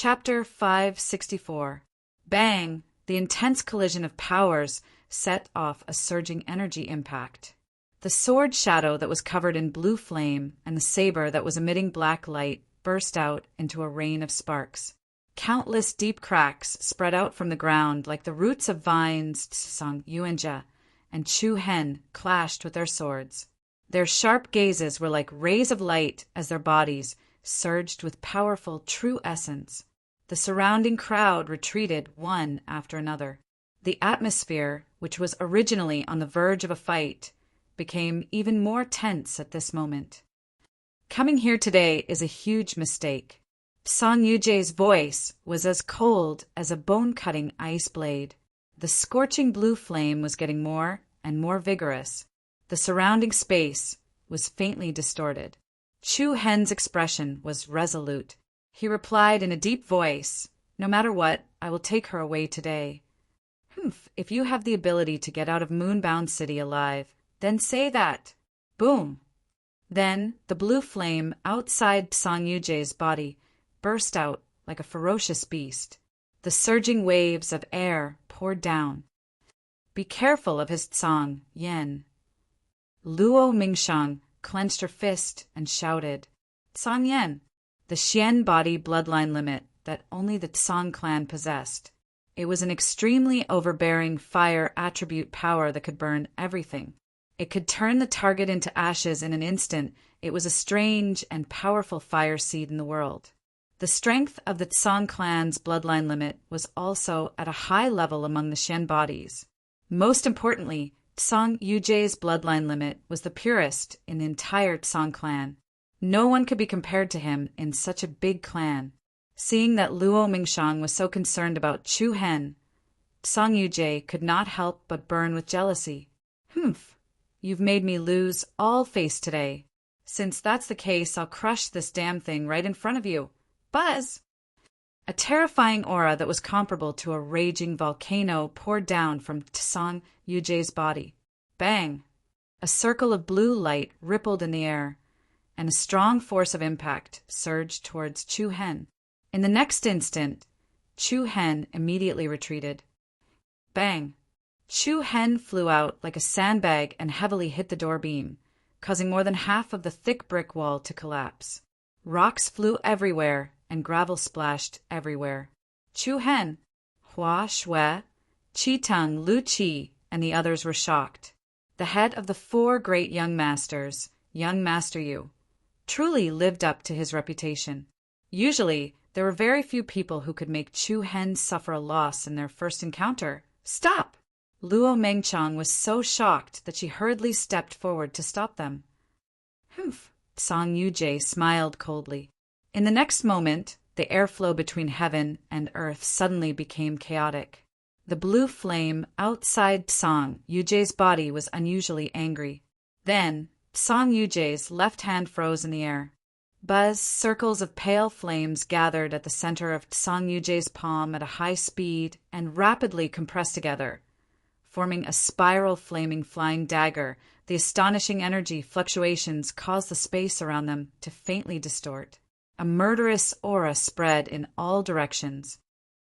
Chapter 564. Bang! The intense collision of powers set off a surging energy impact. The sword shadow that was covered in blue flame and the saber that was emitting black light burst out into a rain of sparks. Countless deep cracks spread out from the ground like the roots of vines. Tsang Yuanjia and Chu Hen clashed with their swords. Their sharp gazes were like rays of light as their bodies surged with powerful true essence. The surrounding crowd retreated one after another. The atmosphere, which was originally on the verge of a fight, became even more tense at this moment. Coming here today is a huge mistake. Song Yuje's voice was as cold as a bone-cutting ice blade. The scorching blue flame was getting more and more vigorous. The surrounding space was faintly distorted. Chu Hen's expression was resolute. He replied in a deep voice, "No matter what, I will take her away today." If you have the ability to get out of Moonbound City alive, then say that. Boom! Then the blue flame outside Song Yuje's body burst out like a ferocious beast. The surging waves of air poured down. Be careful of his Tsang Yen. Luo Mingshang clenched her fist and shouted, "Tsang Yen!" The Xian body bloodline limit that only the Tsang clan possessed. It was an extremely overbearing fire attribute power that could burn everything. It could turn the target into ashes in an instant. It was a strange and powerful fire seed in the world. The strength of the Tsang clan's bloodline limit was also at a high level among the Xian bodies. Most importantly, Tsang Yuje's bloodline limit was the purest in the entire Tsang clan. No one could be compared to him in such a big clan. Seeing that Luo Mingshang was so concerned about Chu Hen, Song Yuje could not help but burn with jealousy. You've made me lose all face today. Since that's the case, I'll crush this damn thing right in front of you. Buzz! A terrifying aura that was comparable to a raging volcano poured down from Song Yuje's body. Bang! A circle of blue light rippled in the air, and a strong force of impact surged towards Chu Hen. In the next instant, Chu Hen immediately retreated. Bang! Chu Hen flew out like a sandbag and heavily hit the door beam, causing more than half of the thick brick wall to collapse. Rocks flew everywhere and gravel splashed everywhere. Chu Hen, Hua Shui, Qi Teng, Lu Qi, and the others were shocked. The head of the four great young masters, young Master Yu, truly lived up to his reputation. Usually, there were very few people who could make Chu Hen suffer a loss in their first encounter. Stop! Luo Mengchang was so shocked that she hurriedly stepped forward to stop them. Song Yuje smiled coldly. In the next moment, the airflow between heaven and earth suddenly became chaotic. The blue flame outside Song Yuje's body was unusually angry. Then, Song Yuje's left hand froze in the air. Buzz circles of pale flames gathered at the center of Song Yuje's palm at a high speed and rapidly compressed together, forming a spiral flaming flying dagger. The astonishing energy fluctuations caused the space around them to faintly distort. A murderous aura spread in all directions.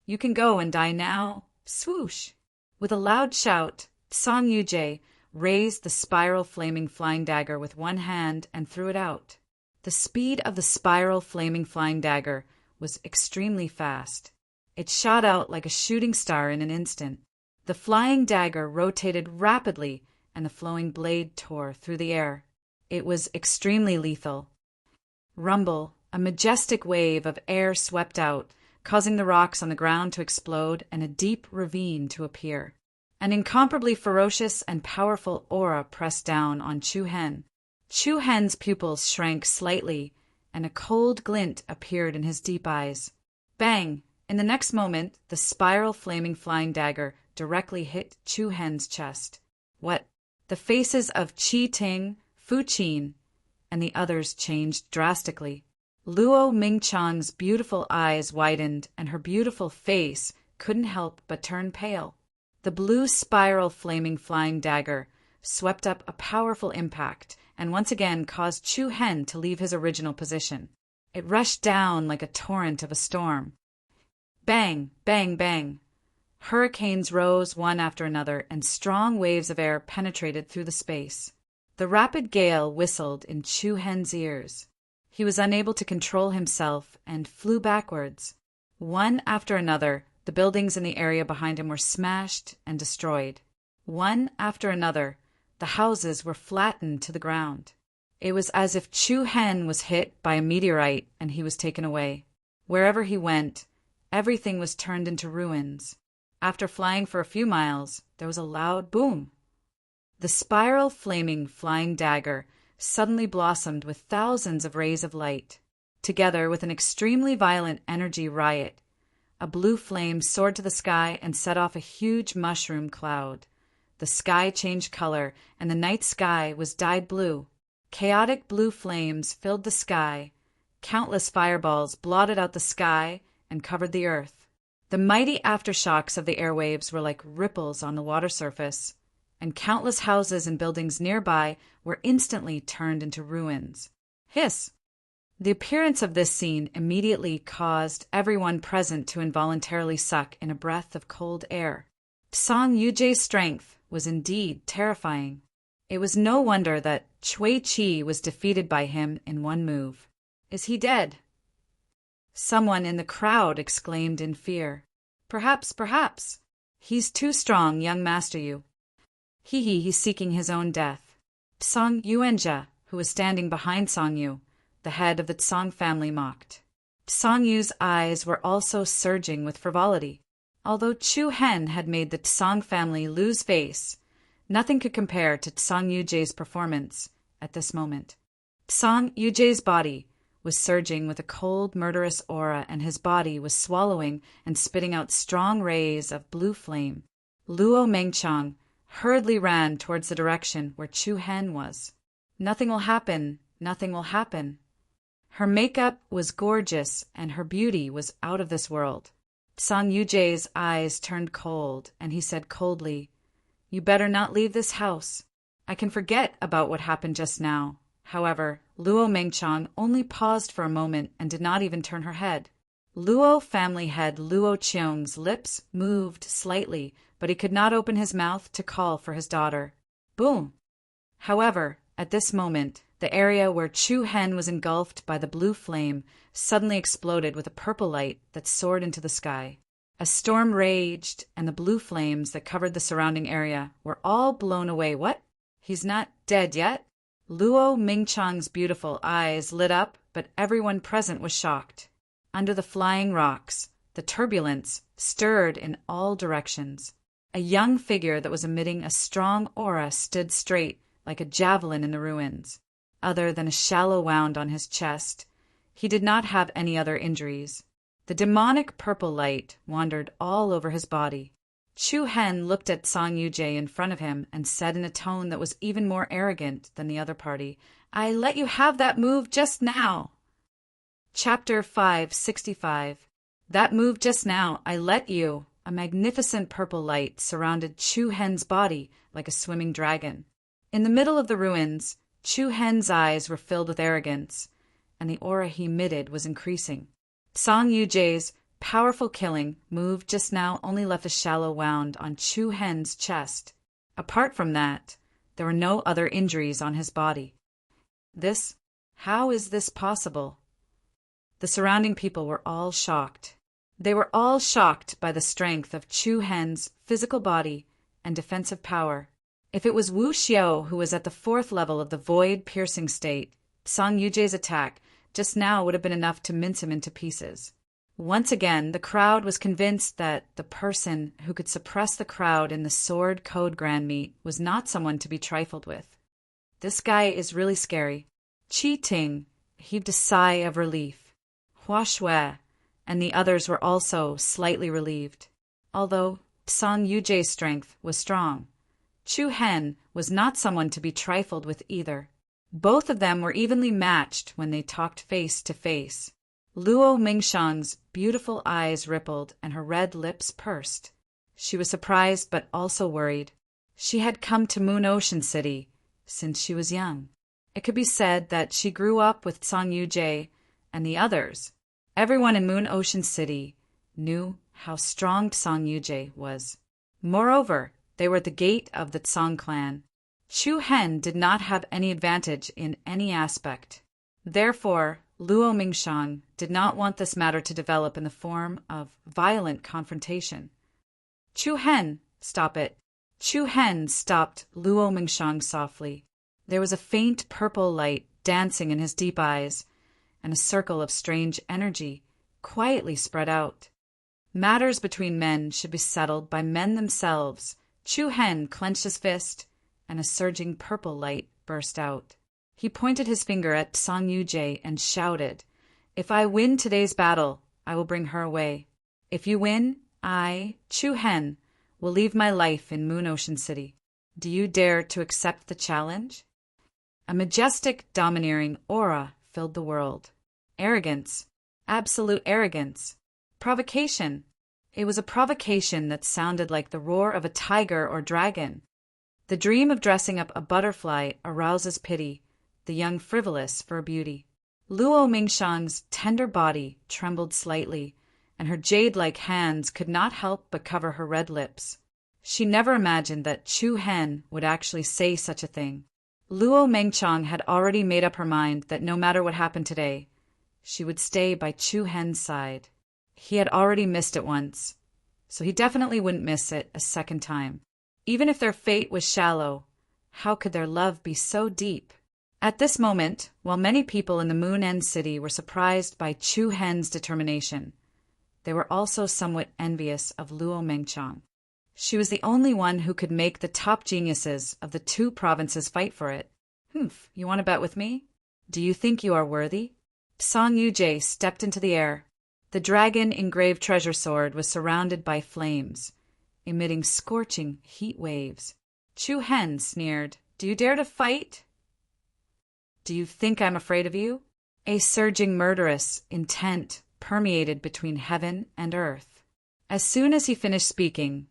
You can go and die now. Swoosh! With a loud shout, Song Yuje raised the spiral flaming flying dagger with one hand and threw it out. The speed of the spiral flaming flying dagger was extremely fast. It shot out like a shooting star in an instant. The flying dagger rotated rapidly and the flowing blade tore through the air. It was extremely lethal. Rumble! A majestic wave of air swept out, causing the rocks on the ground to explode and a deep ravine to appear. An incomparably ferocious and powerful aura pressed down on Chu Hen. Chu Hen's pupils shrank slightly, and a cold glint appeared in his deep eyes. Bang! In the next moment, the spiral flaming flying dagger directly hit Chu Hen's chest. What? The faces of Qi Ting, Fu Qin, and the others changed drastically. Luo Mingchang's beautiful eyes widened, and her beautiful face couldn't help but turn pale. The blue spiral flaming flying dagger swept up a powerful impact and once again caused Chu Hen to leave his original position. It rushed down like a torrent of a storm. Bang, bang, bang. Hurricanes rose one after another, and strong waves of air penetrated through the space. The rapid gale whistled in Chu Hen's ears. He was unable to control himself and flew backwards. One after another, the buildings in the area behind him were smashed and destroyed. One after another, the houses were flattened to the ground. It was as if Chu Hen was hit by a meteorite and he was taken away. Wherever he went, everything was turned into ruins. After flying for a few miles, there was a loud boom. The spiral flaming flying dagger suddenly blossomed with thousands of rays of light. Together with an extremely violent energy riot, a blue flame soared to the sky and set off a huge mushroom cloud. The sky changed color, and the night sky was dyed blue. Chaotic blue flames filled the sky. Countless fireballs blotted out the sky and covered the earth. The mighty aftershocks of the airwaves were like ripples on the water surface, and countless houses and buildings nearby were instantly turned into ruins. Hiss! The appearance of this scene immediately caused everyone present to involuntarily suck in a breath of cold air. Song Yuje's strength was indeed terrifying. It was no wonder that Cui Chi was defeated by him in one move. Is he dead? Someone in the crowd exclaimed in fear. Perhaps. He's too strong, young master Yu. He's seeking his own death. Song Yuenja, who was standing behind Song Yu, the head of the Tsong family, mocked. Song Yu's eyes were also surging with frivolity. Although Chu Hen had made the Tsong family lose face, nothing could compare to Tsong Yuje's performance at this moment. Tsong Yuje's body was surging with a cold, murderous aura, and his body was swallowing and spitting out strong rays of blue flame. Luo Mengchang hurriedly ran towards the direction where Chu Hen was. Nothing will happen. Her makeup was gorgeous, and her beauty was out of this world. Song Yuje's eyes turned cold, and he said coldly, "You better not leave this house. I can forget about what happened just now." However, Luo Mengchang only paused for a moment and did not even turn her head. Luo family head Luo Cheong's lips moved slightly, but he could not open his mouth to call for his daughter. Boom! However, at this moment, the area where Chu Hen was engulfed by the blue flame suddenly exploded with a purple light that soared into the sky. A storm raged, and the blue flames that covered the surrounding area were all blown away. What? He's not dead yet? Luo Mingchang's beautiful eyes lit up, but everyone present was shocked. Under the flying rocks, the turbulence stirred in all directions. A young figure that was emitting a strong aura stood straight, like a javelin in the ruins. Other than a shallow wound on his chest, he did not have any other injuries. The demonic purple light wandered all over his body. Chu Hen looked at Song Yuje in front of him and said in a tone that was even more arrogant than the other party, "I let you have that move just now." Chapter 565. That move just now, I let you. A magnificent purple light surrounded Chu Hen's body like a swimming dragon. In the middle of the ruins, Chu Hen's eyes were filled with arrogance, and the aura he emitted was increasing. Song Yuje's powerful killing move just now only left a shallow wound on Chu Hen's chest. Apart from that, there were no other injuries on his body. How is this possible? The surrounding people were all shocked. They were all shocked by the strength of Chu Hen's physical body and defensive power. If it was Wu Xiao who was at the 4th level of the void-piercing state, Song Yuje's attack just now would have been enough to mince him into pieces. Once again, the crowd was convinced that the person who could suppress the crowd in the Sword Code Grand Meet was not someone to be trifled with. This guy is really scary. Qi Ting heaved a sigh of relief. Hua Shui and the others were also slightly relieved. Although Song Yuje's strength was strong, Chu Hen was not someone to be trifled with either. Both of them were evenly matched when they talked face to face. Luo Mingshang's beautiful eyes rippled and her red lips pursed. She was surprised but also worried. She had come to Moon Ocean City since she was young. It could be said that she grew up with Song Yuje and the others. Everyone in Moon Ocean City knew how strong Song Yuje was. Moreover, they were at the gate of the Tsang clan. Chu Hen did not have any advantage in any aspect. Therefore, Luo Mingshang did not want this matter to develop in the form of violent confrontation. Chu Hen, stop it. Chu Hen stopped Luo Mingshang softly. There was a faint purple light dancing in his deep eyes, and a circle of strange energy quietly spread out. Matters between men should be settled by men themselves. Chu Hen clenched his fist, and a surging purple light burst out. He pointed his finger at Song Yuje and shouted, "If I win today's battle, I will bring her away. If you win, I, Chu Hen, will leave my life in Moon Ocean City. Do you dare to accept the challenge?" A majestic, domineering aura filled the world. Arrogance. Absolute arrogance. Provocation. It was a provocation that sounded like the roar of a tiger or dragon. The dream of dressing up a butterfly arouses pity, the young frivolous for beauty. Luo Mingshang's tender body trembled slightly, and her jade-like hands could not help but cover her red lips. She never imagined that Chu Hen would actually say such a thing. Luo Mengchang had already made up her mind that no matter what happened today, she would stay by Chu Hen's side. He had already missed it once, so he definitely wouldn't miss it a second time. Even if their fate was shallow, how could their love be so deep? At this moment, while many people in the Moon End City were surprised by Chu Hen's determination, they were also somewhat envious of Luo Mengchang. She was the only one who could make the top geniuses of the two provinces fight for it. You want to bet with me? Do you think you are worthy? Song Yuje stepped into the air. The dragon-engraved treasure sword was surrounded by flames, emitting scorching heat waves. Chu Hen sneered, "Do you dare to fight? Do you think I'm afraid of you?" A surging murderous intent permeated between heaven and earth. As soon as he finished speaking,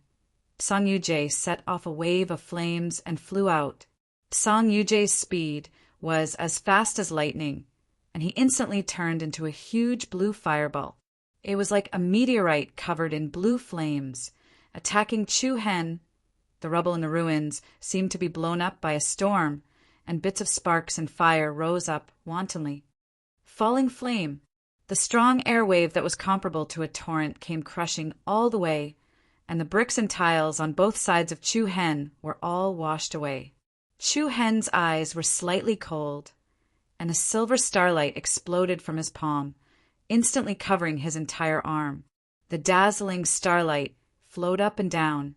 Song Yuje set off a wave of flames and flew out. Song Yuje's speed was as fast as lightning, and he instantly turned into a huge blue fireball. It was like a meteorite covered in blue flames, attacking Chu Hen. The rubble in the ruins seemed to be blown up by a storm, and bits of sparks and fire rose up wantonly. Falling flame. The strong air wave that was comparable to a torrent came crushing all the way, and the bricks and tiles on both sides of Chu Hen were all washed away. Chu Hen's eyes were slightly cold, and a silver starlight exploded from his palm, instantly covering his entire arm. The dazzling starlight flowed up and down,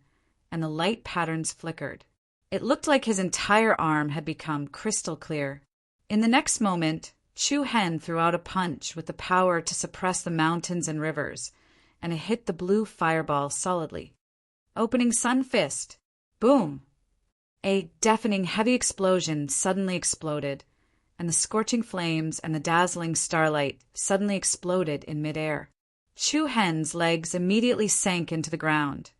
and the light patterns flickered. It looked like his entire arm had become crystal clear. In the next moment, Chu Hen threw out a punch with the power to suppress the mountains and rivers, and it hit the blue fireball solidly. Opening Sun Fist. Boom! A deafening heavy explosion suddenly exploded, and the scorching flames and the dazzling starlight suddenly exploded in midair. Chu Hen's legs immediately sank into the ground,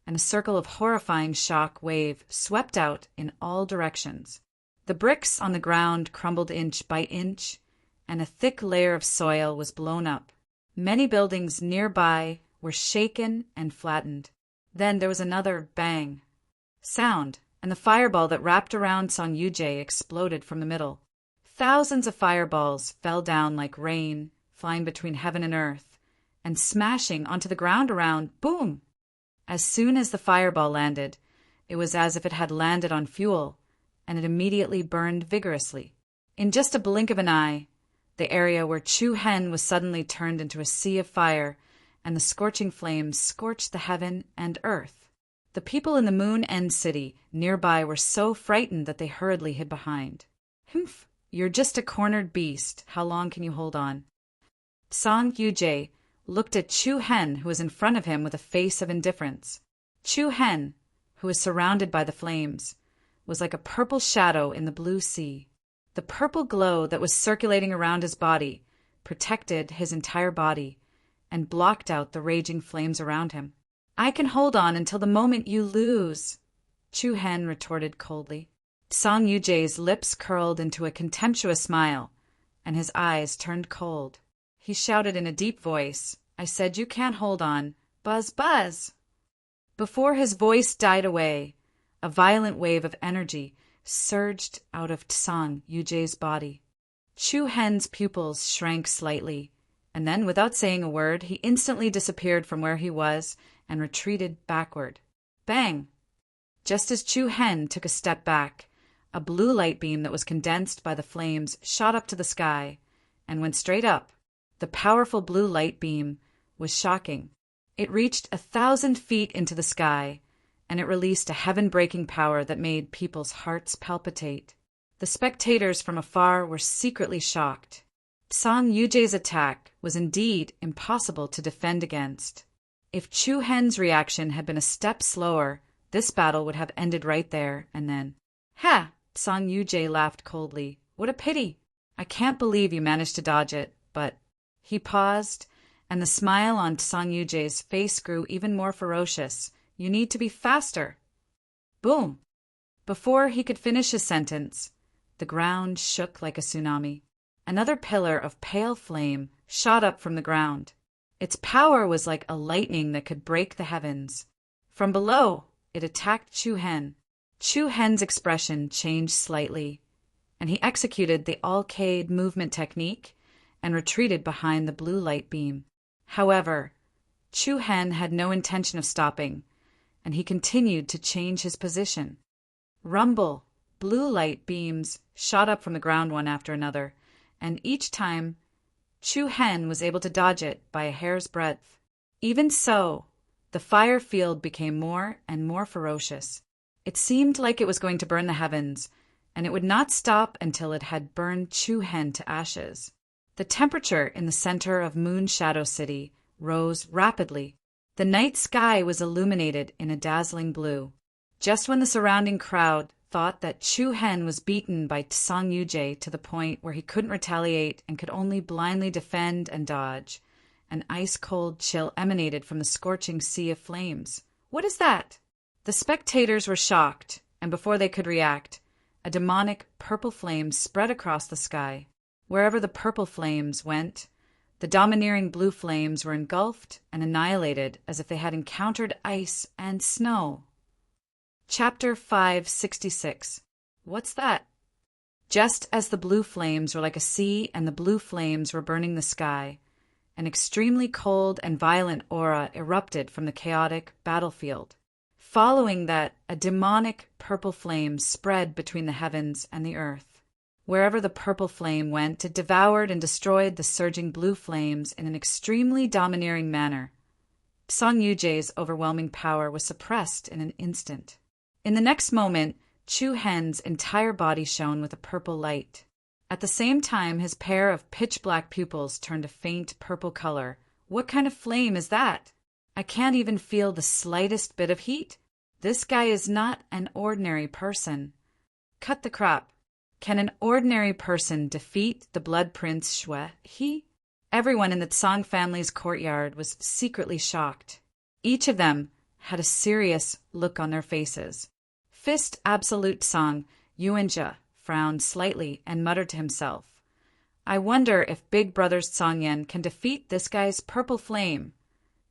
and a circle of horrifying shock wave swept out in all directions. The bricks on the ground crumbled inch by inch, and a thick layer of soil was blown up. Many buildings nearby were shaken and flattened. Then there was another bang sound, and the fireball that wrapped around Song Yuje exploded from the middle. Thousands of fireballs fell down like rain, flying between heaven and earth, and smashing onto the ground around. Boom! As soon as the fireball landed, it was as if it had landed on fuel, and it immediately burned vigorously. In just a blink of an eye, the area where Chu Hen was suddenly turned into a sea of fire, and the scorching flames scorched the heaven and earth. The people in the Moon End City nearby were so frightened that they hurriedly hid behind. You're just a cornered beast. How long can you hold on? Song Yuje looked at Chu Hen, who was in front of him with a face of indifference. Chu Hen, who was surrounded by the flames, was like a purple shadow in the blue sea. The purple glow that was circulating around his body protected his entire body and blocked out the raging flames around him. "I can hold on until the moment you lose," Chu Hen retorted coldly. Song Yuje's lips curled into a contemptuous smile, and his eyes turned cold. He shouted in a deep voice, I said you can't hold on. Buzz, buzz. Before his voice died away, a violent wave of energy surged out of Tsang Yuje's body. Chu Hen's pupils shrank slightly, and then, without saying a word, he instantly disappeared from where he was and retreated backward. Bang! Just as Chu Hen took a step back, a blue light beam that was condensed by the flames shot up to the sky and went straight up. The powerful blue light beam was shocking. It reached 1,000 feet into the sky, and it released a heaven-breaking power that made people's hearts palpitate. The spectators from afar were secretly shocked. Tsang Yuje's attack was indeed impossible to defend against. If Chu Hen's reaction had been a step slower, this battle would have ended right there and then. Ha! Tsang Yuje laughed coldly. What a pity! I can't believe you managed to dodge it, but... He paused, and the smile on Tsang Yuje's face grew even more ferocious. You need to be faster. Boom! Before he could finish his sentence, the ground shook like a tsunami. Another pillar of pale flame shot up from the ground. Its power was like a lightning that could break the heavens. From below, it attacked Chu Hen. Chu Hen's expression changed slightly, and he executed the arcade movement technique and retreated behind the blue light beam. However, Chu Hen had no intention of stopping, and he continued to change his position. Rumble! Blue light beams shot up from the ground one after another, and each time Chu Hen was able to dodge it by a hair's breadth. Even so, the fire field became more and more ferocious. It seemed like it was going to burn the heavens, and it would not stop until it had burned Chu Hen to ashes. The temperature in the center of Moon Shadow City rose rapidly. The night sky was illuminated in a dazzling blue. Just when the surrounding crowd thought that Chu Hen was beaten by Tsang Yuje to the point where he couldn't retaliate and could only blindly defend and dodge, an ice-cold chill emanated from the scorching sea of flames. What is that? The spectators were shocked, and before they could react, a demonic purple flame spread across the sky. Wherever the purple flames went, the domineering blue flames were engulfed and annihilated as if they had encountered ice and snow. Chapter 566. What's that? Just as the blue flames were like a sea and the blue flames were burning the sky, an extremely cold and violent aura erupted from the chaotic battlefield. Following that, a demonic purple flame spread between the heavens and the earth. Wherever the purple flame went, it devoured and destroyed the surging blue flames in an extremely domineering manner. Tsang Yuje's overwhelming power was suppressed in an instant. In the next moment, Chu Hen's entire body shone with a purple light. At the same time, his pair of pitch-black pupils turned a faint purple color. What kind of flame is that? I can't even feel the slightest bit of heat. This guy is not an ordinary person. Cut the crap. Can an ordinary person defeat the Blood Prince Shui He? Everyone in the Tsang family's courtyard was secretly shocked. Each of them had a serious look on their faces. Fist Absolute Tsang Yuanjia frowned slightly and muttered to himself, I wonder if Big Brother's Tsangyan can defeat this guy's purple flame.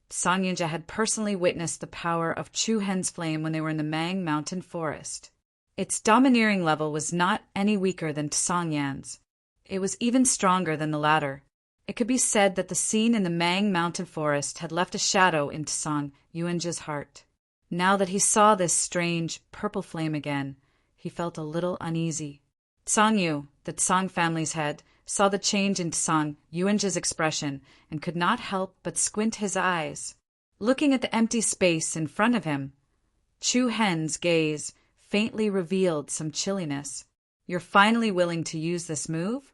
Tsang Yuanjia had personally witnessed the power of Chu Hen's flame when they were in the Mang Mountain Forest. Its domineering level was not any weaker than Tsang Yan's. It was even stronger than the latter. It could be said that the scene in the Mang Mountain Forest had left a shadow in Tsang Yuanjia's heart. Now that he saw this strange purple flame again, he felt a little uneasy. Tsang Yu, the Tsang family's head, saw the change in Tsang Yuanjia's expression and could not help but squint his eyes. Looking at the empty space in front of him, Chu Hen's gaze faintly revealed some chilliness. You're finally willing to use this move?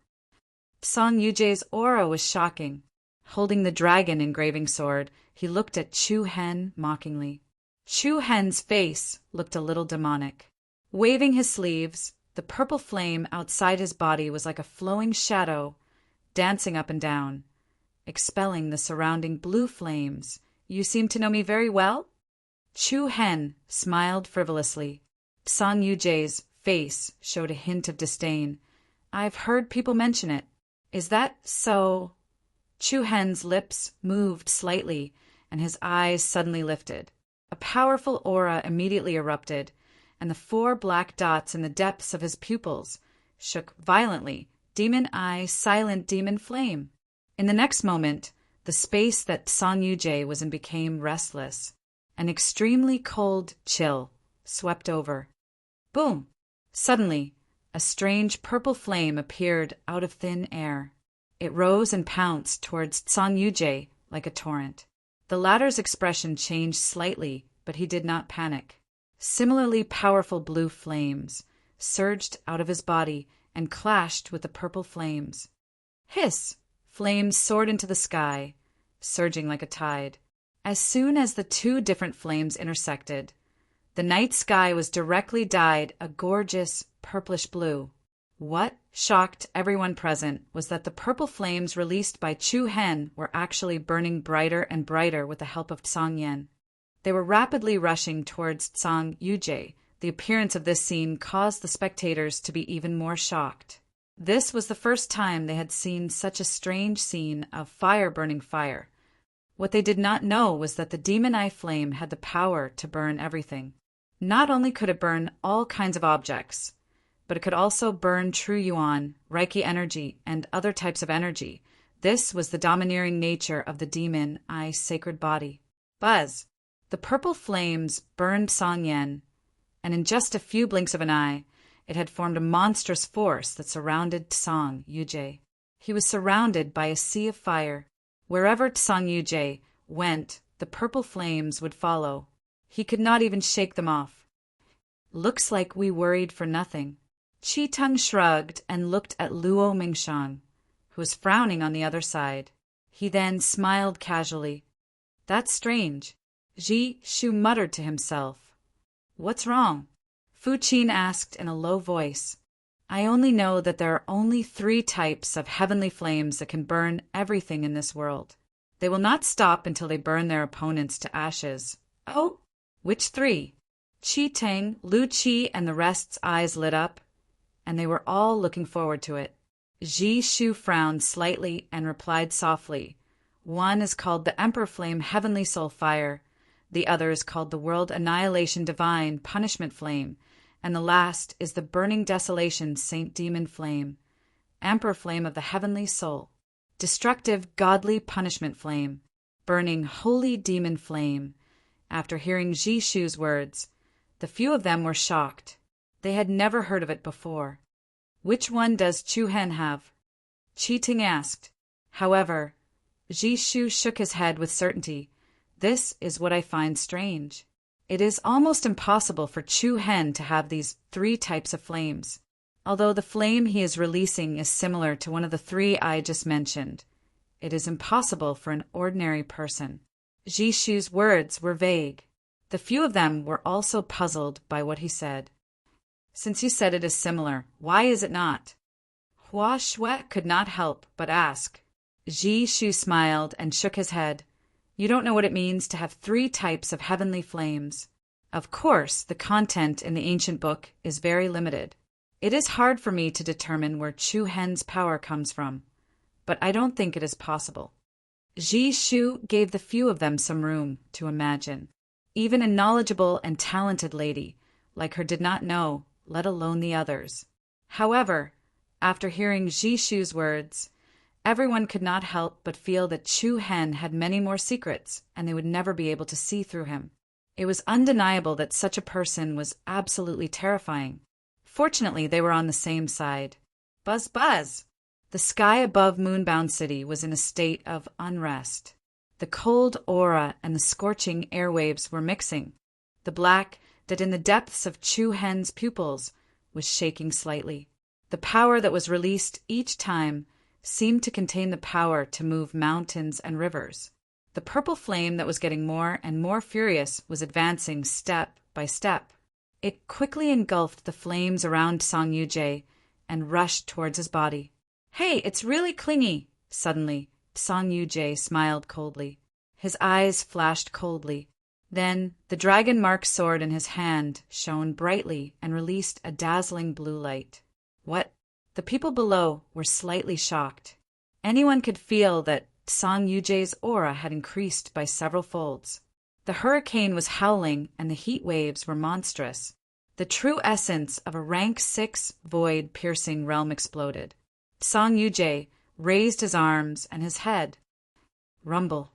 Tsang Yuje's aura was shocking. Holding the dragon engraving sword, he looked at Chu Hen mockingly. Chu Hen's face looked a little demonic. Waving his sleeves, the purple flame outside his body was like a flowing shadow, dancing up and down, expelling the surrounding blue flames. You seem to know me very well? Chu Hen smiled frivolously. Tsang Yuje's face showed a hint of disdain. I've heard people mention it. Is that so? Chu Hen's lips moved slightly, and his eyes suddenly lifted. A powerful aura immediately erupted, and the 4 black dots in the depths of his pupils shook violently. Demon eye, silent demon flame. In the next moment, the space that Song Yuje was in became restless. An extremely cold chill swept over. Boom! Suddenly, a strange purple flame appeared out of thin air. It rose and pounced towards Song Yuje like a torrent. The latter's expression changed slightly, but he did not panic. Similarly powerful blue flames surged out of his body and clashed with the purple flames. Hiss! Flames soared into the sky, surging like a tide. As soon as the 2 different flames intersected, the night sky was directly dyed a gorgeous purplish blue. What shocked everyone present was that the purple flames released by Chu Hen were actually burning brighter and brighter with the help of Song Yen. They were rapidly rushing towards Song Yuje. The appearance of this scene caused the spectators to be even more shocked. This was the first time they had seen such a strange scene of fire burning fire. What they did not know was that the demon eye flame had the power to burn everything. Not only could it burn all kinds of objects, but it could also burn true yuan, Reiki energy, and other types of energy. This was the domineering nature of the demon eye sacred body. Buzz! The purple flames burned Song Yen, and in just a few blinks of an eye, it had formed a monstrous force that surrounded Song Yuje. He was surrounded by a sea of fire. Wherever Song Yuje went, the purple flames would follow. He could not even shake them off. Looks like we worried for nothing. Chi Tung shrugged and looked at Luo Mingshang, who was frowning on the other side. He then smiled casually. That's strange. Ji Shu muttered to himself. What's wrong? Fu Qin asked in a low voice. I only know that there are only 3 types of heavenly flames that can burn everything in this world. They will not stop until they burn their opponents to ashes. Oh? Which 3? Qi Tang, Lu Qi, and the rest's eyes lit up, and they were all looking forward to it. Ji Shu frowned slightly and replied softly. One is called the Emperor Flame Heavenly Soul Fire, the other is called the World Annihilation Divine Punishment Flame, and the last is the Burning Desolation Saint Demon Flame, Emperor Flame of the Heavenly Soul, Destructive Godly Punishment Flame, Burning Holy Demon Flame. After hearing Ji Shu's words, the few of them were shocked. They had never heard of it before. Which one does Chu Hen have? Qi Ting asked. However, Ji Shu shook his head with certainty. This is what I find strange. It is almost impossible for Chu Hen to have these 3 types of flames. Although the flame he is releasing is similar to one of the 3 I just mentioned, it is impossible for an ordinary person. Ji Shu's words were vague. The few of them were also puzzled by what he said. Since you said it is similar, why is it not? Hua Shui could not help but ask. Ji Shu smiled and shook his head. You don't know what it means to have 3 types of heavenly flames. Of course, the content in the ancient book is very limited. It is hard for me to determine where Chu Hen's power comes from, but I don't think it is possible. Ji Shu gave the few of them some room to imagine. Even a knowledgeable and talented lady like her did not know, let alone the others. However, after hearing Ji Shu's words, everyone could not help but feel that Chu Hen had many more secrets, and they would never be able to see through him. It was undeniable that such a person was absolutely terrifying. Fortunately, they were on the same side. Buzz, buzz! The sky above Moonbound City was in a state of unrest. The cold aura and the scorching airwaves were mixing. The black that in the depths of Chu Hen's pupils was shaking slightly. The power that was released each time seemed to contain the power to move mountains and rivers. The purple flame that was getting more and more furious was advancing step by step. It quickly engulfed the flames around Song Yuje and rushed towards his body. Hey, it's really clingy! Suddenly, Song Yuje smiled coldly. His eyes flashed coldly. Then, the dragon-marked sword in his hand shone brightly and released a dazzling blue light. What? The people below were slightly shocked. Anyone could feel that Song Yuje's aura had increased by several folds. The hurricane was howling and the heat waves were monstrous. The true essence of a rank 6 void-piercing realm exploded. Song Yuje raised his arms and his head. Rumble.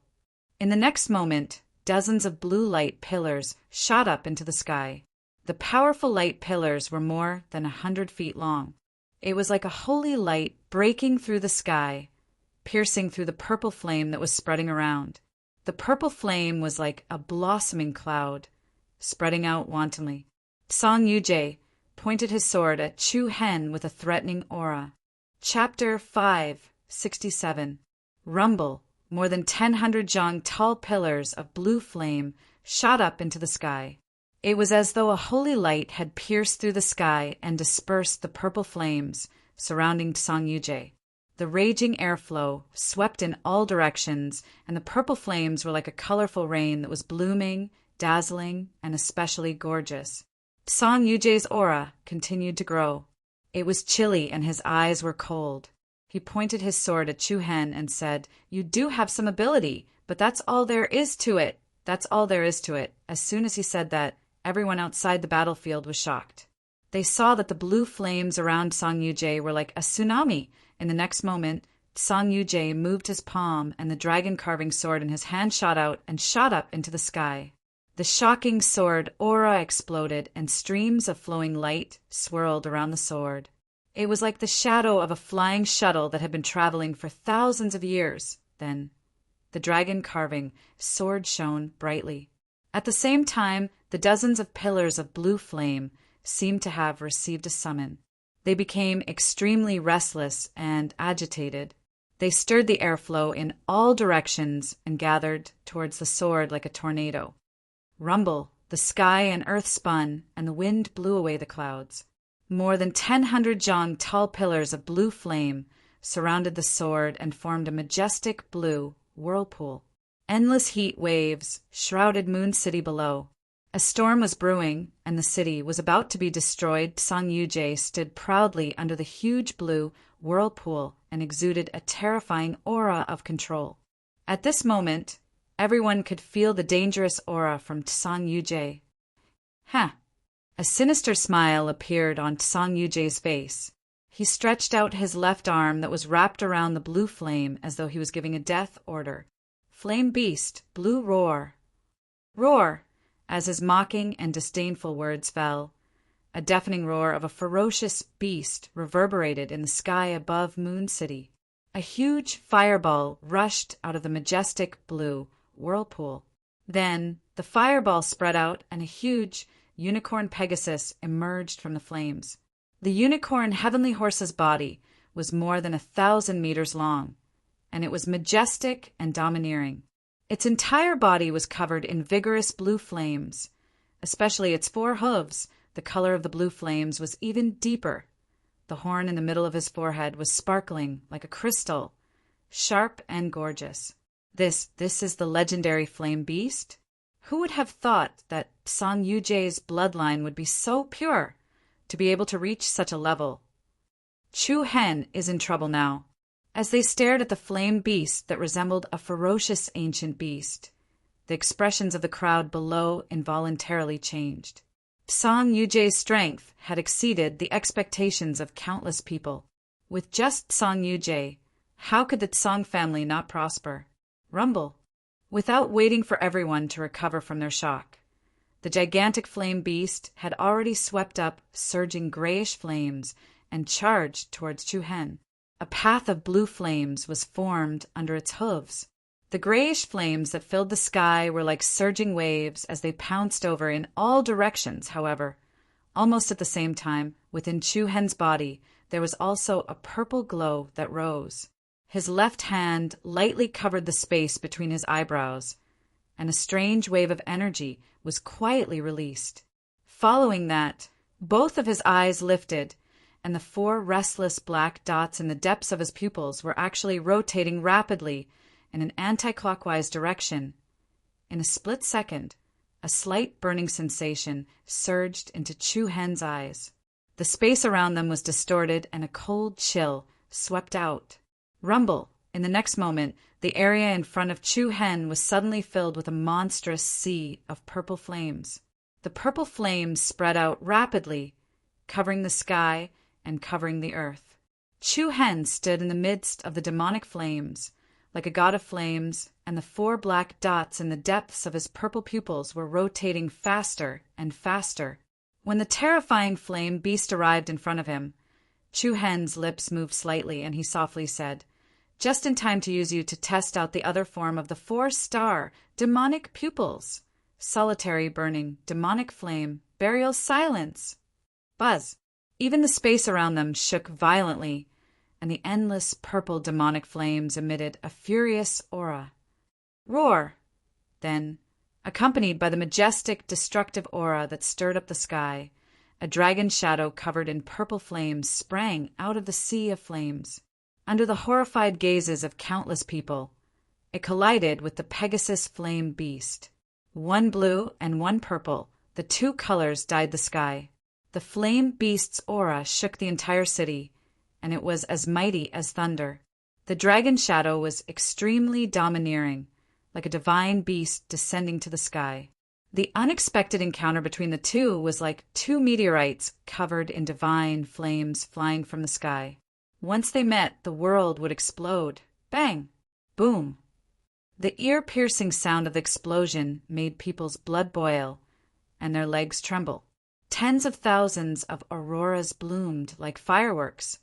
In the next moment, dozens of blue light pillars shot up into the sky. The powerful light pillars were more than 100 feet long. It was like a holy light breaking through the sky, piercing through the purple flame that was spreading around. The purple flame was like a blossoming cloud, spreading out wantonly. Song Yuje pointed his sword at Chu Hen with a threatening aura. Chapter 567. Rumble. More than 1,000 zhang tall pillars of blue flame shot up into the sky. It was as though a holy light had pierced through the sky and dispersed the purple flames surrounding Song Yuje. The raging airflow swept in all directions, and the purple flames were like a colorful rain that was blooming, dazzling, and especially gorgeous. Song Yuje's aura continued to grow. It was chilly and his eyes were cold. He pointed his sword at Chu Hen and said, "You do have some ability, but that's all there is to it. That's all there is to it." As soon as he said that, everyone outside the battlefield was shocked. They saw that the blue flames around Song Yuje were like a tsunami. In the next moment, Song Yuje moved his palm and the dragon carving sword in his hand shot out and shot up into the sky. The shocking sword aura exploded and streams of flowing light swirled around the sword. It was like the shadow of a flying shuttle that had been traveling for thousands of years. Then, the dragon carving sword shone brightly. At the same time, the dozens of pillars of blue flame seemed to have received a summon. They became extremely restless and agitated. They stirred the airflow in all directions and gathered towards the sword like a tornado. Rumble, the sky and earth spun, and the wind blew away the clouds. More than 1,000 zhang tall pillars of blue flame surrounded the sword and formed a majestic blue whirlpool. Endless heat waves shrouded Moon City below. A storm was brewing, and the city was about to be destroyed. Song Yuje stood proudly under the huge blue whirlpool and exuded a terrifying aura of control. At this moment, everyone could feel the dangerous aura from Song Yuje. "Huh." A sinister smile appeared on Song Yuje's face. He stretched out his left arm that was wrapped around the blue flame as though he was giving a death order. Flame beast, blue roar. Roar! As his mocking and disdainful words fell, a deafening roar of a ferocious beast reverberated in the sky above Moon City. A huge fireball rushed out of the majestic blue whirlpool. Then the fireball spread out and a huge unicorn Pegasus emerged from the flames. The unicorn heavenly horse's body was more than 1,000 meters long, and it was majestic and domineering. Its entire body was covered in vigorous blue flames, especially its 4 hooves. The color of the blue flames was even deeper. The horn in the middle of his forehead was sparkling like a crystal, sharp and gorgeous. This is the legendary flame beast? Who would have thought that Song Yuje's bloodline would be so pure to be able to reach such a level? Chu Hen is in trouble now. As they stared at the flame beast that resembled a ferocious ancient beast, the expressions of the crowd below involuntarily changed. Song Yuje's strength had exceeded the expectations of countless people. With just Song Yuje, how could the Song family not prosper? Rumble. Without waiting for everyone to recover from their shock, the gigantic flame beast had already swept up surging grayish flames and charged towards Chu Hen. A path of blue flames was formed under its hooves. The grayish flames that filled the sky were like surging waves as they pounced over in all directions. However, almost at the same time, within Chu Hen's body, there was also a purple glow that rose. His left hand lightly covered the space between his eyebrows, and a strange wave of energy was quietly released. Following that, both of his eyes lifted, and the 4 restless black dots in the depths of his pupils were actually rotating rapidly in an anti-clockwise direction. In a split second, a slight burning sensation surged into Chu Hen's eyes. The space around them was distorted, and a cold chill swept out. Rumble. In the next moment, The area in front of Chu Hen was suddenly filled with a monstrous sea of purple flames. The purple flames spread out rapidly, covering the sky and covering the earth. Chu Hen stood in the midst of the demonic flames, like a god of flames, and the 4 black dots in the depths of his purple pupils were rotating faster and faster. When the terrifying flame beast arrived in front of him, Chu Hen's lips moved slightly, and he softly said, "Just in time to use you to test out the other form of the 4-star demonic pupils. Solitary burning, demonic flame, burial silence." Buzz. Even the space around them shook violently, and the endless purple demonic flames emitted a furious aura. Roar! Then, accompanied by the majestic, destructive aura that stirred up the sky, a dragon shadow covered in purple flames sprang out of the sea of flames. Under the horrified gazes of countless people, it collided with the Pegasus flame beast. One blue and one purple, the 2 colors dyed the sky. The flame beast's aura shook the entire city, and it was as mighty as thunder. The dragon shadow was extremely domineering, like a divine beast descending to the sky. The unexpected encounter between the two was like 2 meteorites covered in divine flames flying from the sky. Once they met, the world would explode. Bang! Boom! The ear-piercing sound of the explosion made people's blood boil and their legs tremble. Tens of thousands of auroras bloomed like fireworks,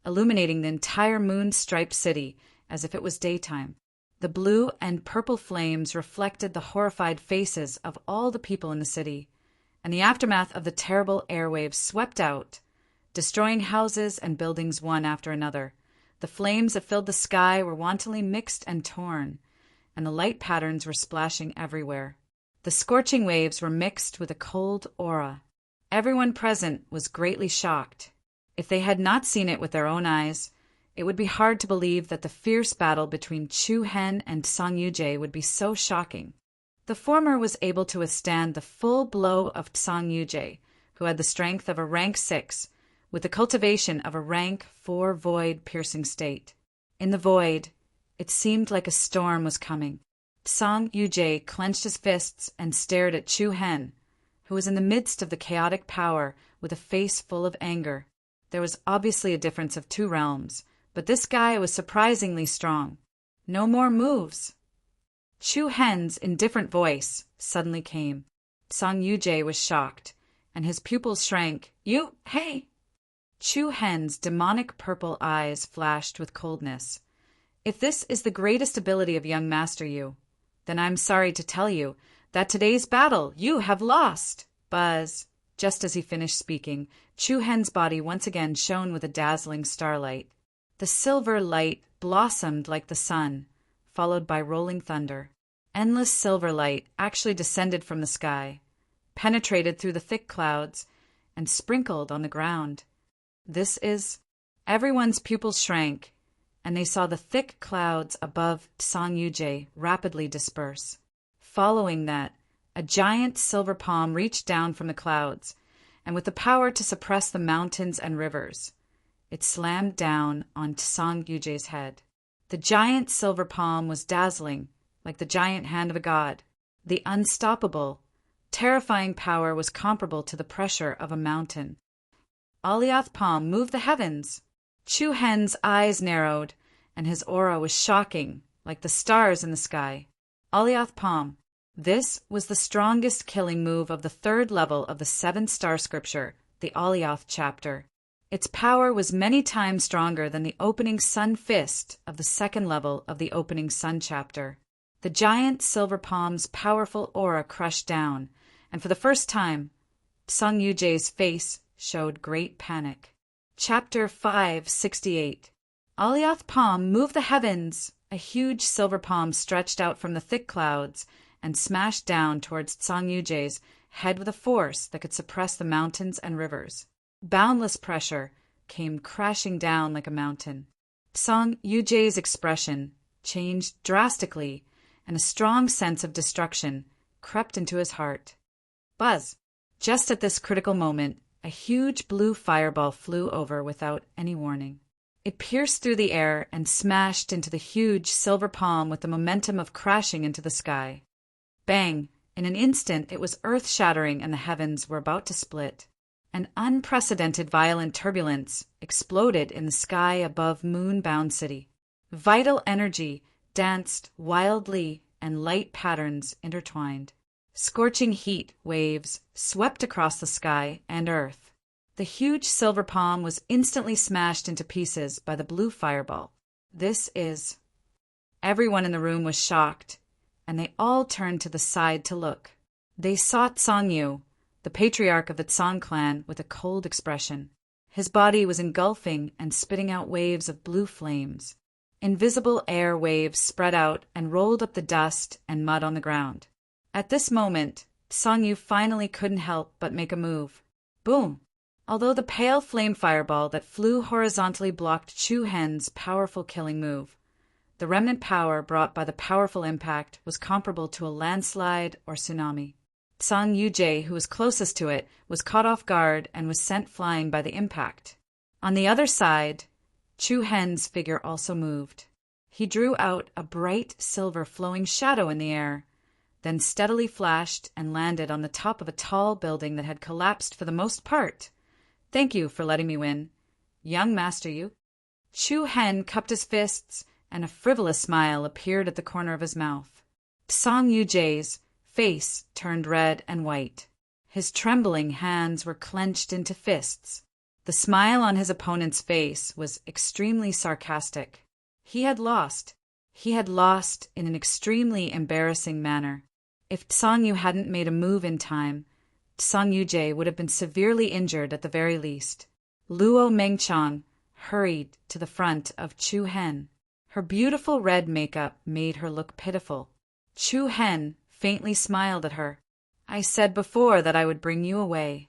illuminating the entire moon-striped city as if it was daytime. The blue and purple flames reflected the horrified faces of all the people in the city, and the aftermath of the terrible airwaves swept out, destroying houses and buildings one after another. The flames that filled the sky were wantonly mixed and torn, and the light patterns were splashing everywhere. The scorching waves were mixed with a cold aura. Everyone present was greatly shocked. If they had not seen it with their own eyes, it would be hard to believe that the fierce battle between Chu Hen and Song Yujie would be so shocking. The former was able to withstand the full blow of Song Yujie, who had the strength of a rank 6, with the cultivation of a rank 4 void-piercing state. In the void, it seemed like a storm was coming. Song Yujie clenched his fists and stared at Chu Hen, who was in the midst of the chaotic power with a face full of anger. There was obviously a difference of 2 realms, but this guy was surprisingly strong. No more moves. Chu Hen's indifferent voice suddenly came. Song Yujie was shocked, and his pupils shrank. Hey! Chu Hen's demonic purple eyes flashed with coldness. "If this is the greatest ability of young Master Yu, then I'm sorry to tell you that today's battle you have lost." Buzz. Just as he finished speaking, Chu Hen's body once again shone with a dazzling starlight. The silver light blossomed like the sun, followed by rolling thunder. Endless silver light actually descended from the sky, penetrated through the thick clouds, and sprinkled on the ground. Everyone's pupils shrank, and they saw the thick clouds above Song Yujie rapidly disperse. Following that, a giant silver palm reached down from the clouds, and with the power to suppress the mountains and rivers, it slammed down on Song Yujie's head. The giant silver palm was dazzling, like the giant hand of a god. The unstoppable, terrifying power was comparable to the pressure of a mountain. Alioth palm moved the heavens. Chu Hen's eyes narrowed, and his aura was shocking, like the stars in the sky. Alioth palm. This was the strongest killing move of the 3rd level of the 7-star scripture, the Alioth chapter. Its power was many times stronger than the opening sun fist of the 2nd level of the opening sun chapter. The giant silver palm's powerful aura crushed down, and for the first time, Song Yujie's face showed great panic. Chapter 568. Alioth palm moved the heavens. A huge silver palm stretched out from the thick clouds and smashed down towards Song Yujie's head with a force that could suppress the mountains and rivers. Boundless pressure came crashing down like a mountain. Song Yujie's expression changed drastically, and a strong sense of destruction crept into his heart. Buzz! Just at this critical moment, a huge blue fireball flew over without any warning. It pierced through the air and smashed into the huge silver palm with the momentum of crashing into the sky. Bang! In an instant it was earth-shattering and the heavens were about to split. An unprecedented violent turbulence exploded in the sky above moon-bound city. Vital energy danced wildly and light patterns intertwined. Scorching heat waves swept across the sky and earth. The huge silver palm was instantly smashed into pieces by the blue fireball. This is... Everyone in the room was shocked, and they all turned to the side to look. They saw Tsang-yu, the patriarch of the Tsang clan, with a cold expression. His body was engulfing and spitting out waves of blue flames. Invisible air waves spread out and rolled up the dust and mud on the ground. At this moment, Tsang-yu finally couldn't help but make a move. Boom! Although the pale flame fireball that flew horizontally blocked Chu Hen's powerful killing move, the remnant power brought by the powerful impact was comparable to a landslide or tsunami. Tsang Yujie, who was closest to it, was caught off guard and was sent flying by the impact. On the other side, Chu Hen's figure also moved. He drew out a bright silver flowing shadow in the air, then steadily flashed and landed on the top of a tall building that had collapsed for the most part. Thank you for letting me win. Young Master Yu. Chu Hen cupped his fists, and a frivolous smile appeared at the corner of his mouth. Tsang Yujie's face turned red and white. His trembling hands were clenched into fists. The smile on his opponent's face was extremely sarcastic. He had lost. He had lost in an extremely embarrassing manner. If Tsang Yu hadn't made a move in time, Tsang Yujie would have been severely injured at the very least. Luo Mengchang hurried to the front of Chu Hen. Her beautiful red makeup made her look pitiful. Chu Hen faintly smiled at her. I said before that I would bring you away.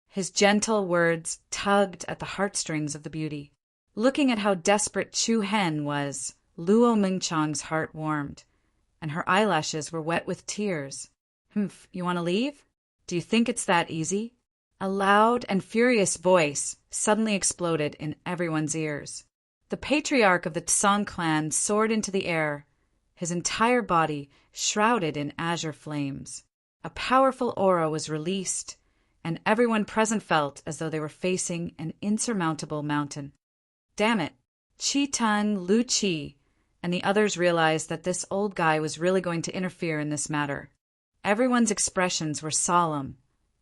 His gentle words tugged at the heartstrings of the beauty. Looking at how desperate Chu Hen was, Luo Mengchang's heart warmed, and her eyelashes were wet with tears. Humph, you want to leave? Do you think it's that easy? A loud and furious voice suddenly exploded in everyone's ears. The patriarch of the Tsang clan soared into the air, his entire body shrouded in azure flames. A powerful aura was released, and everyone present felt as though they were facing an insurmountable mountain. Damn it! Chi Tang, Lu Qi, and the others realized that this old guy was really going to interfere in this matter. Everyone's expressions were solemn,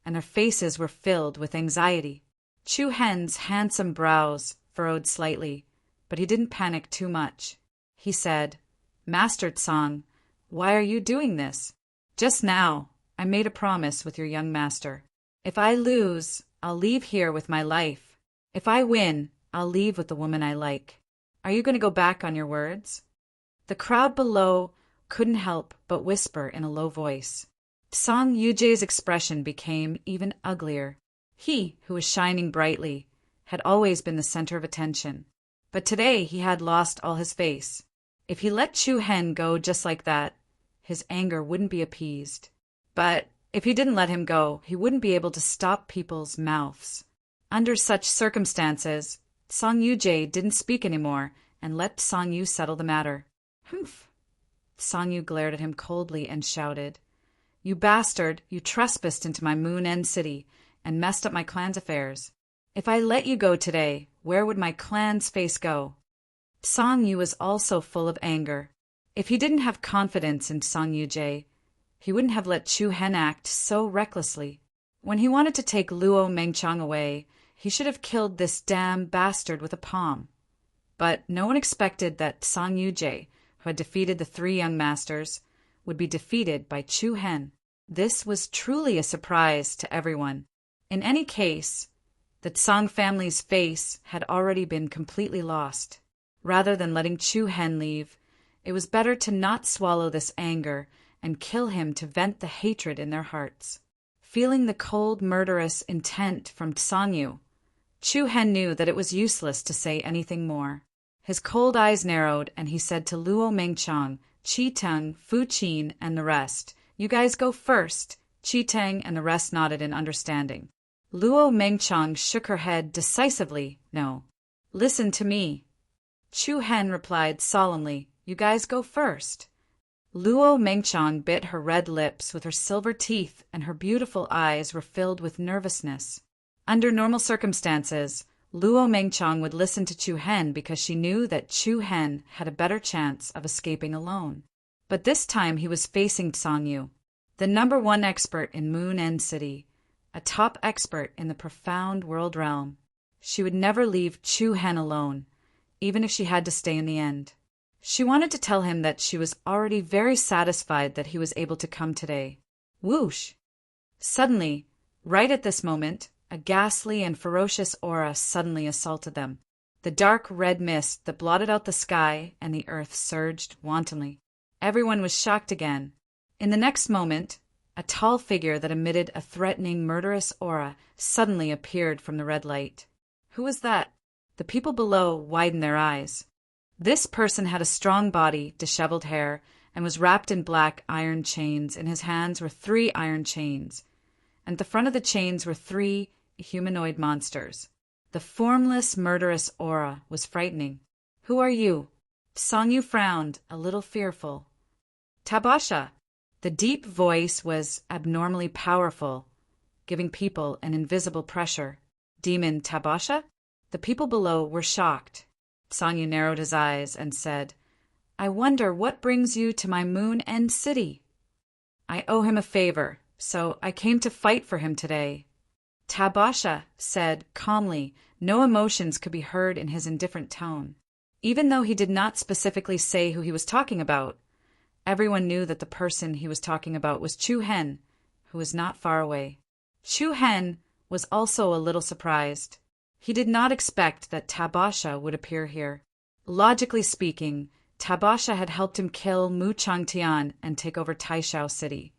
and their faces were filled with anxiety. Chu Hen's handsome brows furrowed slightly, but he didn't panic too much. He said, Master Tsang, why are you doing this? Just now, I made a promise with your young master. If I lose, I'll leave here with my life. If I win, I'll leave with the woman I like. Are you going to go back on your words? The crowd below couldn't help but whisper in a low voice. Tsang Yujie's expression became even uglier. He, who was shining brightly, had always been the center of attention. But today he had lost all his face. If he let Chu Hen go just like that, his anger wouldn't be appeased. But if he didn't let him go, he wouldn't be able to stop people's mouths. Under such circumstances, Tsang Yujie didn't speak anymore and let Tsang Yu settle the matter. Humph! Tsang Yu glared at him coldly and shouted, You bastard, you trespassed into my Moon End city and messed up my clan's affairs. If I let you go today, where would my clan's face go? Tsang Yu was also full of anger. If he didn't have confidence in Tsang Yujie, he wouldn't have let Chu Hen act so recklessly. When he wanted to take Luo Mengchang away, he should have killed this damn bastard with a palm. But no one expected that Tsang Yujie, who had defeated the three young masters, would be defeated by Chu Hen. This was truly a surprise to everyone. In any case, the Tsang family's face had already been completely lost. Rather than letting Chu Hen leave, it was better to not swallow this anger and kill him to vent the hatred in their hearts. Feeling the cold, murderous intent from Tsang Yu, Chu Hen knew that it was useless to say anything more. His cold eyes narrowed, and he said to Luo Mengchang, Chi Tang, Fu Qin, and the rest, You guys go first. Chi Tang and the rest nodded in understanding. Luo Mengchang shook her head decisively. No. Listen to me. Chu Hen replied solemnly, "You guys go first." Luo Mengchang bit her red lips with her silver teeth, and her beautiful eyes were filled with nervousness. Under normal circumstances, Luo Mengchang would listen to Chu Hen because she knew that Chu Hen had a better chance of escaping alone. But this time he was facing Song Yu, the #1 expert in Moon End City, a top expert in the profound world realm. She would never leave Chu Hen alone, even if she had to stay in the end. She wanted to tell him that she was already very satisfied that he was able to come today. Whoosh! Suddenly, right at this moment, a ghastly and ferocious aura suddenly assaulted them. The dark red mist that blotted out the sky and the earth surged wantonly. Everyone was shocked again. In the next moment, a tall figure that emitted a threatening, murderous aura suddenly appeared from the red light. Who was that? The people below widened their eyes. This person had a strong body, disheveled hair, and was wrapped in black iron chains. In his hands were 3 iron chains, and at the front of the chains were 3 humanoid monsters. The formless, murderous aura was frightening. "Who are you?" Song Yu frowned, a little fearful. "Tabasha." The deep voice was abnormally powerful, giving people an invisible pressure. "Demon Tabasha?" The people below were shocked. Song Yu narrowed his eyes and said, "I wonder what brings you to my Moon End City." "I owe him a favor, so I came to fight for him today." Tabasha said calmly. No emotions could be heard in his indifferent tone. Even though he did not specifically say who he was talking about, everyone knew that the person he was talking about was Chu Hen, who was not far away. Chu Hen was also a little surprised. He did not expect that Tabasha would appear here. Logically speaking, Tabasha had helped him kill Mu Changtian and take over Taishao City,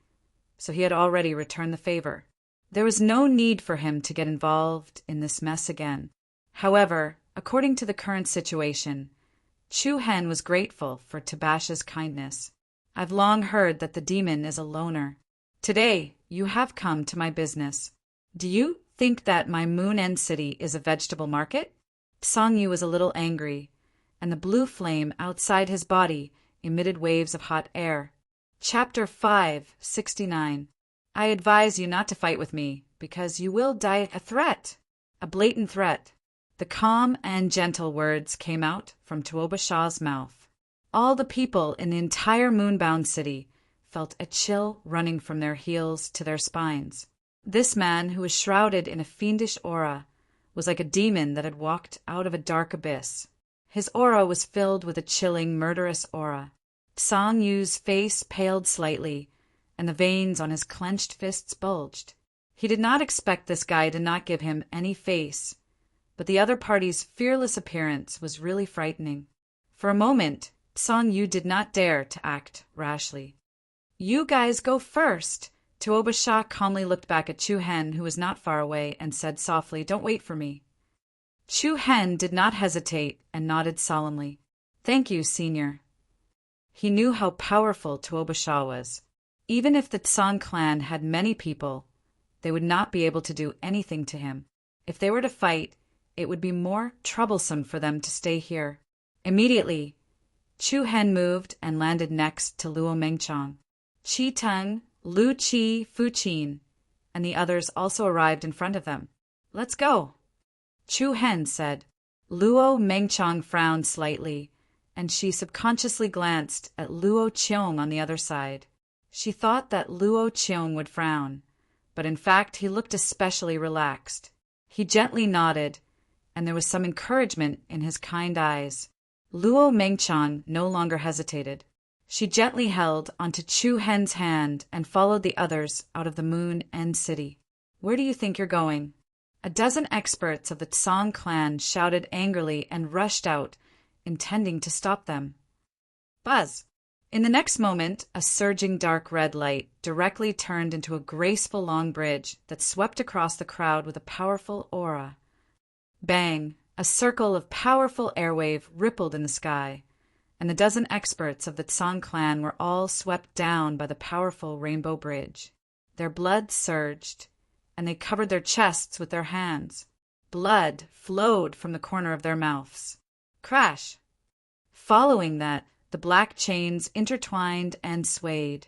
so he had already returned the favor. There was no need for him to get involved in this mess again. However, according to the current situation, Chu Hen was grateful for Tabasha's kindness. "I've long heard that the demon is a loner. Today, you have come to my business. Do you think that my Moon End City is a vegetable market?" Song Yu was a little angry, and the blue flame outside his body emitted waves of hot air. Chapter 569. I advise you not to fight with me, because you will die. A threat! A blatant threat. The calm and gentle words came out from Tuoba Shah's mouth. All the people in the entire moonbound city felt a chill running from their heels to their spines. This man, who was shrouded in a fiendish aura, was like a demon that had walked out of a dark abyss. His aura was filled with a chilling, murderous aura. Song Yu's face paled slightly, and the veins on his clenched fists bulged. He did not expect this guy to not give him any face, but the other party's fearless appearance was really frightening. For a moment, Song Yu did not dare to act rashly. "You guys go first." Tuoba Shah calmly looked back at Chu Hen, who was not far away, and said softly, "Don't wait for me." Chu Hen did not hesitate and nodded solemnly. "Thank you, senior." He knew how powerful Tuoba Shah was. Even if the Tsang clan had many people, they would not be able to do anything to him. If they were to fight, it would be more troublesome for them to stay here. Immediately, Chu Hen moved and landed next to Luo Mengchang. Chi Teng, Lu Chi, Fu Qin, and the others also arrived in front of them. "Let's go," Chu Hen said. Luo Mengchang frowned slightly, and she subconsciously glanced at Luo Qiong on the other side. She thought that Luo Qiong would frown, but in fact he looked especially relaxed. He gently nodded, and there was some encouragement in his kind eyes. Luo Mengchang no longer hesitated. She gently held onto Chu Hen's hand and followed the others out of the Moon End City. "Where do you think you're going?" A dozen experts of the Tsang clan shouted angrily and rushed out, intending to stop them. Buzz! In the next moment, a surging dark red light directly turned into a graceful long bridge that swept across the crowd with a powerful aura. Bang! A circle of powerful airwave rippled in the sky, and the dozen experts of the Tsang clan were all swept down by the powerful rainbow bridge. Their blood surged, and they covered their chests with their hands. Blood flowed from the corner of their mouths. Crash! Following that, the black chains intertwined and swayed,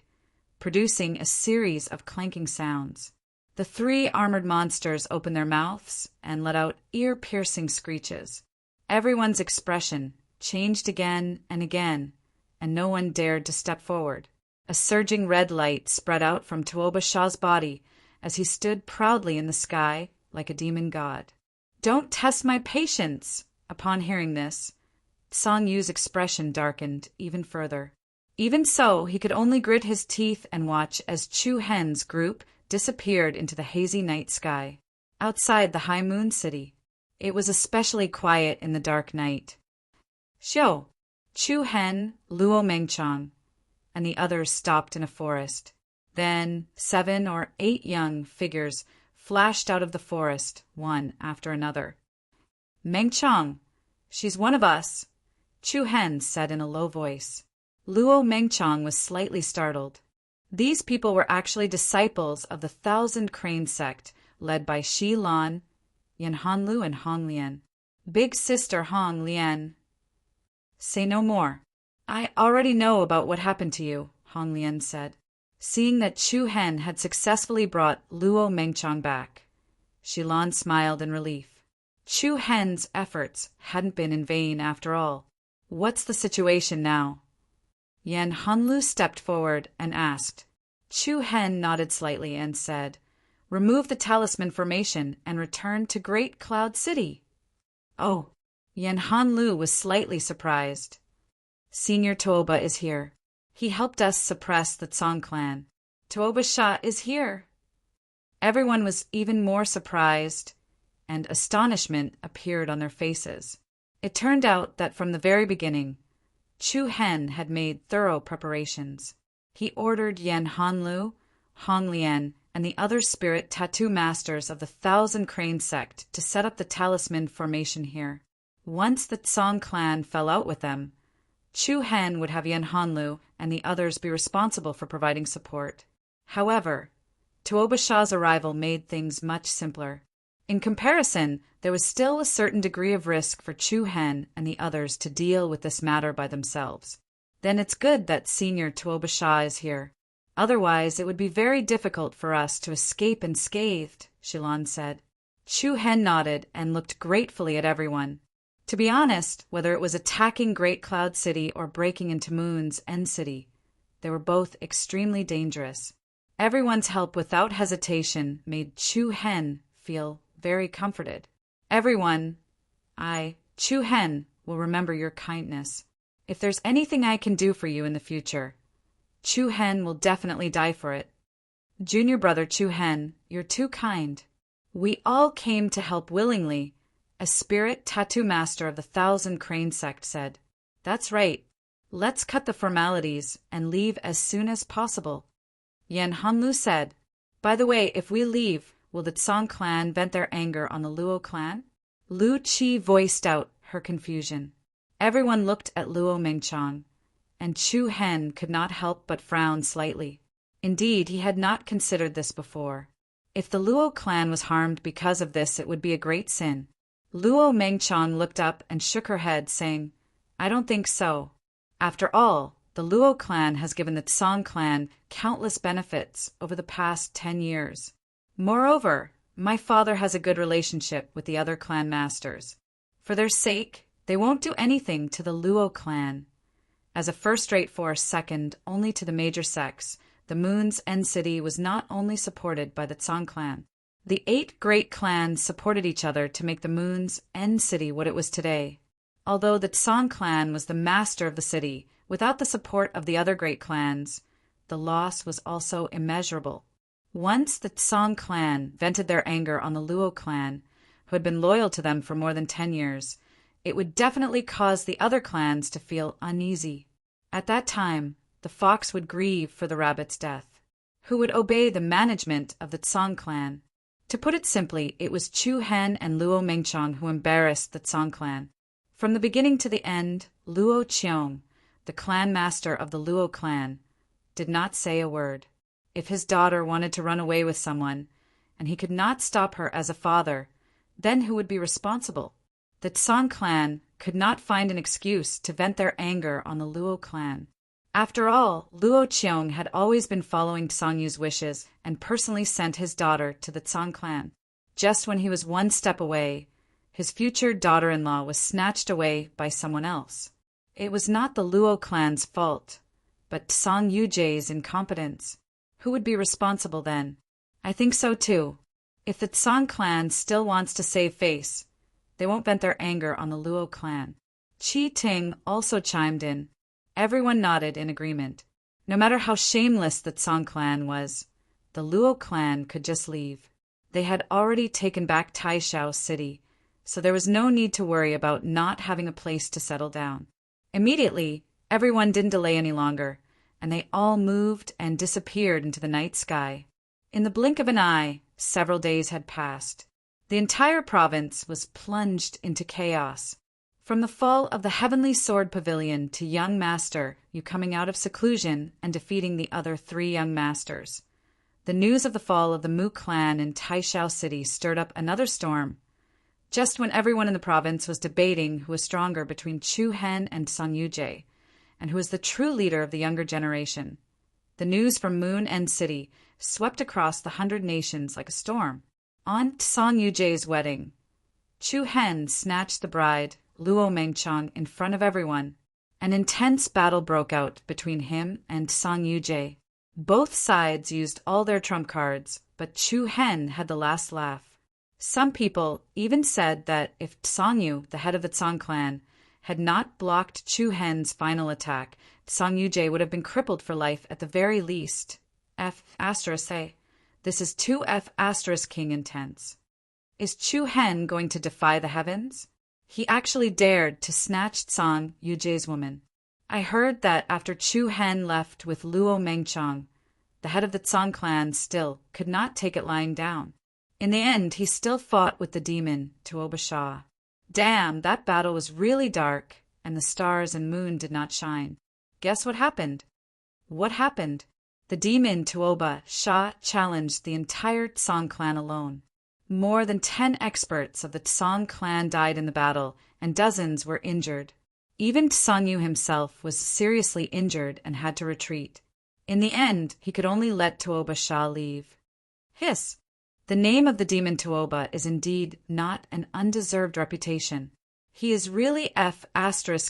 producing a series of clanking sounds. The three armored monsters opened their mouths and let out ear-piercing screeches. Everyone's expression changed again, and no one dared to step forward. A surging red light spread out from Tuoba Shah's body as he stood proudly in the sky like a demon god. "Don't test my patience!" Upon hearing this, Song Yu's expression darkened even further. Even so, he could only grit his teeth and watch as Chu Hen's group disappeared into the hazy night sky. Outside the High Moon City, it was especially quiet in the dark night. Xiao, Chu Hen, Luo Mengchang, and the others stopped in a forest. Then 7 or 8 young figures flashed out of the forest, one after another. "Mengchang, she's one of us," Chu Hen said in a low voice. Luo Mengchang was slightly startled. These people were actually disciples of the Thousand Crane sect, led by Shi Lan, Yan Hanlu, and Hong Lian. Big sister Hong Lian. "Say no more. I already know about what happened to you," Hong Lian said. Seeing that Chu Hen had successfully brought Luo Mengchang back, Shi Lan smiled in relief. Chu Hen's efforts hadn't been in vain after all. "What's the situation now?" Yan Hanlu stepped forward and asked. Chu Hen nodded slightly and said, "Remove the talisman formation and return to Great Cloud City." "Oh." Yan Hanlu was slightly surprised. "Senior Tuoba is here. He helped us suppress the Tsong clan. Tuoba Shah is here." Everyone was even more surprised, and astonishment appeared on their faces. It turned out that from the very beginning, Chu Hen had made thorough preparations. He ordered Yan Hanlu, Hong Lian, and the other spirit tattoo masters of the Thousand Crane sect to set up the talisman formation here. Once the Tsong clan fell out with them, Chu Hen would have Yan Hanlu and the others be responsible for providing support. However, Tuoba Shah's arrival made things much simpler. In comparison, there was still a certain degree of risk for Chu Hen and the others to deal with this matter by themselves. Then it's good that Senior Tuoba Shah is here. Otherwise, it would be very difficult for us to escape unscathed, Shilan said. Chu Hen nodded and looked gratefully at everyone. To be honest, whether it was attacking Great Cloud City or breaking into Moon's End City, they were both extremely dangerous. Everyone's help without hesitation made Chu Hen feel very comforted. Everyone, Chu Hen, will remember your kindness. If there's anything I can do for you in the future, Chu Hen will definitely die for it. Junior brother Chu Hen, you're too kind. We all came to help willingly, a spirit tattoo master of the Thousand Crane sect said. That's right. Let's cut the formalities and leave as soon as possible. Yan Hanlu said. By the way, if we leave, will the Tsong clan vent their anger on the Luo clan? Lu Qi voiced out her confusion. Everyone looked at Luo Mengchang, and Chu Hen could not help but frown slightly. Indeed, he had not considered this before. If the Luo clan was harmed because of this, it would be a great sin. Luo Mengchang looked up and shook her head, saying, I don't think so. After all, the Luo clan has given the Tsong clan countless benefits over the past 10 years. Moreover, my father has a good relationship with the other clan masters. For their sake, they won't do anything to the Luo clan. As a first-rate force second only to the major sects, the Moon's End City was not only supported by the Tsong clan. The 8 great clans supported each other to make the Moon's End City what it was today. Although the Tsong clan was the master of the city, without the support of the other great clans, the loss was also immeasurable. Once the Tsong clan vented their anger on the Luo clan, who had been loyal to them for more than 10 years, it would definitely cause the other clans to feel uneasy. At that time, the fox would grieve for the rabbit's death, who would obey the management of the Tsong clan. To put it simply, it was Chu Hen and Luo Mengchang who embarrassed the Tsong clan. From the beginning to the end, Luo Qiong, the clan master of the Luo clan, did not say a word. If his daughter wanted to run away with someone, and he could not stop her as a father, then who would be responsible? The Tsong clan could not find an excuse to vent their anger on the Luo clan. After all, Luo Qiong had always been following Song Yu's wishes and personally sent his daughter to the Tsang clan. Just when he was one step away, his future daughter-in-law was snatched away by someone else. It was not the Luo clan's fault, but Song Yuje's incompetence. Who would be responsible then? I think so too. If the Tsang clan still wants to save face, they won't vent their anger on the Luo clan. Qi Ting also chimed in. Everyone nodded in agreement. No matter how shameless the Tsang clan was, the Luo clan could just leave. They had already taken back Taishao City, so there was no need to worry about not having a place to settle down. Immediately, everyone didn't delay any longer, and they all moved and disappeared into the night sky. In the blink of an eye, several days had passed. The entire province was plunged into chaos. From the fall of the Heavenly Sword Pavilion to young master, you coming out of seclusion and defeating the other 3 young masters. The news of the fall of the Mu clan in Taishao City stirred up another storm. Just when everyone in the province was debating who was stronger between Chu Hen and Song Yuje, and who was the true leader of the younger generation, the news from Moon End City swept across the 100 nations like a storm. On Song Yuje's wedding, Chu Hen snatched the bride, Luo Mengchang, in front of everyone. An intense battle broke out between him and Song Yuje. Both sides used all their trump cards, but Chu Hen had the last laugh. Some people even said that if Song Yu, the head of the Tsang clan, had not blocked Chu Hen's final attack, Song Yuje would have been crippled for life at the very least. F***A. This is 2F** King intense. Is Chu Hen going to defy the heavens? He actually dared to snatch Song Yuje's woman. I heard that after Chu Hen left with Luo Mengchang, the head of the Tsang clan still could not take it lying down. In the end, he still fought with the demon, Tuoba Shah. Damn, that battle was really dark, and the stars and moon did not shine. Guess what happened? What happened? The demon Tuoba Shah challenged the entire Tsang clan alone. More than 10 experts of the Tsang clan died in the battle, and dozens were injured. Even Song Yu himself was seriously injured and had to retreat. In the end, he could only let Tuoba Shah leave. Hiss! The name of the demon Tuoba is indeed not an undeserved reputation. He is really F**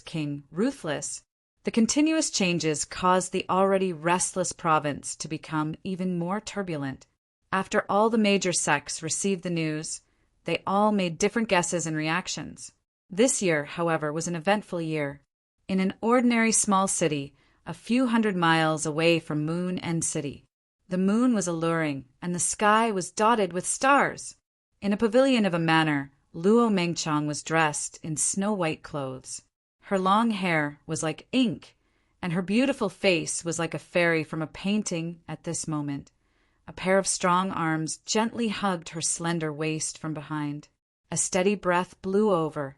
King, ruthless. The continuous changes caused the already restless province to become even more turbulent. After all the major sects received the news, they all made different guesses and reactions. This year, however, was an eventful year. In an ordinary small city, a few hundred miles away from Moon End City, the moon was alluring, and the sky was dotted with stars. In a pavilion of a manor, Luo Mengchang was dressed in snow-white clothes. Her long hair was like ink, and her beautiful face was like a fairy from a painting at this moment. A pair of strong arms gently hugged her slender waist from behind. A steady breath blew over,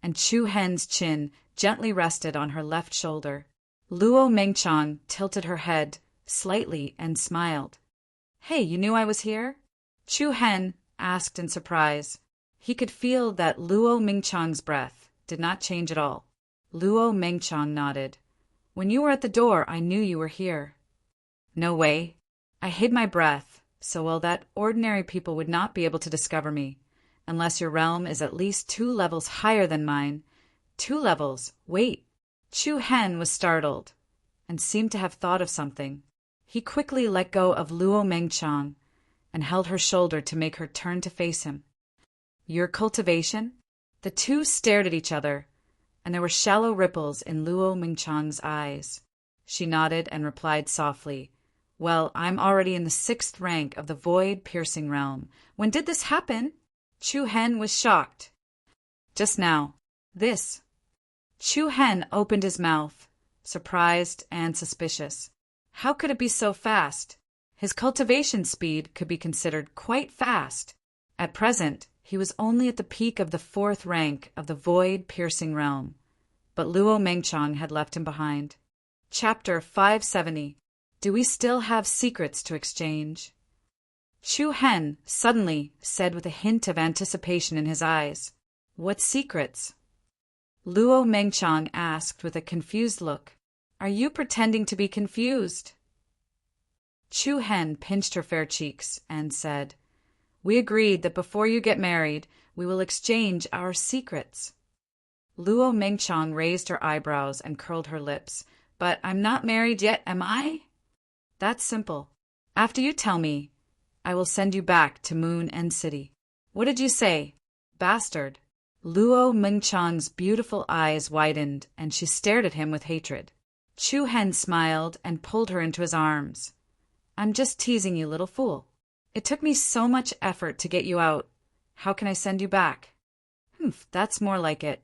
and Chu Hen's chin gently rested on her left shoulder. Luo Mengchang tilted her head slightly and smiled. "Hey, you knew I was here?" Chu Hen asked in surprise. He could feel that Luo Mengchang's breath did not change at all. Luo Mengchang nodded. "When you were at the door, I knew you were here." "No way. I hid my breath, so that ordinary people would not be able to discover me, unless your realm is at least 2 levels higher than mine." 2 levels? Wait. Chu Hen was startled, and seemed to have thought of something. He quickly let go of Luo Mengchang, and held her shoulder to make her turn to face him. "Your cultivation?" The two stared at each other, and there were shallow ripples in Luo Mengchang's eyes. She nodded and replied softly, "Well, I'm already in the 6th rank of the void-piercing realm. When did this happen?" Chu Hen was shocked. "Just now. This." Chu Hen opened his mouth, surprised and suspicious. How could it be so fast? His cultivation speed could be considered quite fast. At present, he was only at the peak of the 4th rank of the void-piercing realm, but Luo Mengchang had left him behind. Chapter 570. Do we still have secrets to exchange? Chu Hen suddenly said with a hint of anticipation in his eyes, "What secrets?" Luo Mengchang asked with a confused look. Are you pretending to be confused? Chu Hen pinched her fair cheeks and said, We agreed that before you get married, we will exchange our secrets. Luo Mengchang raised her eyebrows and curled her lips. But I'm not married yet, am I? That's simple. After you tell me, I will send you back to Moon End City. What did you say, bastard? Luo Mengchang's beautiful eyes widened, and she stared at him with hatred. Chu Hen smiled and pulled her into his arms. I'm just teasing you, little fool. It took me so much effort to get you out. How can I send you back? That's more like it.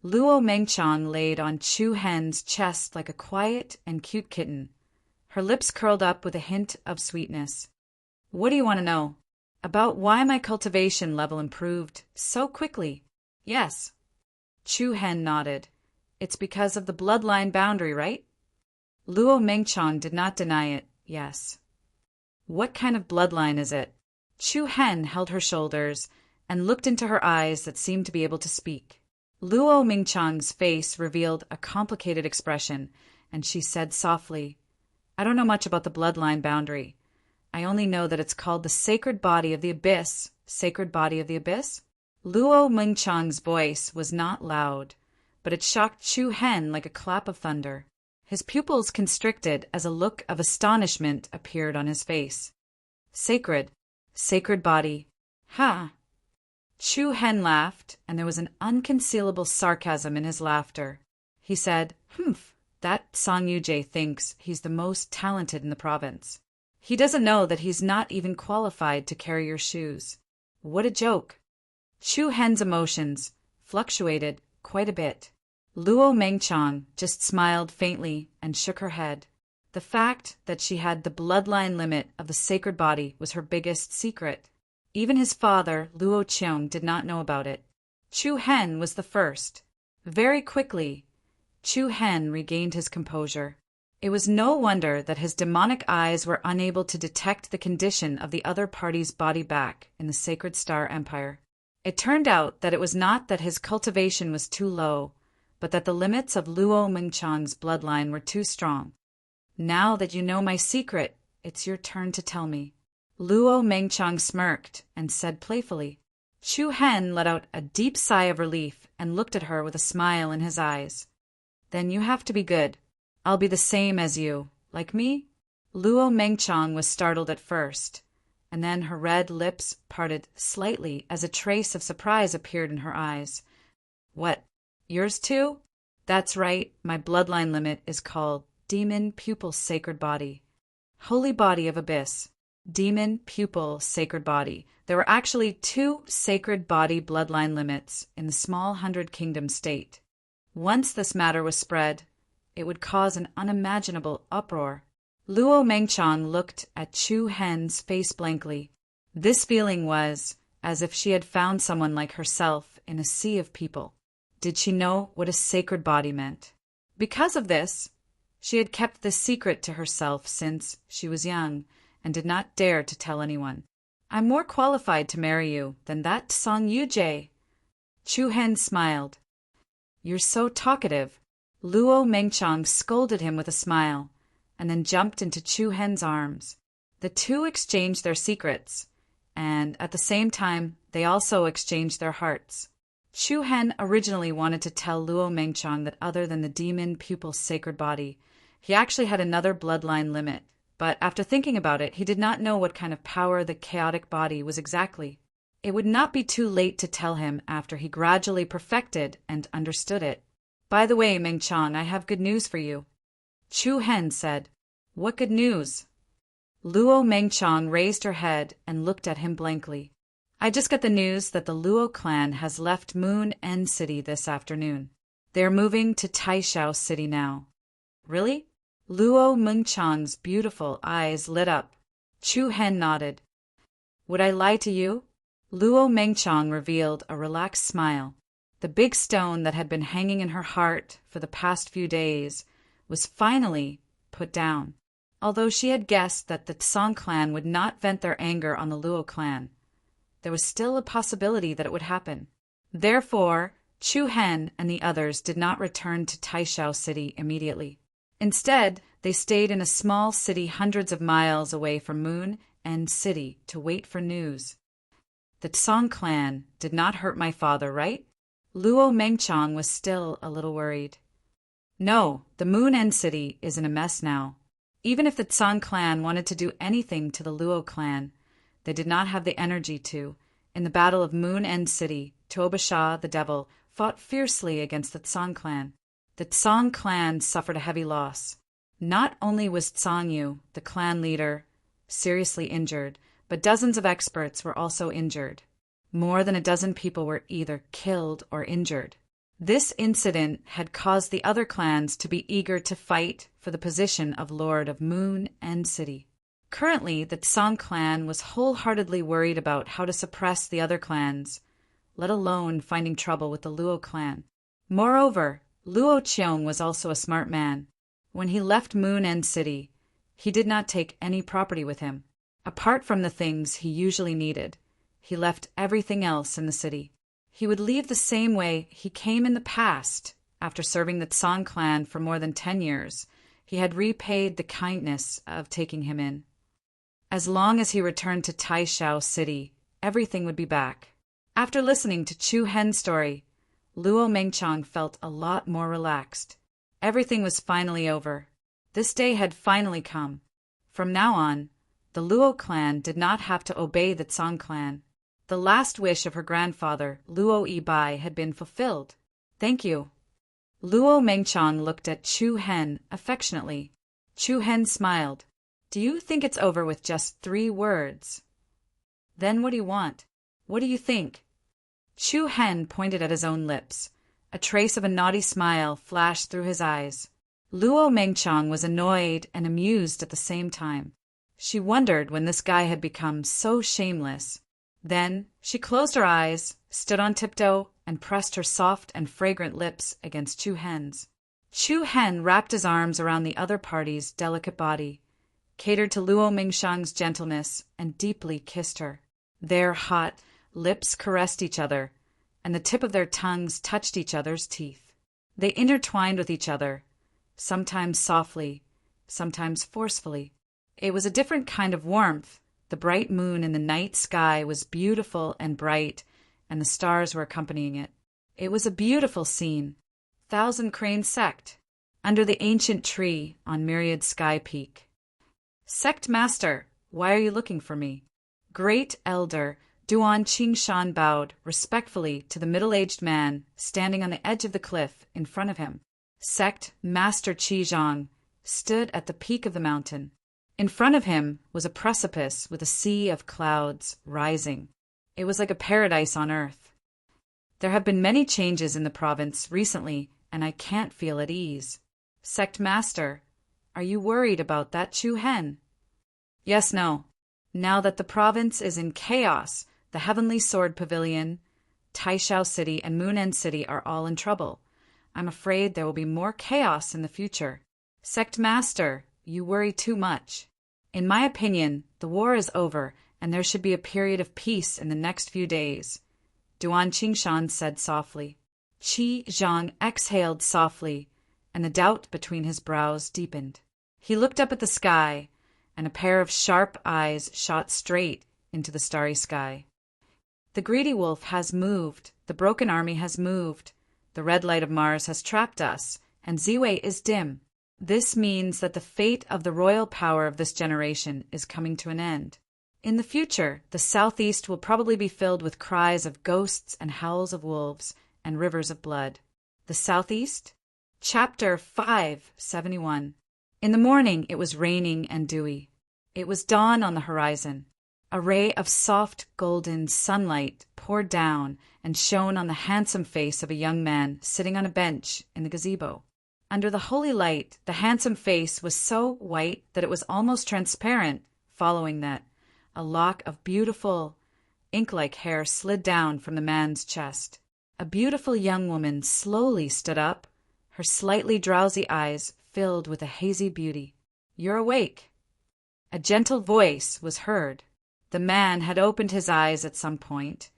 Luo Mengchang laid on Chu Hen's chest like a quiet and cute kitten. Her lips curled up with a hint of sweetness. What do you want to know? About why my cultivation level improved so quickly? Yes. Chu Hen nodded. It's because of the bloodline boundary, right? Luo Mengchang did not deny it. Yes. What kind of bloodline is it? Chu Hen held her shoulders and looked into her eyes that seemed to be able to speak. Luo Mengchang's face revealed a complicated expression, and she said softly, I don't know much about the bloodline boundary. I only know that it's called the Sacred Body of the Abyss. Sacred Body of the Abyss? Luo Mengchang's voice was not loud, but it shocked Chu Hen like a clap of thunder. His pupils constricted as a look of astonishment appeared on his face. Sacred body. Ha! Chu Hen laughed, and there was an unconcealable sarcasm in his laughter. He said, that Song Yujie thinks he's the most talented in the province. He doesn't know that he's not even qualified to carry your shoes. What a joke. Chu Hen's emotions fluctuated quite a bit. Luo Mengchang just smiled faintly and shook her head. The fact that she had the bloodline limit of the sacred body was her biggest secret. Even his father, Luo Qiong, did not know about it. Chu Hen was the first. Very quickly, Chu Hen regained his composure. It was no wonder that his demonic eyes were unable to detect the condition of the other party's body back in the Sacred Star Empire. It turned out that it was not that his cultivation was too low, but that the limits of Luo Mengchang's bloodline were too strong. Now that you know my secret, it's your turn to tell me. Luo Mengchang smirked and said playfully. Chu Hen let out a deep sigh of relief and looked at her with a smile in his eyes. Then you have to be good. I'll be the same as you. Like me? Luo Mengchang was startled at first, and then her red lips parted slightly as a trace of surprise appeared in her eyes. What? Yours too? That's right, my bloodline limit is called Demon Pupil Sacred Body. Holy Body of Abyss. Demon Pupil Sacred Body. There were actually 2 sacred body bloodline limits in the small 100 Kingdom state. Once this matter was spread, it would cause an unimaginable uproar. Luo Mengchang looked at Chu Hen's face blankly. This feeling was as if she had found someone like herself in a sea of people. Did she know what a sacred body meant? Because of this, she had kept this secret to herself since she was young and did not dare to tell anyone. I'm more qualified to marry you than that Song Yujie. Chu Hen smiled. You're so talkative. Luo Mengchang scolded him with a smile, and then jumped into Chu Hen's arms. The two exchanged their secrets, and at the same time, they also exchanged their hearts. Chu Hen originally wanted to tell Luo Mengchang that other than the demon pupil's sacred body, he actually had another bloodline limit. But after thinking about it, he did not know what kind of power the chaotic body was exactly. It would not be too late to tell him after he gradually perfected and understood it. By the way, Mengchang, I have good news for you. Chu Hen said. What good news? Luo Mengchang raised her head and looked at him blankly. I just got the news that the Luo clan has left Moon End City this afternoon. They are moving to Taishao City now. Really? Luo Mengchang's beautiful eyes lit up. Chu Hen nodded. Would I lie to you? Luo Mengchang revealed a relaxed smile. The big stone that had been hanging in her heart for the past few days was finally put down. Although she had guessed that the Song clan would not vent their anger on the Luo clan, there was still a possibility that it would happen. Therefore, Chu Hen and the others did not return to Taishao City immediately. Instead, they stayed in a small city hundreds of miles away from Moon End City to wait for news. The Tsong clan did not hurt my father, right? Luo Mengchong was still a little worried. No, the Moon End City is in a mess now. Even if the Tsong clan wanted to do anything to the Luo clan, they did not have the energy to. In the Battle of Moon End City, Toba Shah, the devil, fought fiercely against the Tsong clan. The Tsong clan suffered a heavy loss. Not only was Tsong Yu, the clan leader, seriously injured, but dozens of experts were also injured. More than a dozen people were either killed or injured. This incident had caused the other clans to be eager to fight for the position of Lord of Moon End City. Currently, the Tsong clan was wholeheartedly worried about how to suppress the other clans, let alone finding trouble with the Luo clan. Moreover, Luo Qiong was also a smart man. When he left Moon End City, he did not take any property with him. Apart from the things he usually needed, he left everything else in the city. He would leave the same way he came in the past. After serving the Tsong clan for more than 10 years, he had repaid the kindness of taking him in. As long as he returned to Taishao City, everything would be back. After listening to Chu Hen's story, Luo Mengchong felt a lot more relaxed. Everything was finally over. This day had finally come. From now on, the Luo clan did not have to obey the Tsong clan. The last wish of her grandfather, Luo Yibai, had been fulfilled. Thank you. Luo Mengchong looked at Chu Hen affectionately. Chu Hen smiled. Do you think it's over with just 3 words? Then what do you want? What do you think? Chu Hen pointed at his own lips. A trace of a naughty smile flashed through his eyes. Luo Mengchong was annoyed and amused at the same time. She wondered when this guy had become so shameless. Then she closed her eyes, stood on tiptoe, and pressed her soft and fragrant lips against Chu Hen's. Chu Hen wrapped his arms around the other party's delicate body, catered to Luo Mengchong's gentleness, and deeply kissed her. Their hot lips caressed each other, and the tip of their tongues touched each other's teeth. They intertwined with each other, sometimes softly, sometimes forcefully. It was a different kind of warmth. The bright moon in the night sky was beautiful and bright, and the stars were accompanying it. It was a beautiful scene. Thousand Crane Sect, under the ancient tree on Myriad Sky Peak. Sect Master, why are you looking for me? Great Elder Duan Qingshan bowed respectfully to the middle-aged man standing on the edge of the cliff in front of him. Sect Master Qizhang stood at the peak of the mountain. In front of him was a precipice with a sea of clouds rising. It was like a paradise on earth. There have been many changes in the province recently, and I can't feel at ease. Sect Master, are you worried about that Chu Hen? Yes, no. Now that the province is in chaos, the Heavenly Sword Pavilion, Taishao City, and Moon End City are all in trouble. I'm afraid there will be more chaos in the future. Sect Master, you worry too much. In my opinion, the war is over, and there should be a period of peace in the next few days, Duan Qingshan said softly. Qi Zhang exhaled softly, and the doubt between his brows deepened. He looked up at the sky, and a pair of sharp eyes shot straight into the starry sky. The greedy wolf has moved, the broken army has moved, the red light of Mars has trapped us, and Ziwei is dim. This means that the fate of the royal power of this generation is coming to an end. In the future, the southeast will probably be filled with cries of ghosts and howls of wolves and rivers of blood. The southeast? Chapter 571. In the morning it was raining and dewy. It was dawn on the horizon. A ray of soft golden sunlight poured down and shone on the handsome face of a young man sitting on a bench in the gazebo. Under the holy light, the handsome face was so white that it was almost transparent. Following that, a lock of beautiful, ink-like hair slid down from the man's chest. A beautiful young woman slowly stood up, her slightly drowsy eyes filled with a hazy beauty. "You're awake." A gentle voice was heard. The man had opened his eyes at some point,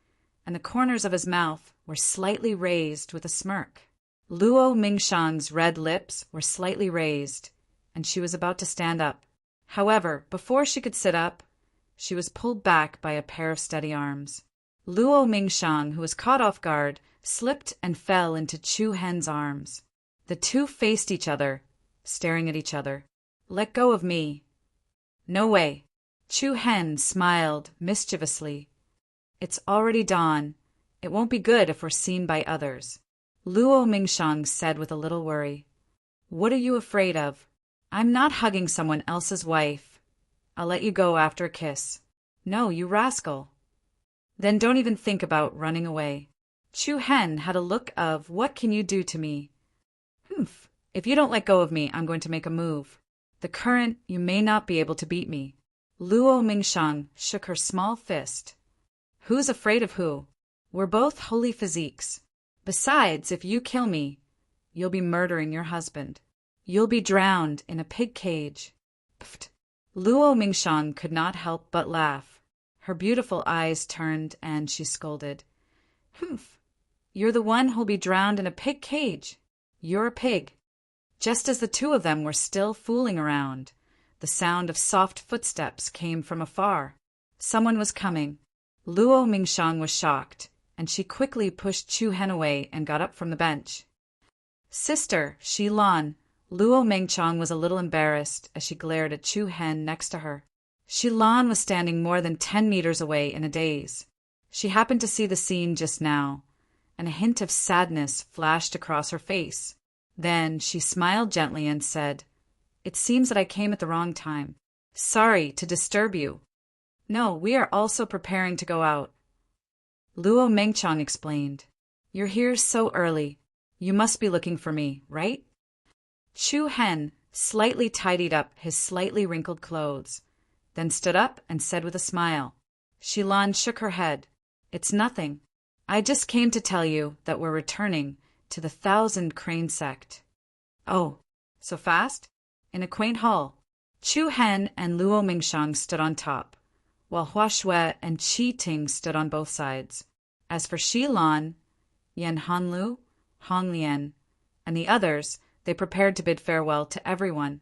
and the corners of his mouth were slightly raised with a smirk. Luo Mingshang's red lips were slightly raised, and she was about to stand up. However, before she could sit up, she was pulled back by a pair of steady arms. Luo Mingshang, who was caught off guard, slipped and fell into Chu Hen's arms. The two faced each other, staring at each other. "Let go of me." "No way." Chu Hen smiled mischievously. "It's already dawn. It won't be good if we're seen by others." Luo Mingshang said with a little worry. "What are you afraid of?" "I'm not hugging someone else's wife. I'll let you go after a kiss." "No, you rascal." "Then don't even think about running away." Chu Hen had a look of, "What can you do to me?" "Humph. If you don't let go of me, I'm going to make a move. The current, you may not be able to beat me." Luo Mingshang shook her small fist. "Who's afraid of who? We're both holy physiques. Besides, if you kill me, you'll be murdering your husband. You'll be drowned in a pig cage." Pfft. Luo Mingshang could not help but laugh. Her beautiful eyes turned and she scolded. "Humph. You're the one who'll be drowned in a pig cage. You're a pig." Just as the two of them were still fooling around, the sound of soft footsteps came from afar. Someone was coming. Luo Mingshang was shocked, and she quickly pushed Chu Hen away and got up from the bench. "Sister, Shi Lan." Luo Mingshang was a little embarrassed as she glared at Chu Hen next to her. Shi Lan was standing more than 10 meters away in a daze. She happened to see the scene just now, and a hint of sadness flashed across her face. Then she smiled gently and said, "It seems that I came at the wrong time. Sorry to disturb you." "No, we are also preparing to go out." Luo Mingshang explained. "You're here so early. You must be looking for me, right?" Chu Hen slightly tidied up his slightly wrinkled clothes, then stood up and said with a smile. Shi Lan shook her head. "It's nothing. I just came to tell you that we're returning to the 1,000 Crane sect." "Oh, so fast?" In a quaint hall, Chu Hen and Luo Mingshang stood on top, while Hua Shui and Qi Ting stood on both sides. As for Shi Lan, Yan Hanlu, Hong Lian, and the others, they prepared to bid farewell to everyone.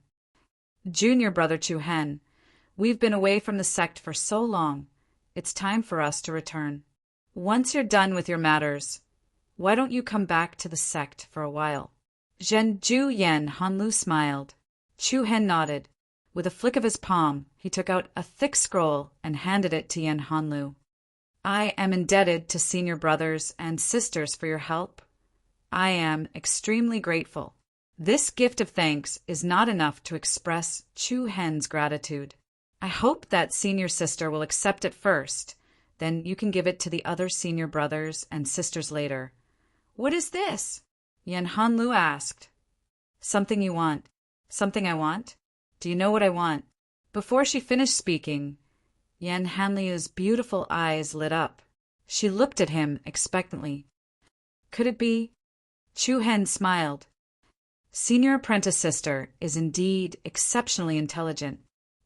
"Junior brother Chu Hen, we've been away from the sect for so long. It's time for us to return. Once you're done with your matters, why don't you come back to the sect for a while?" Zhen Ju Yan Hanlu smiled. Chu Hen nodded. With a flick of his palm, he took out a thick scroll and handed it to Yan Hanlu. "I am indebted to senior brothers and sisters for your help. I am extremely grateful. This gift of thanks is not enough to express Chu Hen's gratitude. I hope that senior sister will accept it first, then you can give it to the other senior brothers and sisters later." "What is this?" Yan Hanlu asked. "Something you want." "Something I want? Do you know what I want?" Before she finished speaking, Yan Hanliu's beautiful eyes lit up. She looked at him expectantly. "Could it be?" Chu Hen smiled. "Senior apprentice sister is indeed exceptionally intelligent.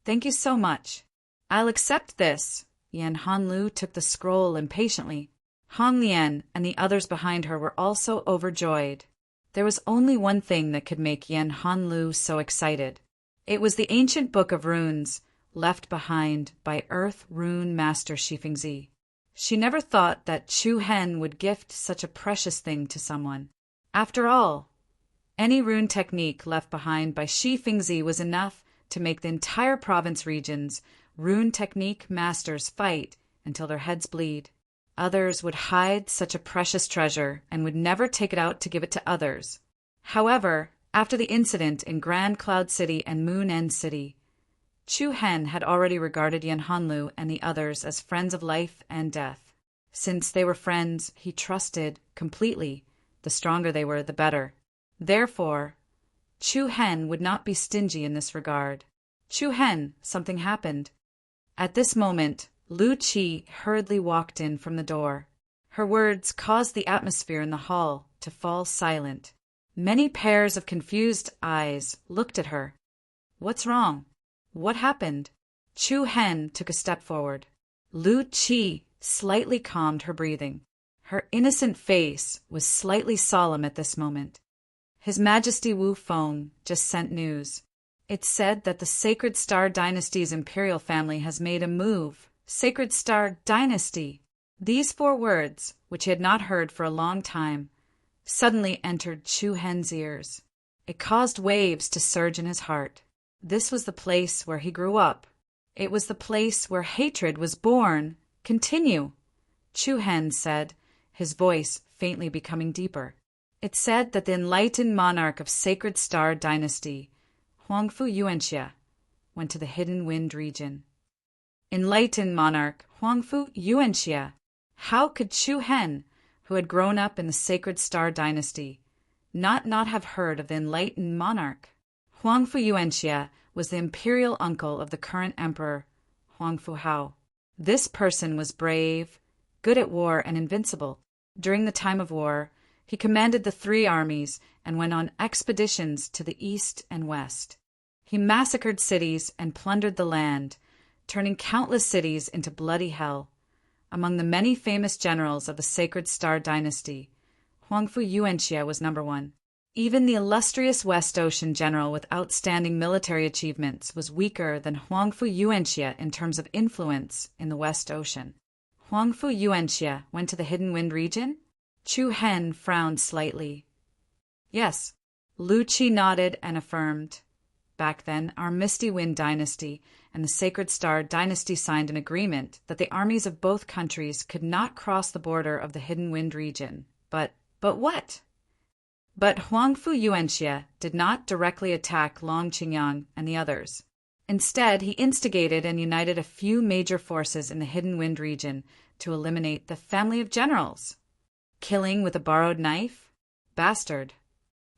Thank you so much." "I'll accept this." Yan Hanlu took the scroll impatiently. Hong Lian and the others behind her were also overjoyed. There was only one thing that could make Yan Hanlu so excited. It was the ancient book of runes left behind by Earth Rune Master Shifengzi. She never thought that Chu Hen would gift such a precious thing to someone. After all, any rune technique left behind by Shifengzi was enough to make the entire province region's rune technique masters fight until their heads bleed. Others would hide such a precious treasure and would never take it out to give it to others. However, after the incident in Grand Cloud City and Moon End City, Chu Hen had already regarded Yan Hanlu and the others as friends of life and death. Since they were friends, he trusted completely. The stronger they were, the better. Therefore, Chu Hen would not be stingy in this regard. "Chu Hen, something happened." At this moment, Lu Qi hurriedly walked in from the door. Her words caused the atmosphere in the hall to fall silent. Many pairs of confused eyes looked at her. "What's wrong? What happened?" Chu Hen took a step forward. Lu Qi slightly calmed her breathing. Her innocent face was slightly solemn at this moment. His Majesty Wu Feng just sent news. It said that the Sacred Star Dynasty's imperial family has made a move. Sacred Star Dynasty. These 4 words, which he had not heard for a long time, suddenly entered Chu Hen's ears. It caused waves to surge in his heart. This was the place where he grew up. It was the place where hatred was born. Continue, Chu Hen said, his voice faintly becoming deeper. It said that the enlightened monarch of Sacred Star Dynasty, Huangfu Yuanxia, went to the Hidden Wind region. Enlightened monarch Huangfu Yuanxia. How could Chu Hen, who had grown up in the Sacred Star Dynasty, not have heard of the enlightened monarch? Huangfu Yuanxia was the imperial uncle of the current emperor, Huangfu Hao. This person was brave, good at war, and invincible. During the time of war, he commanded the 3 armies and went on expeditions to the east and west. He massacred cities and plundered the land, turning countless cities into bloody hell. Among the many famous generals of the Sacred Star Dynasty, Huangfu Yuanxia was number 1. Even the illustrious West Ocean general with outstanding military achievements was weaker than Huangfu Yuanxia in terms of influence in the West Ocean. Huangfu Yuanxia went to the Hidden Wind region? Chu Hen frowned slightly. Yes. Lu Qi nodded and affirmed. Back then, our Misty Wind Dynasty and the Sacred Star Dynasty signed an agreement that the armies of both countries could not cross the border of the Hidden Wind region. But what? But Huangfu Yuanxia did not directly attack Long Qingyang and the others. Instead, he instigated and united a few major forces in the Hidden Wind region to eliminate the family of generals. Killing with a borrowed knife? Bastard.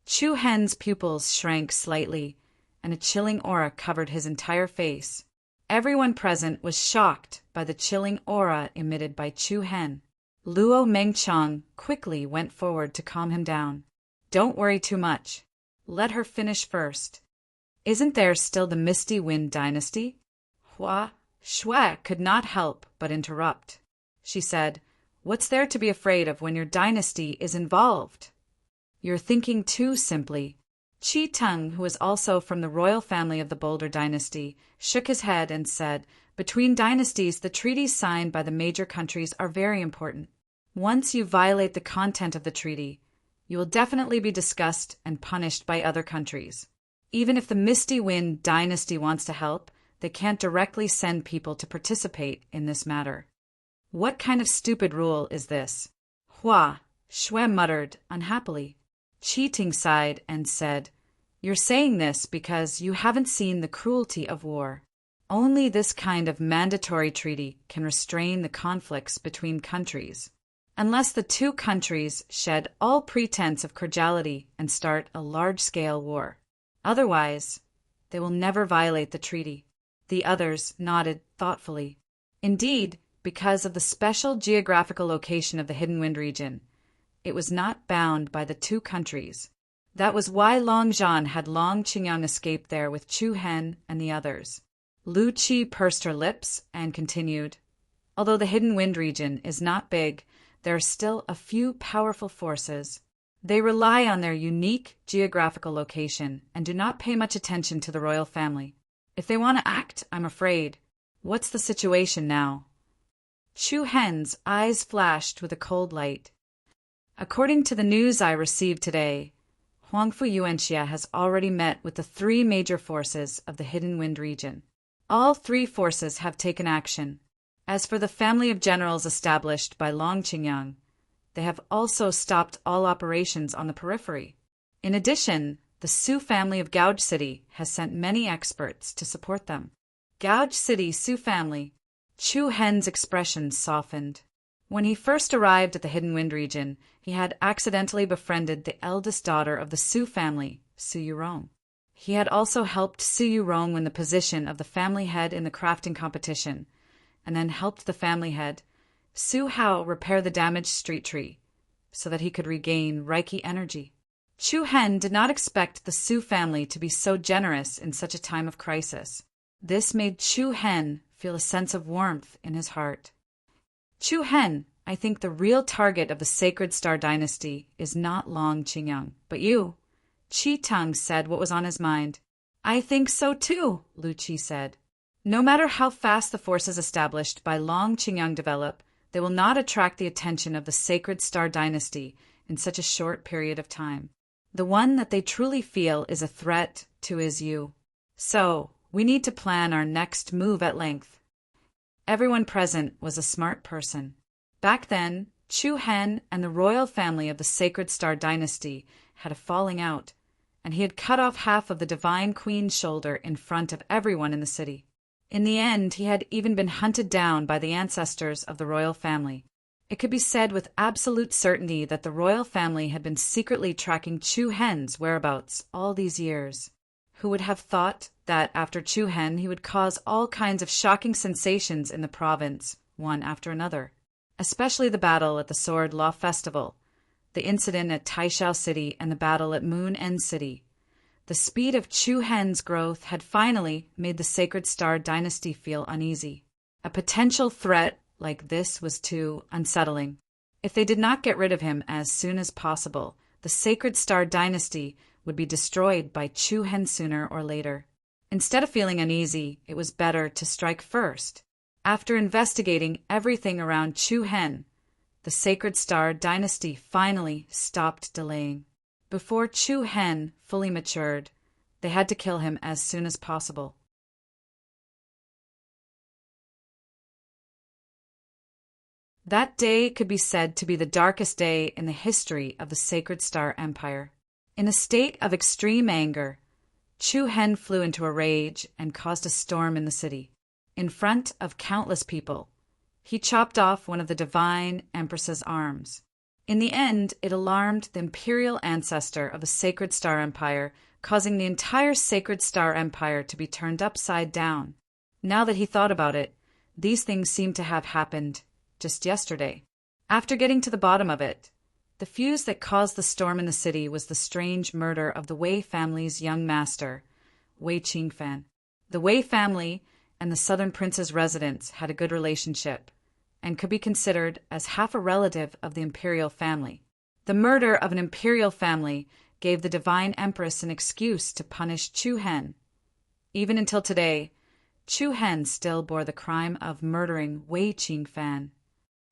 Chu Hen's pupils shrank slightly, and a chilling aura covered his entire face. Everyone present was shocked by the chilling aura emitted by Chu Hen. Luo Mengchang quickly went forward to calm him down. Don't worry too much. Let her finish first. Isn't there still the Misty Wind Dynasty? Hua Shui could not help but interrupt. She said, "What's there to be afraid of when your dynasty is involved?" "You're thinking too simply." Qi Teng, who was also from the royal family of the Boulder Dynasty, shook his head and said, "Between dynasties, the treaties signed by the major countries are very important. Once you violate the content of the treaty, you will definitely be discussed and punished by other countries. Even if the Misty Wind Dynasty wants to help, they can't directly send people to participate in this matter." "What kind of stupid rule is this?" Hua Shui muttered unhappily. Qi Ting sighed and said, "You're saying this because you haven't seen the cruelty of war. Only this kind of mandatory treaty can restrain the conflicts between countries. Unless the 2 countries shed all pretense of cordiality and start a large-scale war. Otherwise, they will never violate the treaty." The others nodded thoughtfully. Indeed, because of the special geographical location of the Hidden Wind region, it was not bound by the 2 countries. That was why Long Zhan had Long Qingyang escape there with Chu Hen and the others. Lu Qi pursed her lips and continued, "Although the Hidden Wind region is not big, there are still a few powerful forces. They rely on their unique geographical location and do not pay much attention to the royal family. If they want to act, I'm afraid. What's the situation now?" Chu Hen's eyes flashed with a cold light. "According to the news I received today, Huangfu Yuanxia has already met with the 3 major forces of the Hidden Wind region. All 3 forces have taken action. As for the family of generals established by Long Qingyang, they have also stopped all operations on the periphery. In addition, the Su family of Gouge City has sent many experts to support them." Gouge City Su family. Chu Hen's expression softened. When he first arrived at the Hidden Wind region, he had accidentally befriended the eldest daughter of the Su family, Su Yurong. He had also helped Su Yurong win the position of the family head in the crafting competition, and then helped the family head, Su Hao, repair the damaged street tree so that he could regain Reiki energy. Chu Hen did not expect the Su family to be so generous in such a time of crisis. This made Chu Hen feel a sense of warmth in his heart. Chu Hen, I think the real target of the Sacred Star Dynasty is not Long Qingyang, but you. Qi Tang said what was on his mind. I think so too, Lu Qi said. No matter how fast the forces established by Long Qingyang develop, they will not attract the attention of the Sacred Star Dynasty in such a short period of time. The one that they truly feel is a threat to is you. So, we need to plan our next move at length. Everyone present was a smart person. Back then, Chu Hen and the royal family of the Sacred Star Dynasty had a falling out, and he had cut off half of the Divine Queen's shoulder in front of everyone in the city. In the end, he had even been hunted down by the ancestors of the royal family. It could be said with absolute certainty that the royal family had been secretly tracking Chu Hen's whereabouts all these years. Who would have thought that after Chu Hen he would cause all kinds of shocking sensations in the province, one after another, especially the battle at the Sword Law Festival, the incident at Taishao City, and the battle at Moon End City. The speed of Chu Hen's growth had finally made the Sacred Star Dynasty feel uneasy. A potential threat like this was too unsettling. If they did not get rid of him as soon as possible, the Sacred Star Dynasty would be destroyed by Chu Hen sooner or later. Instead of feeling uneasy, it was better to strike first. After investigating everything around Chu Hen, the Sacred Star Dynasty finally stopped delaying. Before Chu Hen fully matured, they had to kill him as soon as possible. That day could be said to be the darkest day in the history of the Sacred Star Empire. In a state of extreme anger, Chu Hen flew into a rage and caused a storm in the city. In front of countless people, he chopped off one of the Divine Empress's arms. In the end, it alarmed the imperial ancestor of the Sacred Star Empire, causing the entire Sacred Star Empire to be turned upside down. Now that he thought about it, these things seemed to have happened just yesterday. After getting to the bottom of it, the fuse that caused the storm in the city was the strange murder of the Wei family's young master, Wei Qingfan. The Wei family and the Southern Prince's residence had a good relationship, and could be considered as half a relative of the imperial family. The murder of an imperial family gave the Divine Empress an excuse to punish Chu Hen. Even until today, Chu Hen still bore the crime of murdering Wei Qingfan.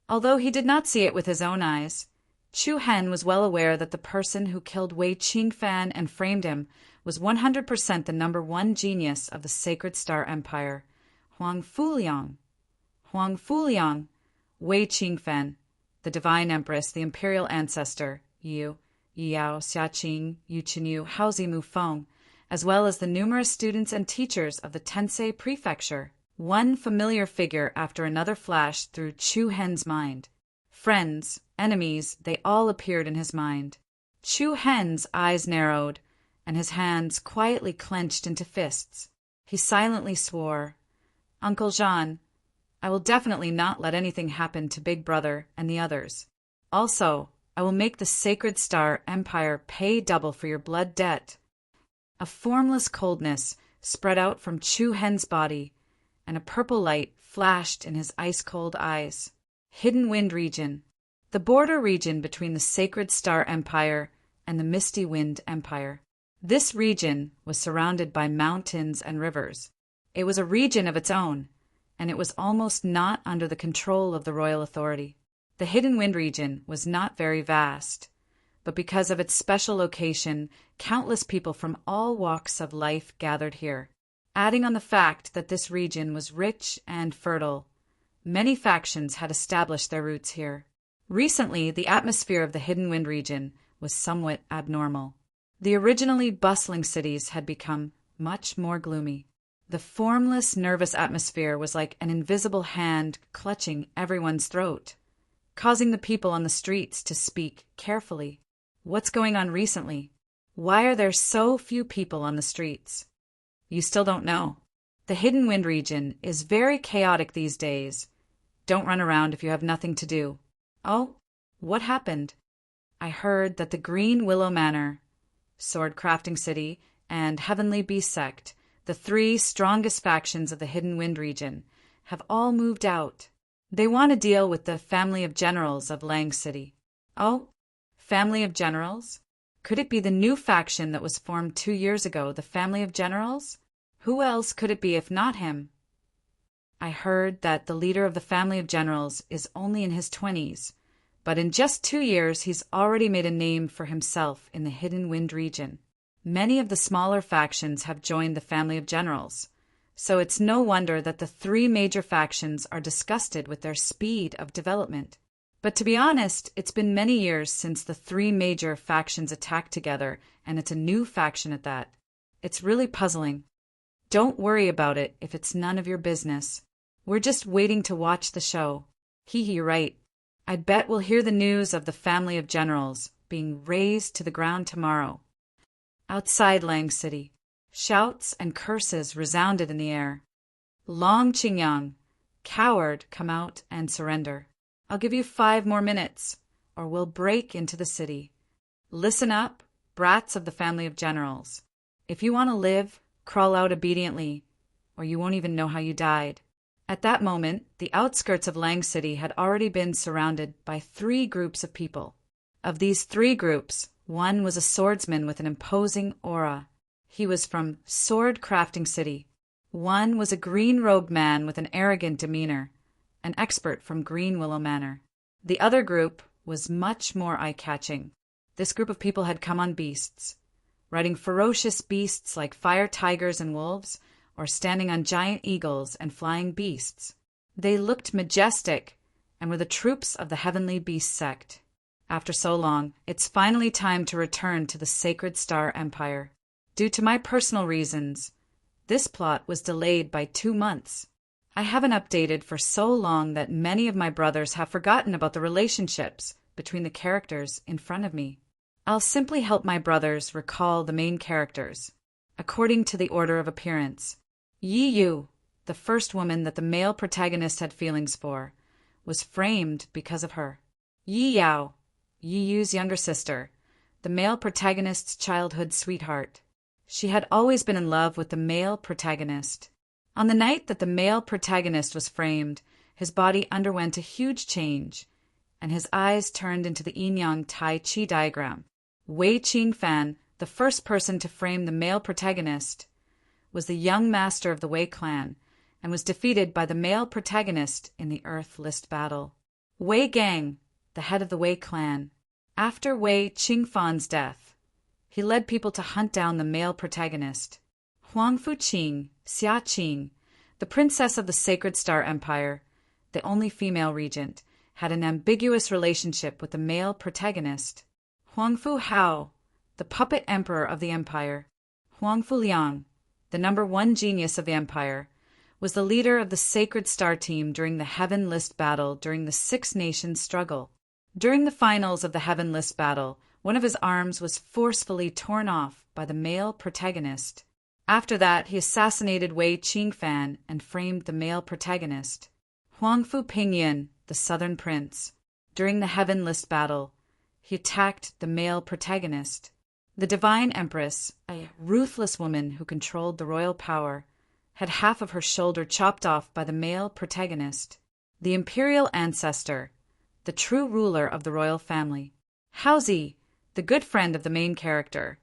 Although he did not see it with his own eyes, Chu Hen was well aware that the person who killed Wei Qingfan and framed him was 100% the number one genius of the Sacred Star Empire, Huang Fuliang. Huang Fuliang, Wei Qingfan, the Divine Empress, the imperial ancestor, Yu, Yao, Xiaqing, Yu Qinyu, Haozi Mufeng, as well as the numerous students and teachers of the Tensei Prefecture. One familiar figure after another flashed through Chu Hen's mind. Friends, enemies, they all appeared in his mind. Chu Hen's eyes narrowed, and his hands quietly clenched into fists. He silently swore, "Uncle Jean, I will definitely not let anything happen to Big Brother and the others. Also, I will make the Sacred Star Empire pay double for your blood debt." A formless coldness spread out from Chu Hen's body, and a purple light flashed in his ice-cold eyes. Hidden Wind Region, the border region between the Sacred Star Empire and the Misty Wind Empire. This region was surrounded by mountains and rivers. It was a region of its own, and it was almost not under the control of the royal authority. The Hidden Wind Region was not very vast, but because of its special location, countless people from all walks of life gathered here. Adding on the fact that this region was rich and fertile, many factions had established their roots here. Recently, the atmosphere of the Hidden Wind region was somewhat abnormal. The originally bustling cities had become much more gloomy. The formless, nervous atmosphere was like an invisible hand clutching everyone's throat, causing the people on the streets to speak carefully. What's going on recently? Why are there so few people on the streets? You still don't know. The Hidden Wind region is very chaotic these days. Don't run around if you have nothing to do. Oh, what happened? I heard that the Green Willow Manor, Sword Crafting City, and Heavenly Beast Sect, the three strongest factions of the Hidden Wind region, have all moved out. They want to deal with the family of generals of Lang City. Oh, family of generals? Could it be the new faction that was formed 2 years ago, the family of generals? Who else could it be if not him? I heard that the leader of the family of generals is only in his 20s, but in just 2 years he's already made a name for himself in the Hidden Wind region. Many of the smaller factions have joined the family of generals, so it's no wonder that the three major factions are disgusted with their speed of development. But to be honest, it's been many years since the three major factions attacked together, and it's a new faction at that. It's really puzzling. Don't worry about it if it's none of your business. We're just waiting to watch the show. Hee, right. I bet we'll hear the news of the family of generals being razed to the ground tomorrow. Outside Lang City, shouts and curses resounded in the air. Long Qingyang, coward, come out and surrender. I'll give you 5 more minutes, or we'll break into the city. Listen up, brats of the family of generals. If you want to live, crawl out obediently, or you won't even know how you died. At that moment, the outskirts of Lang City had already been surrounded by 3 groups of people. Of these 3 groups, one was a swordsman with an imposing aura. He was from Sword Crafting City. One was a green-robed man with an arrogant demeanor, an expert from Green Willow Manor. The other group was much more eye-catching. This group of people had come on beasts, riding ferocious beasts like fire tigers and wolves, or standing on giant eagles and flying beasts. They looked majestic and were the troops of the Heavenly Beast sect. After so long, it's finally time to return to the Sacred Star Empire. Due to my personal reasons, this plot was delayed by 2 months. I haven't updated for so long that many of my brothers have forgotten about the relationships between the characters in front of me. I'll simply help my brothers recall the main characters, according to the order of appearance. Yi Yu, the first woman that the male protagonist had feelings for, was framed because of her. Yi Yao, Yi Yu's younger sister, the male protagonist's childhood sweetheart. She had always been in love with the male protagonist. On the night that the male protagonist was framed, his body underwent a huge change, and his eyes turned into the yin-yang Tai Chi diagram. Wei Qingfan, the first person to frame the male protagonist, was the young master of the Wei clan, and was defeated by the male protagonist in the Earth List battle. Wei Gang, the head of the Wei clan. After Wei Qingfan's death, he led people to hunt down the male protagonist. Huang Fuqing, Xia Qing, the princess of the Sacred Star Empire, the only female regent, had an ambiguous relationship with the male protagonist. Huang Fu Hao, the puppet emperor of the empire. Huang Fu Liang, the number 1 genius of the empire, was the leader of the Sacred Star team during the Heaven List battle during the Six Nations struggle. During the finals of the Heaven List battle, one of his arms was forcefully torn off by the male protagonist. After that, he assassinated Wei Qingfan and framed the male protagonist. Huang Fu Pingyan, the southern prince. During the Heaven List battle, he attacked the male protagonist. The Divine Empress, a ruthless woman who controlled the royal power, had half of her shoulder chopped off by the male protagonist. The Imperial Ancestor, the true ruler of the royal family. Haozi, the good friend of the main character,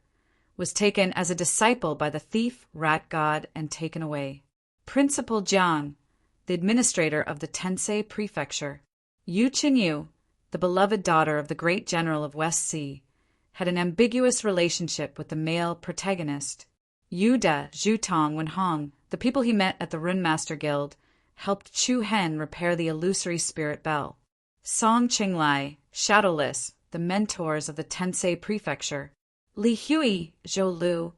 was taken as a disciple by the thief rat god and taken away. Principal Jiang, the administrator of the Tensei Prefecture. Yu Qinyu, the beloved daughter of the great general of West Sea, had an ambiguous relationship with the male protagonist. Yu De, Zhu Tong, Wenhong, the people he met at the Runemaster Guild, helped Chu Hen repair the illusory spirit bell. Song Qinglai, Shadowless, the mentors of the Tensei Prefecture. Li Hui, Zhou Lu,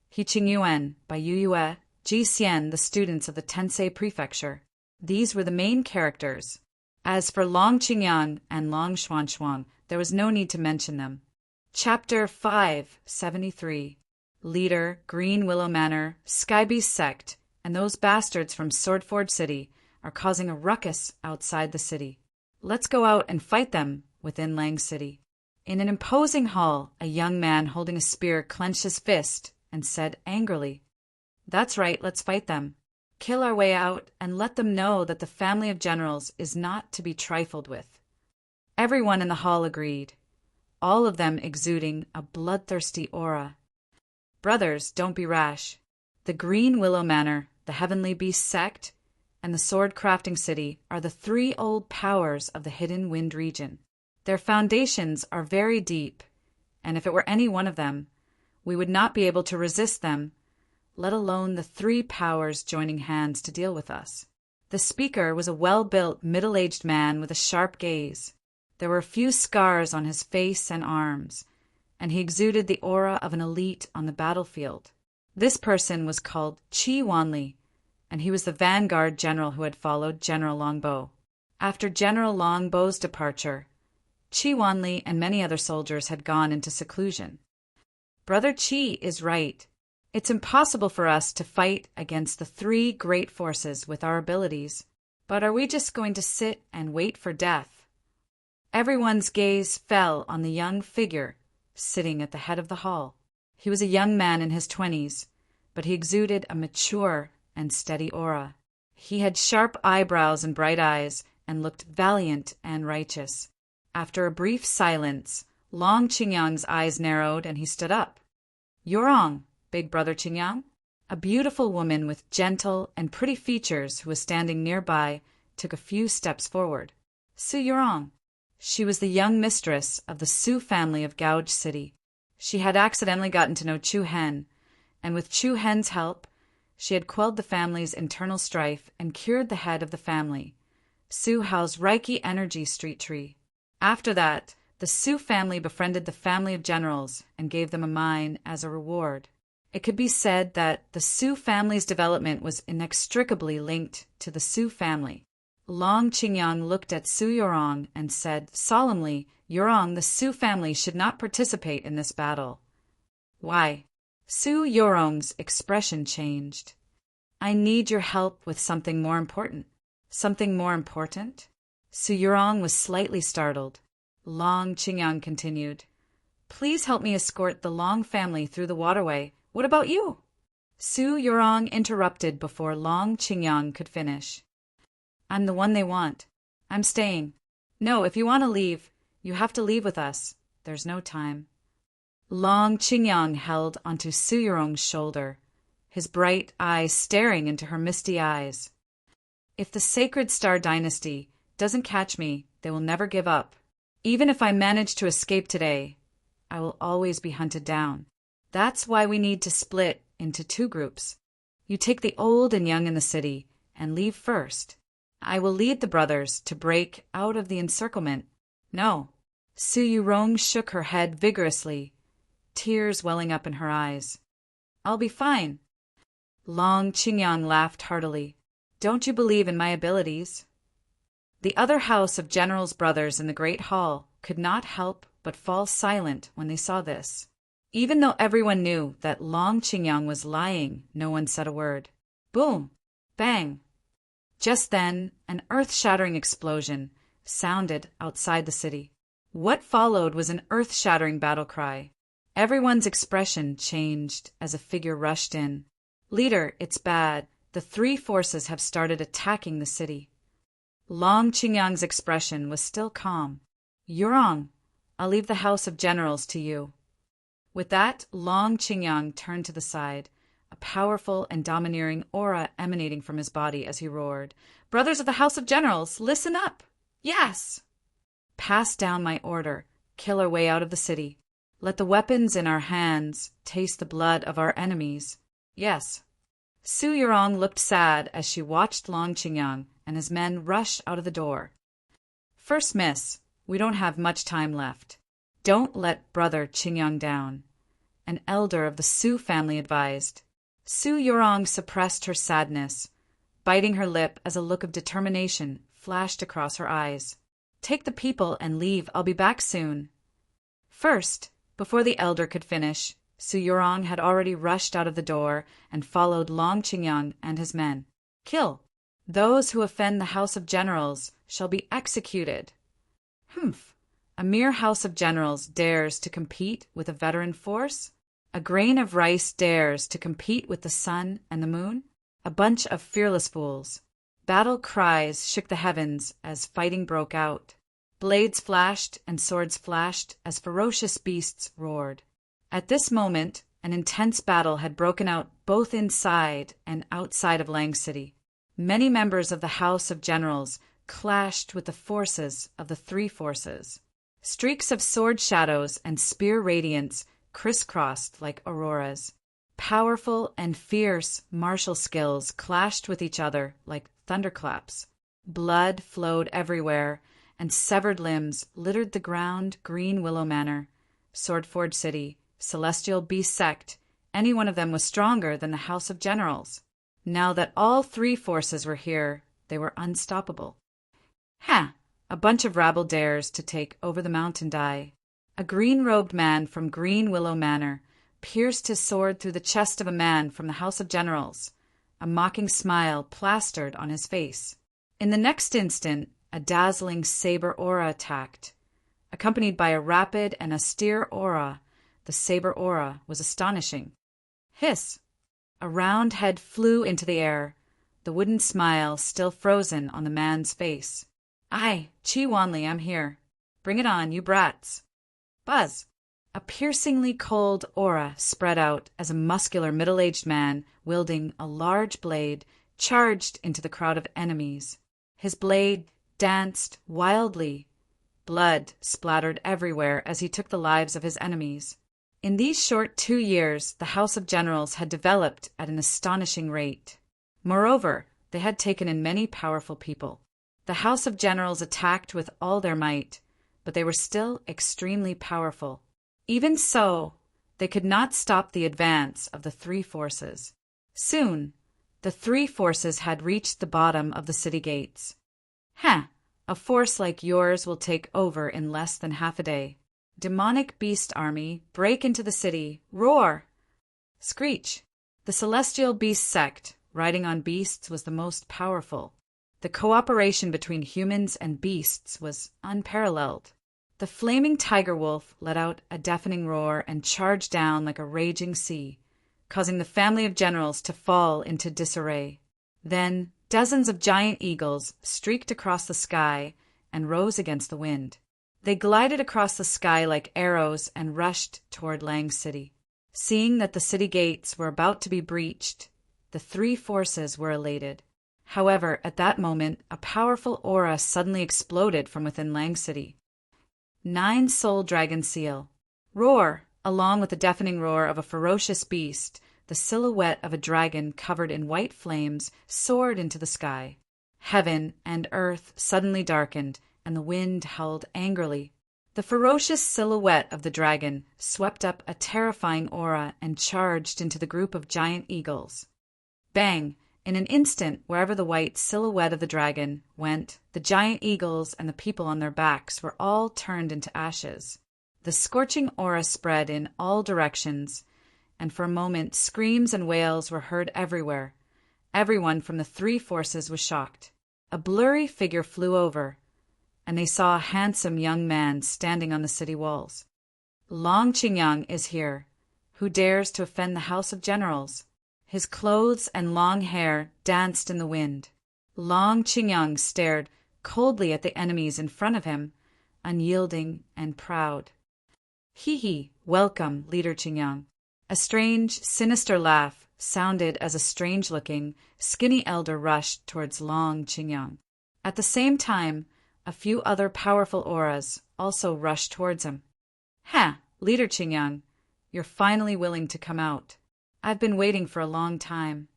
He Qingyuan, by Yu Yue, Ji Xian, the students of the Tensei Prefecture. These were the main characters. As for Long Qingyang and Long Xuanxuang, there was no need to mention them. Chapter 573. Leader, Green Willow Manor, Skybeast Sect, and those bastards from Swordforge City are causing a ruckus outside the city. Let's go out and fight them within Lang City. In an imposing hall, a young man holding a spear clenched his fist and said angrily, "That's right, let's fight them." kill our way out, and let them know that the family of generals is not to be trifled with. Everyone in the hall agreed, all of them exuding a bloodthirsty aura. Brothers, don't be rash. The Green Willow Manor, the Heavenly Beast Sect, and the Sword-Crafting City are the three old powers of the Hidden Wind region. Their foundations are very deep, and if it were any one of them, we would not be able to resist them, let alone the three powers joining hands to deal with us. The speaker was a well-built, middle-aged man with a sharp gaze. There were a few scars on his face and arms, and he exuded the aura of an elite on the battlefield. This person was called Chi Wanli, and he was the vanguard general who had followed General Longbow. After General Longbow's departure, Chi Wanli and many other soldiers had gone into seclusion. Brother Chi is right. It's impossible for us to fight against the three great forces with our abilities, but are we just going to sit and wait for death? Everyone's gaze fell on the young figure sitting at the head of the hall. He was a young man in his 20s, but he exuded a mature and steady aura. He had sharp eyebrows and bright eyes, and looked valiant and righteous. After a brief silence, Long Qingyang's eyes narrowed and he stood up. Yorong, big brother Qingyang? A beautiful woman with gentle and pretty features who was standing nearby took a few steps forward. Su Yorong. She was the young mistress of the Su family of Gouge City. She had accidentally gotten to know Chu Hen, and with Chu Hen's help, she had quelled the family's internal strife and cured the head of the family, Su Hao's Reiki energy street tree. After that, the Su family befriended the family of generals and gave them a mine as a reward. It could be said that the Su family's development was inextricably linked to the Su family. Long Qingyang looked at Su Yorong and said solemnly, Yorong, the Su family should not participate in this battle. Why? Su Yorong's expression changed. I need your help with something more important. Something more important? Su Yorong was slightly startled. Long Qingyang continued, Please help me escort the Long family through the waterway. What about you? Su Yorong interrupted before Long Qingyang could finish. I'm the one they want. I'm staying. No, if you want to leave, you have to leave with us. There's no time. Long Qingyang held onto Su Yorong's shoulder, his bright eyes staring into her misty eyes. If the Sacred Star Dynasty doesn't catch me, they will never give up. Even if I manage to escape today, I will always be hunted down. That's why we need to split into two groups. You take the old and young in the city and leave first. I will lead the brothers to break out of the encirclement. No. Su Yorong shook her head vigorously, tears welling up in her eyes. I'll be fine. Long Qingyang laughed heartily. Don't you believe in my abilities? The other house of generals' brothers in the great hall could not help but fall silent when they saw this. Even though everyone knew that Long Qingyang was lying, no one said a word. Boom! Bang! Just then, an earth-shattering explosion sounded outside the city. What followed was an earth-shattering battle cry. Everyone's expression changed as a figure rushed in. Leader, it's bad. The three forces have started attacking the city. Long Qingyang's expression was still calm. Yorong, I'll leave the House of Generals to you. With that, Long Qingyang turned to the side, a powerful and domineering aura emanating from his body as he roared, Brothers of the House of Generals, listen up! Yes! Pass down my order. Kill our way out of the city. Let the weapons in our hands taste the blood of our enemies. Yes. Su Yorong looked sad as she watched Long Qingyang and his men rush out of the door. First miss, we don't have much time left. Don't let brother Qingyang down, an elder of the Su family advised. Su Yorong suppressed her sadness, biting her lip as a look of determination flashed across her eyes. Take the people and leave. I'll be back soon. First, before the elder could finish, Su Yorong had already rushed out of the door and followed Long Qingyang and his men. Kill. Those who offend the House of Generals shall be executed. Humph. A mere House of Generals dares to compete with a veteran force? A grain of rice dares to compete with the sun and the moon? A bunch of fearless fools. Battle cries shook the heavens as fighting broke out. Blades flashed and swords flashed as ferocious beasts roared. At this moment, an intense battle had broken out both inside and outside of Lang City. Many members of the House of Generals clashed with the forces of the three forces. Streaks of sword shadows and spear radiance crisscrossed like auroras. Powerful and fierce martial skills clashed with each other like thunderclaps. Blood flowed everywhere, and severed limbs littered the ground. Green Willow Manor, Swordforge City, Celestial Beast Sect, any one of them was stronger than the House of Generals. Now that all three forces were here, they were unstoppable. A bunch of rabble dares to take over the mountain die. A green-robed man from Green Willow Manor pierced his sword through the chest of a man from the House of Generals, a mocking smile plastered on his face. In the next instant, a dazzling saber aura attacked. Accompanied by a rapid and austere aura, the saber aura was astonishing. Hiss! A round head flew into the air, the wooden smile still frozen on the man's face. "Aye, Chi Wanli, I'm here. Bring it on, you brats." Buzz! A piercingly cold aura spread out as a muscular middle-aged man, wielding a large blade, charged into the crowd of enemies. His blade danced wildly. Blood splattered everywhere as he took the lives of his enemies. In these short 2 years, the House of Generals had developed at an astonishing rate. Moreover, they had taken in many powerful people. The House of Generals attacked with all their might, but they were still extremely powerful. Even so, they could not stop the advance of the three forces. Soon, the three forces had reached the bottom of the city gates. A force like yours will take over in less than half a day. Demonic beast army, break into the city, roar! Screech! The Celestial Beast Sect, riding on beasts, was the most powerful. The cooperation between humans and beasts was unparalleled. The flaming tiger wolf let out a deafening roar and charged down like a raging sea, causing the family of generals to fall into disarray. Then dozens of giant eagles streaked across the sky and rose against the wind. They glided across the sky like arrows and rushed toward Lang City. Seeing that the city gates were about to be breached, the three forces were elated. However, at that moment, a powerful aura suddenly exploded from within Lang City. 9-Soul Dragon Seal. Roar! Along with the deafening roar of a ferocious beast, the silhouette of a dragon covered in white flames soared into the sky. Heaven and earth suddenly darkened, and the wind howled angrily. The ferocious silhouette of the dragon swept up a terrifying aura and charged into the group of giant eagles. Bang! In an instant, wherever the white silhouette of the dragon went, the giant eagles and the people on their backs were all turned into ashes. The scorching aura spread in all directions, and for a moment screams and wails were heard everywhere. Everyone from the three forces was shocked. A blurry figure flew over, and they saw a handsome young man standing on the city walls. Long Qingyang is here. Who dares to offend the House of Generals? His clothes and long hair danced in the wind. Long Qingyang stared coldly at the enemies in front of him, unyielding and proud. Hee, welcome, Leader Qingyang. A strange, sinister laugh sounded as a strange-looking, skinny elder rushed towards Long Qingyang. At the same time, a few other powerful auras also rushed towards him. Leader Qingyang, you're finally willing to come out. I've been waiting for a long time.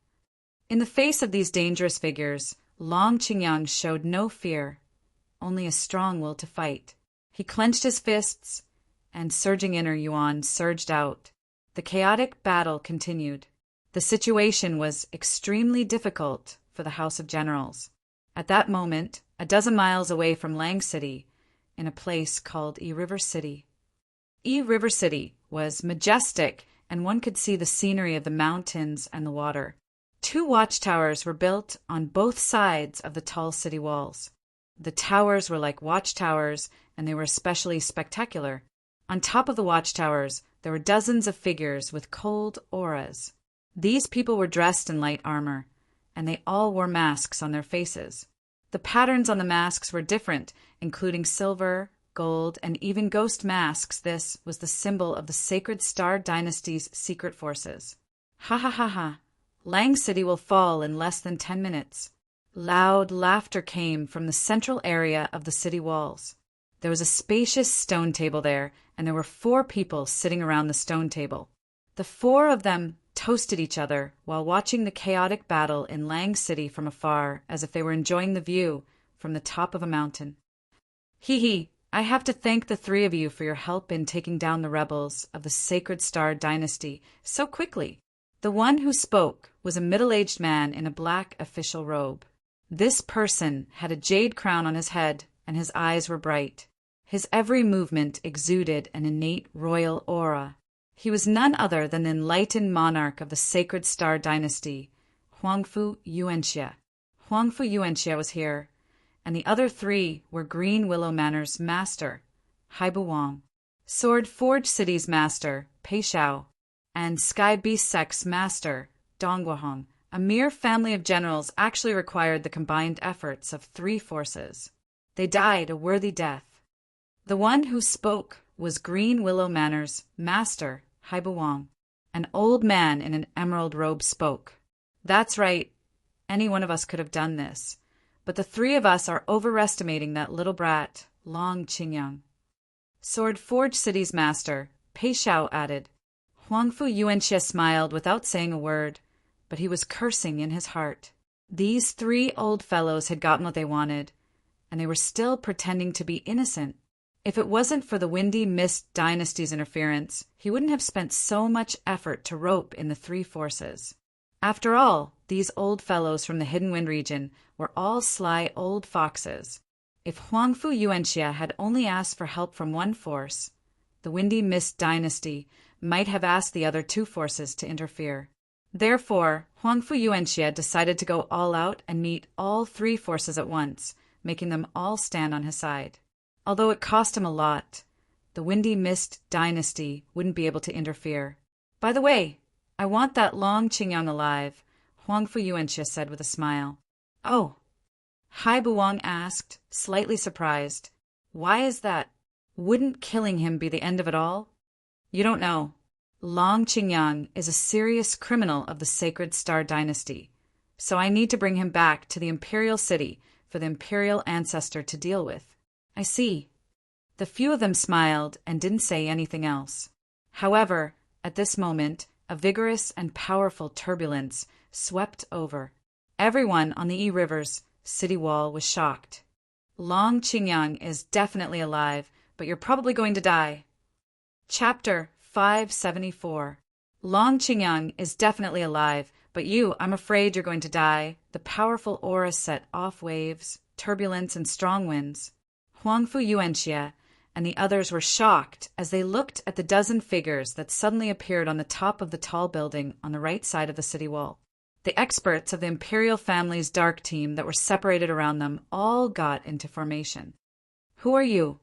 In the face of these dangerous figures, Long Qingyang showed no fear, only a strong will to fight. He clenched his fists, and surging inner yuan surged out. The chaotic battle continued. The situation was extremely difficult for the House of Generals. At that moment, a dozen miles away from Lang City, in a place called River City. River City was majestic, and one could see the scenery of the mountains and the water. 2 watchtowers were built on both sides of the tall city walls. The towers were like watchtowers, and they were especially spectacular. On top of the watchtowers, there were dozens of figures with cold auras. These people were dressed in light armor, and they all wore masks on their faces. The patterns on the masks were different, including silver, gold, and even ghost masks. This was the symbol of the Sacred Star Dynasty's secret forces. Ha ha ha ha! Lang City will fall in less than 10 minutes. Loud laughter came from the central area of the city walls. There was a spacious stone table there, and there were 4 people sitting around the stone table. The 4 of them toasted each other while watching the chaotic battle in Lang City from afar, as if they were enjoying the view from the top of a mountain. Hee hee, I have to thank the 3 of you for your help in taking down the rebels of the Sacred Star Dynasty so quickly. The one who spoke was a middle-aged man in a black official robe. This person had a jade crown on his head, and his eyes were bright. His every movement exuded an innate royal aura. He was none other than the enlightened monarch of the Sacred Star Dynasty, Huangfu Yuanxia. Huangfu Yuanxia was here, and the other 3 were Green Willow Manor's master, Haibu Wang, Sword Forge City's master, Pei Xiao, and Sky Beast Sect's master, Dongguahong. A mere family of generals actually required the combined efforts of 3 forces. They died a worthy death. The one who spoke was Green Willow Manor's master, Haibu Wang. An old man in an emerald robe spoke. That's right, any one of us could have done this, but the 3 of us are overestimating that little brat, Long Qingyang. Sword Forge City's master, Pei Xiao, added. Huangfu Yuanxia smiled without saying a word, but he was cursing in his heart. These 3 old fellows had gotten what they wanted, and they were still pretending to be innocent. If it wasn't for the Windy Mist Dynasty's interference, he wouldn't have spent so much effort to rope in the 3 forces. After all, these old fellows from the Hidden Wind region were all sly old foxes. If Huangfu Yuanxia had only asked for help from one force, the Windy Mist Dynasty might have asked the other 2 forces to interfere. Therefore, Huangfu Yuanxia decided to go all out and meet all 3 forces at once, making them all stand on his side. Although it cost him a lot, the Windy Mist Dynasty wouldn't be able to interfere. By the way, I want that Long Qingyang alive, Huangfu Yuanxia said with a smile. Oh, Haibu Wang asked, slightly surprised. Why is that? Wouldn't killing him be the end of it all? You don't know. Long Qingyang is a serious criminal of the Sacred Star Dynasty, so I need to bring him back to the Imperial City for the Imperial Ancestor to deal with. I see. The few of them smiled and didn't say anything else. However, at this moment, a vigorous and powerful turbulence swept over. Everyone on the Yi River's city wall was shocked. Long Qingyang is definitely alive, but you're probably going to die. Chapter 574. Long Qingyang is definitely alive, but I'm afraid you're going to die. The powerful aura set off waves, turbulence, and strong winds. Huangfu Yuanxia and the others were shocked as they looked at the dozen figures that suddenly appeared on the top of the tall building on the right side of the city wall. The experts of the imperial family's dark team that were separated around them all got into formation. Who are you?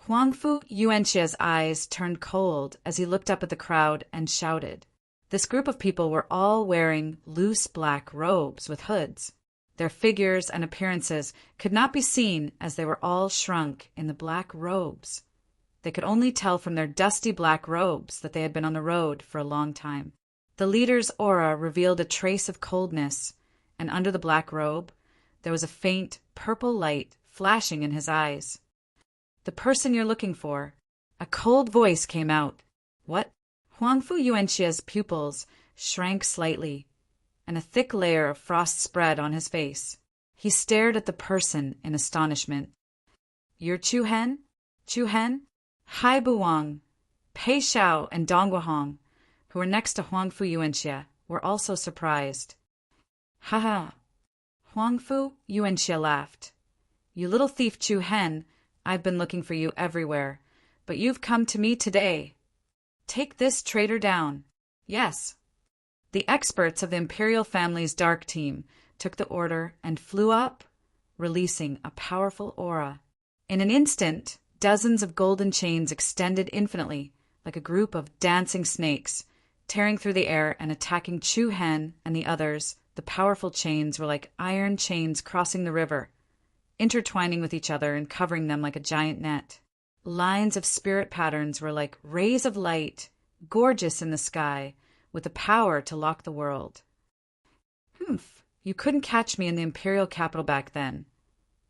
Huangfu Yuanxia's eyes turned cold as he looked up at the crowd and shouted. This group of people were all wearing loose black robes with hoods. Their figures and appearances could not be seen as they were all shrunk in the black robes. They could only tell from their dusty black robes that they had been on the road for a long time. The leader's aura revealed a trace of coldness, and under the black robe, there was a faint purple light flashing in his eyes. The person you're looking for. A cold voice came out. What? Huangfu Yuanxia's pupils shrank slightly, and a thick layer of frost spread on his face. He stared at the person in astonishment. You're Chu Hen? Chu Hen? Haibu Wang, Pei Xiao, and Dongguahong, who were next to Huangfu Yuanxia, were also surprised. Ha ha! Huangfu Yuanxia laughed. You little thief Chu Hen, I've been looking for you everywhere, but you've come to me today. Take this traitor down. Yes. The experts of the imperial family's dark team took the order and flew up, releasing a powerful aura. In an instant, dozens of golden chains extended infinitely, like a group of dancing snakes, tearing through the air and attacking Chu Hen and the others. The powerful chains were like iron chains crossing the river, intertwining with each other and covering them like a giant net. Lines of spirit patterns were like rays of light, gorgeous in the sky, with the power to lock the world. Humph, you couldn't catch me in the imperial capital back then,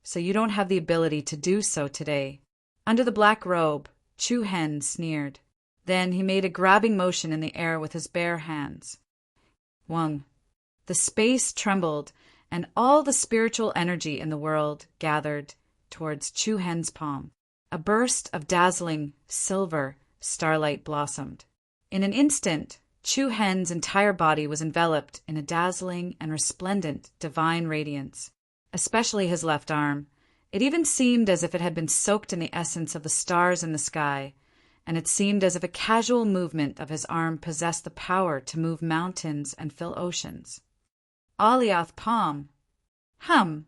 so you don't have the ability to do so today. Under the black robe, Chu Hen sneered. Then he made a grabbing motion in the air with his bare hands. Wang. The space trembled, and all the spiritual energy in the world gathered towards Chu Hen's palm. A burst of dazzling, silver starlight blossomed. In an instant, Chu Hen's entire body was enveloped in a dazzling and resplendent divine radiance, especially his left arm. It even seemed as if it had been soaked in the essence of the stars in the sky, and it seemed as if a casual movement of his arm possessed the power to move mountains and fill oceans. Alioth palm! Hum!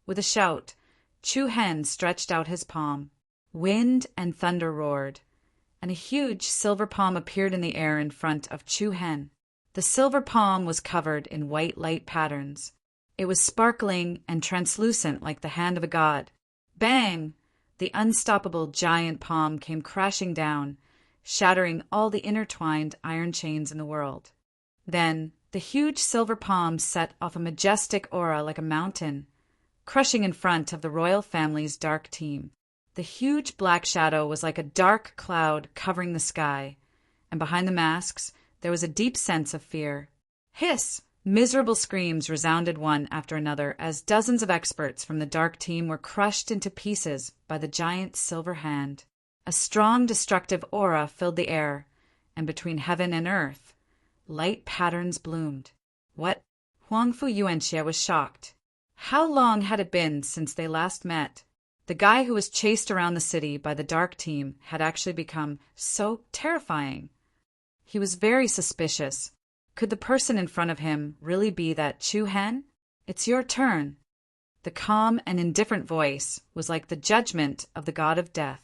With a shout, Chu Hen stretched out his palm. Wind and thunder roared, and a huge silver palm appeared in the air in front of Chu Hen. The silver palm was covered in white light patterns. It was sparkling and translucent like the hand of a god. Bang! The unstoppable giant palm came crashing down, shattering all the intertwined iron chains in the world. Then the huge silver palm set off a majestic aura like a mountain, crushing in front of the royal family's dark team. The huge black shadow was like a dark cloud covering the sky, and behind the masks there was a deep sense of fear. Hiss! Miserable screams resounded one after another as dozens of experts from the dark team were crushed into pieces by the giant silver hand. A strong destructive aura filled the air, and between heaven and earth, light patterns bloomed. What? Huangfu Yuanxie was shocked. How long had it been since they last met? The guy who was chased around the city by the dark team had actually become so terrifying. He was very suspicious. Could the person in front of him really be that Chu Hen? It's your turn. The calm and indifferent voice was like the judgment of the god of death.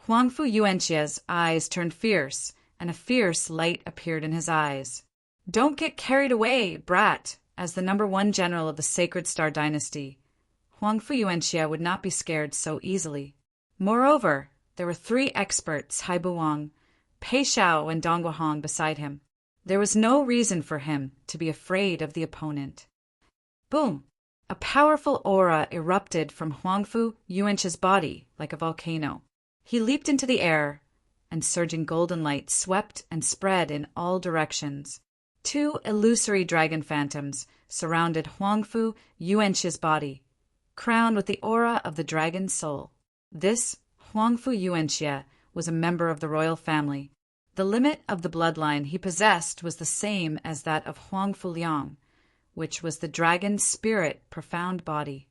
Huangfu Yuanxie's eyes turned fierce, and a fierce light appeared in his eyes. Don't get carried away, brat. As the #1 general of the Sacred Star Dynasty, Huangfu Yuanxie would not be scared so easily. Moreover, there were 3 experts, Hai Buwang, Pei Xiao, and Dong Guohong beside him. There was no reason for him to be afraid of the opponent. Boom! A powerful aura erupted from Huangfu Yuanxie's body like a volcano. He leaped into the air, and surging golden light swept and spread in all directions. 2 illusory dragon phantoms surrounded Huangfu Yuanxie's body, crowned with the aura of the dragon's soul. This Huangfu Yuanxie was a member of the royal family. The limit of the bloodline he possessed was the same as that of Huangfu Liang, which was the dragon's spirit profound body.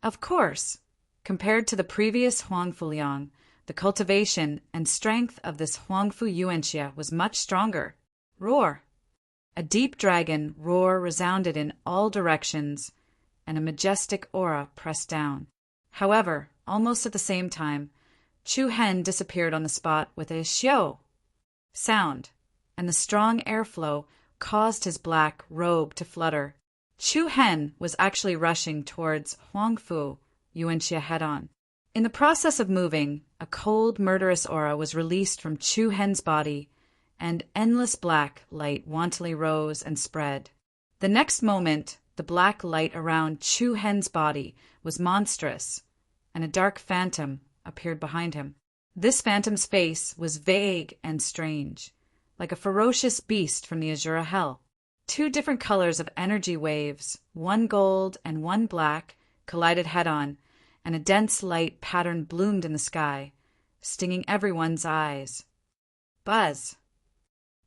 Of course, compared to the previous Huangfu Liang, the cultivation and strength of this Huangfu Yuanxie was much stronger. Roar! A deep dragon roar resounded in all directions, and a majestic aura pressed down. However, almost at the same time, Chu Hen disappeared on the spot with a xiao sound, and the strong airflow caused his black robe to flutter. Chu Hen was actually rushing towards Huangfu Yuanxie head-on. In the process of moving, a cold, murderous aura was released from Chu Hen's body, and endless black light wantonly rose and spread. The next moment, the black light around Chu Hen's body was monstrous, and a dark phantom appeared behind him. This phantom's face was vague and strange, like a ferocious beast from the Azura Hell. 2 different colors of energy waves, one gold and one black, collided head-on, and a dense light pattern bloomed in the sky, stinging everyone's eyes. Buzz!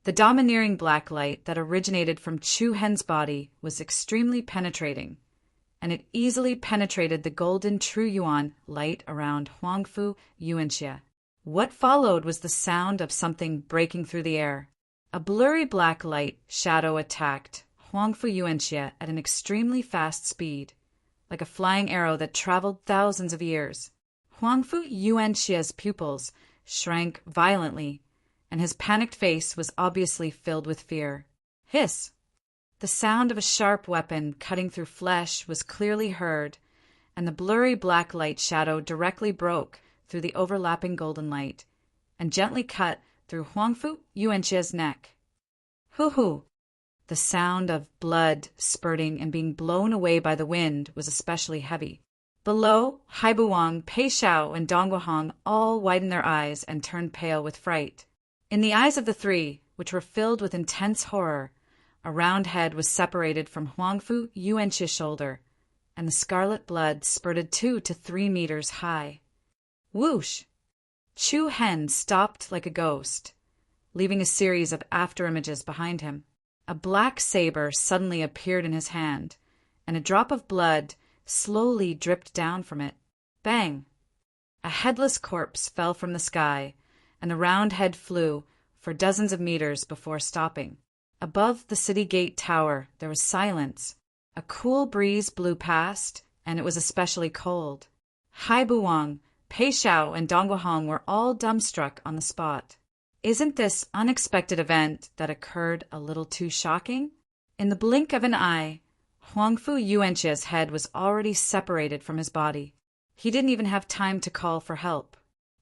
The domineering black light that originated from Chu Hen's body was extremely penetrating, and it easily penetrated the golden true yuan light around Huangfu Yuanxie. What followed was the sound of something breaking through the air. A blurry black light shadow attacked Huangfu Yuanxie at an extremely fast speed, like a flying arrow that traveled thousands of years. Huangfu Yuanxie's pupils shrank violently, and his panicked face was obviously filled with fear. Hiss! The sound of a sharp weapon cutting through flesh was clearly heard, and the blurry black light shadow directly broke through the overlapping golden light and gently cut through Huangfu Yuanxie's neck. Hoo-hoo! The sound of blood spurting and being blown away by the wind was especially heavy. Below, Haibuwang, Pei Xiao, and Dongguahong all widened their eyes and turned pale with fright. In the eyes of the three, which were filled with intense horror, a round head was separated from Huangfu Yuanxie's shoulder, and the scarlet blood spurted 2 to 3 meters high. Whoosh! Chu Hen stopped like a ghost, leaving a series of after-images behind him. A black saber suddenly appeared in his hand, and a drop of blood slowly dripped down from it. Bang! A headless corpse fell from the sky, and the round head flew for dozens of meters before stopping. Above the city gate tower there was silence. A cool breeze blew past, and it was especially cold. Haibuwang, Pei Xiao, and Dongguahong were all dumbstruck on the spot. Isn't this unexpected event that occurred a little too shocking? In the blink of an eye, Huangfu Yuanxie's head was already separated from his body. He didn't even have time to call for help.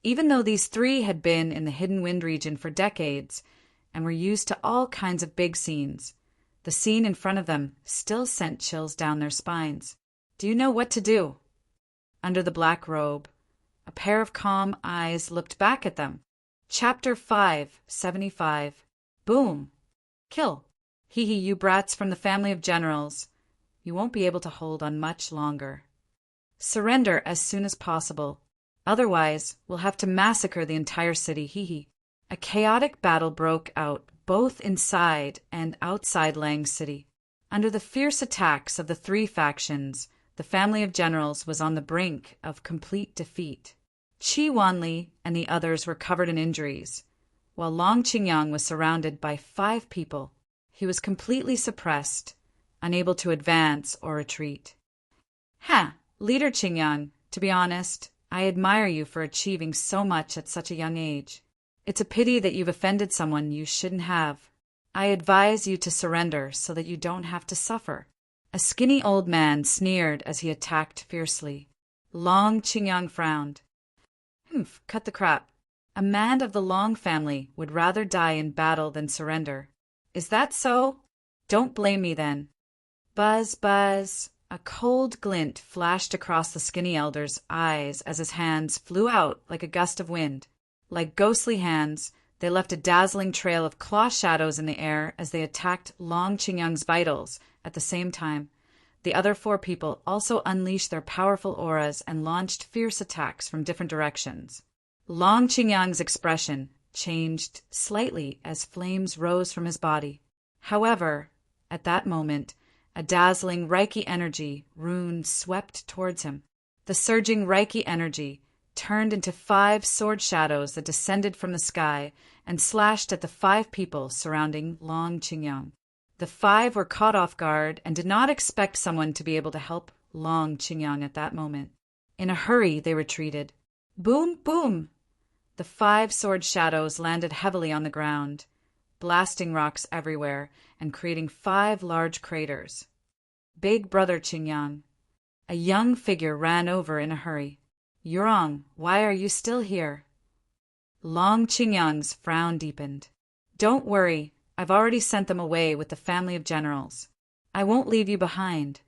Even though these three had been in the Hidden Wind region for decades and were used to all kinds of big scenes, the scene in front of them still sent chills down their spines. Do you know what to do? Under the black robe, a pair of calm eyes looked back at them. Chapter 575. Boom! Kill! Hee, you brats from the family of generals. You won't be able to hold on much longer. Surrender as soon as possible. Otherwise, we'll have to massacre the entire city. Hee. A chaotic battle broke out both inside and outside Lang City. Under the fierce attacks of the three factions, the family of generals was on the brink of complete defeat. Qi Wanli and the others were covered in injuries, while Long Qingyang was surrounded by 5 people. He was completely suppressed, unable to advance or retreat. Leader Qingyang, to be honest, I admire you for achieving so much at such a young age. It's a pity that you've offended someone you shouldn't have. I advise you to surrender so that you don't have to suffer. A skinny old man sneered as he attacked fiercely. Long Qingyang frowned. Cut the crap. A man of the Long family would rather die in battle than surrender. Is that so? Don't blame me then. Buzz, buzz. A cold glint flashed across the skinny elder's eyes as his hands flew out like a gust of wind. Like ghostly hands, they left a dazzling trail of claw shadows in the air as they attacked Long Qingyang's vitals. At the same time, the other 4 people also unleashed their powerful auras and launched fierce attacks from different directions. Long Qingyang's expression changed slightly as flames rose from his body. However, at that moment, a dazzling Reiki energy rune swept towards him. The surging Reiki energy turned into 5 sword shadows that descended from the sky and slashed at the 5 people surrounding Long Qingyang. The 5 were caught off guard and did not expect someone to be able to help Long Qingyang at that moment. In a hurry, they retreated. Boom, boom! The 5 sword shadows landed heavily on the ground, blasting rocks everywhere and creating 5 large craters. Big Brother Qingyang. A young figure ran over in a hurry. Yurong, why are you still here? Long Qingyang's frown deepened. Don't worry, I've already sent them away with the family of generals. I won't leave you behind.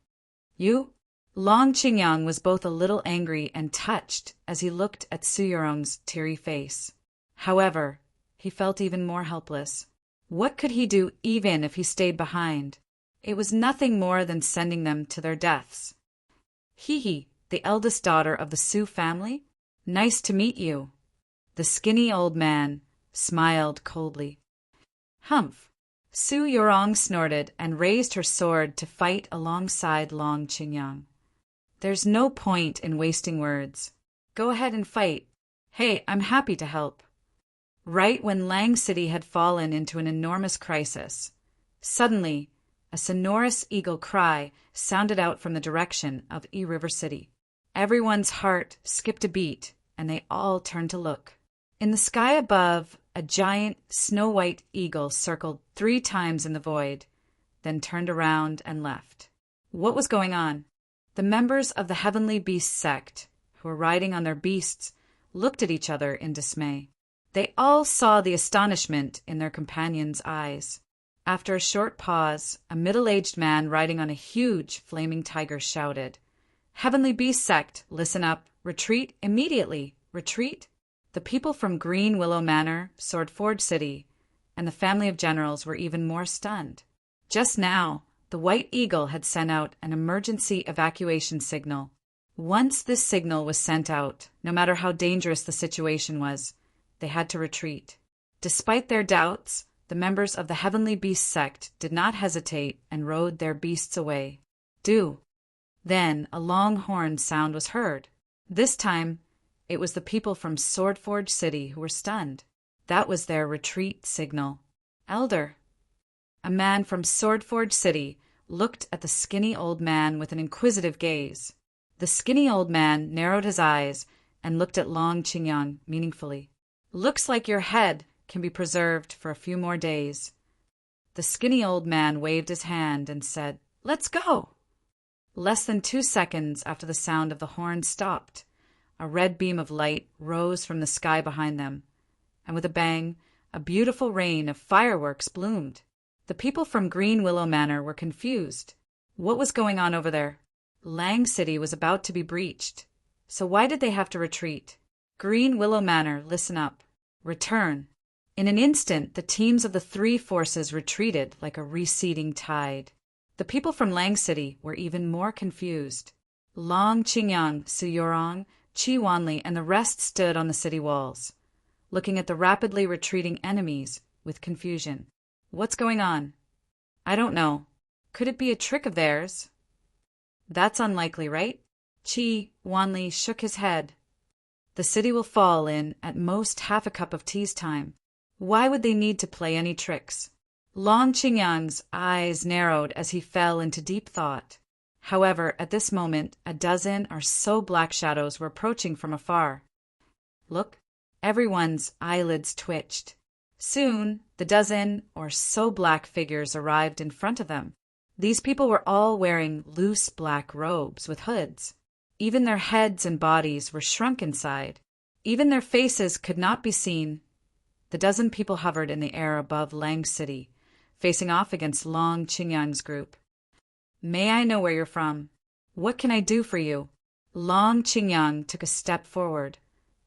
You? Long Qingyang was both a little angry and touched as he looked at Su Yurong's teary face. However, he felt even more helpless. What could he do even if he stayed behind? It was nothing more than sending them to their deaths. Hee, the eldest daughter of the Su family? Nice to meet you. The skinny old man smiled coldly. Humph! Su Yurong snorted and raised her sword to fight alongside Long Qingyang. There's no point in wasting words. Go ahead and fight. Hey, I'm happy to help. Right when Lang City had fallen into an enormous crisis, suddenly a sonorous eagle cry sounded out from the direction of E River City. Everyone's heart skipped a beat, and they all turned to look. In the sky above, A giant, snow-white eagle circled 3 times in the void, then turned around and left. What was going on? The members of the Heavenly Beast sect, who were riding on their beasts, looked at each other in dismay. They all saw the astonishment in their companions' eyes. After a short pause, a middle-aged man riding on a huge flaming tiger shouted, "Heavenly Beast sect, listen up! Retreat immediately! Retreat!" The people from Green Willow Manor, Swordforge City, and the family of generals were even more stunned. Just now, the White Eagle had sent out an emergency evacuation signal. Once this signal was sent out, no matter how dangerous the situation was, they had to retreat. Despite their doubts, the members of the Heavenly Beast sect did not hesitate and rode their beasts away. Then a long horn sound was heard. This time, it was the people from Swordforge City who were stunned. That was their retreat signal. "Elder." A man from Swordforge City looked at the skinny old man with an inquisitive gaze. The skinny old man narrowed his eyes and looked at Long Qingyang meaningfully. "Looks like your head can be preserved for a few more days." The skinny old man waved his hand and said, "Let's go!" Less than 2 seconds after the sound of the horn stopped, a red beam of light rose from the sky behind them, and with a bang, a beautiful rain of fireworks bloomed. The people from Green Willow Manor were confused. What was going on over there? Lang City was about to be breached. So why did they have to retreat? Green Willow Manor, listen up. Return. In an instant, the teams of the 3 forces retreated like a receding tide. The people from Lang City were even more confused. Long Qingyang, Su Yorong, Qi Wanli, and the rest stood on the city walls, looking at the rapidly retreating enemies with confusion. What's going on? I don't know. Could it be a trick of theirs? That's unlikely, right? Qi Wanli shook his head. The city will fall in, at most, half a cup of tea's time. Why would they need to play any tricks? Long Qingyang's eyes narrowed as he fell into deep thought. However, at this moment, a dozen or so black shadows were approaching from afar. Look, everyone's eyelids twitched. Soon, the dozen or so black figures arrived in front of them. These people were all wearing loose black robes with hoods. Even their heads and bodies were shrunk inside. Even their faces could not be seen. The dozen people hovered in the air above Lang City, facing off against Long Qingyang's group. "May I know where you're from? What can I do for you?" Long Qingyang took a step forward,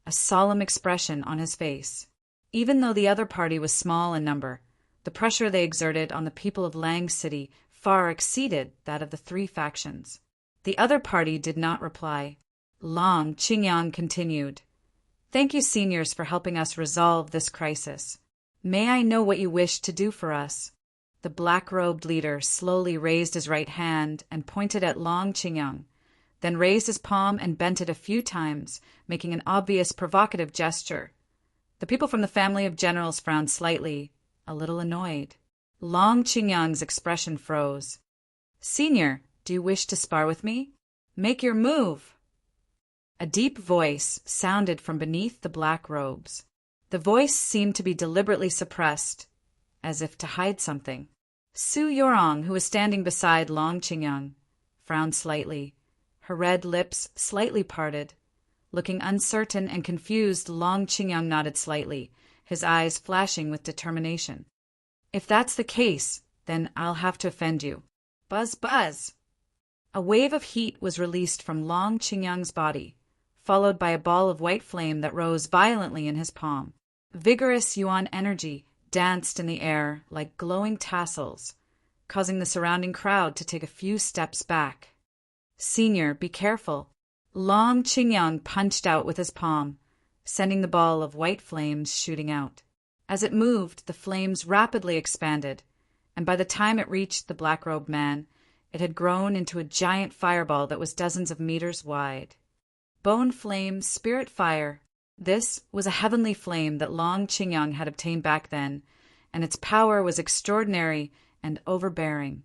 a solemn expression on his face. Even though the other party was small in number, the pressure they exerted on the people of Lang City far exceeded that of the 3 factions. The other party did not reply. Long Qingyang continued, "Thank you, seniors, for helping us resolve this crisis. May I know what you wish to do for us?" The black-robed leader slowly raised his right hand and pointed at Long Qingyang, then raised his palm and bent it a few times, making an obvious provocative gesture. The people from the family of generals frowned slightly, a little annoyed. Long Qingyang's expression froze. "Senior, do you wish to spar with me? Make your move!" A deep voice sounded from beneath the black robes. The voice seemed to be deliberately suppressed, as if to hide something. Su Yorong, who was standing beside Long Qingyang, frowned slightly, her red lips slightly parted. Looking uncertain and confused, Long Qingyang nodded slightly, his eyes flashing with determination. "If that's the case, then I'll have to offend you." Buzz, buzz! A wave of heat was released from Long Qingyang's body, followed by a ball of white flame that rose violently in his palm. Vigorous yuan energy danced in the air like glowing tassels, causing the surrounding crowd to take a few steps back. "Senior, be careful." Long Qingyang punched out with his palm, sending the ball of white flames shooting out. As it moved, the flames rapidly expanded, and by the time it reached the black-robed man, it had grown into a giant fireball that was dozens of meters wide. Bone flame, spirit fire. This was a heavenly flame that Long Qingyang had obtained back then, and its power was extraordinary and overbearing,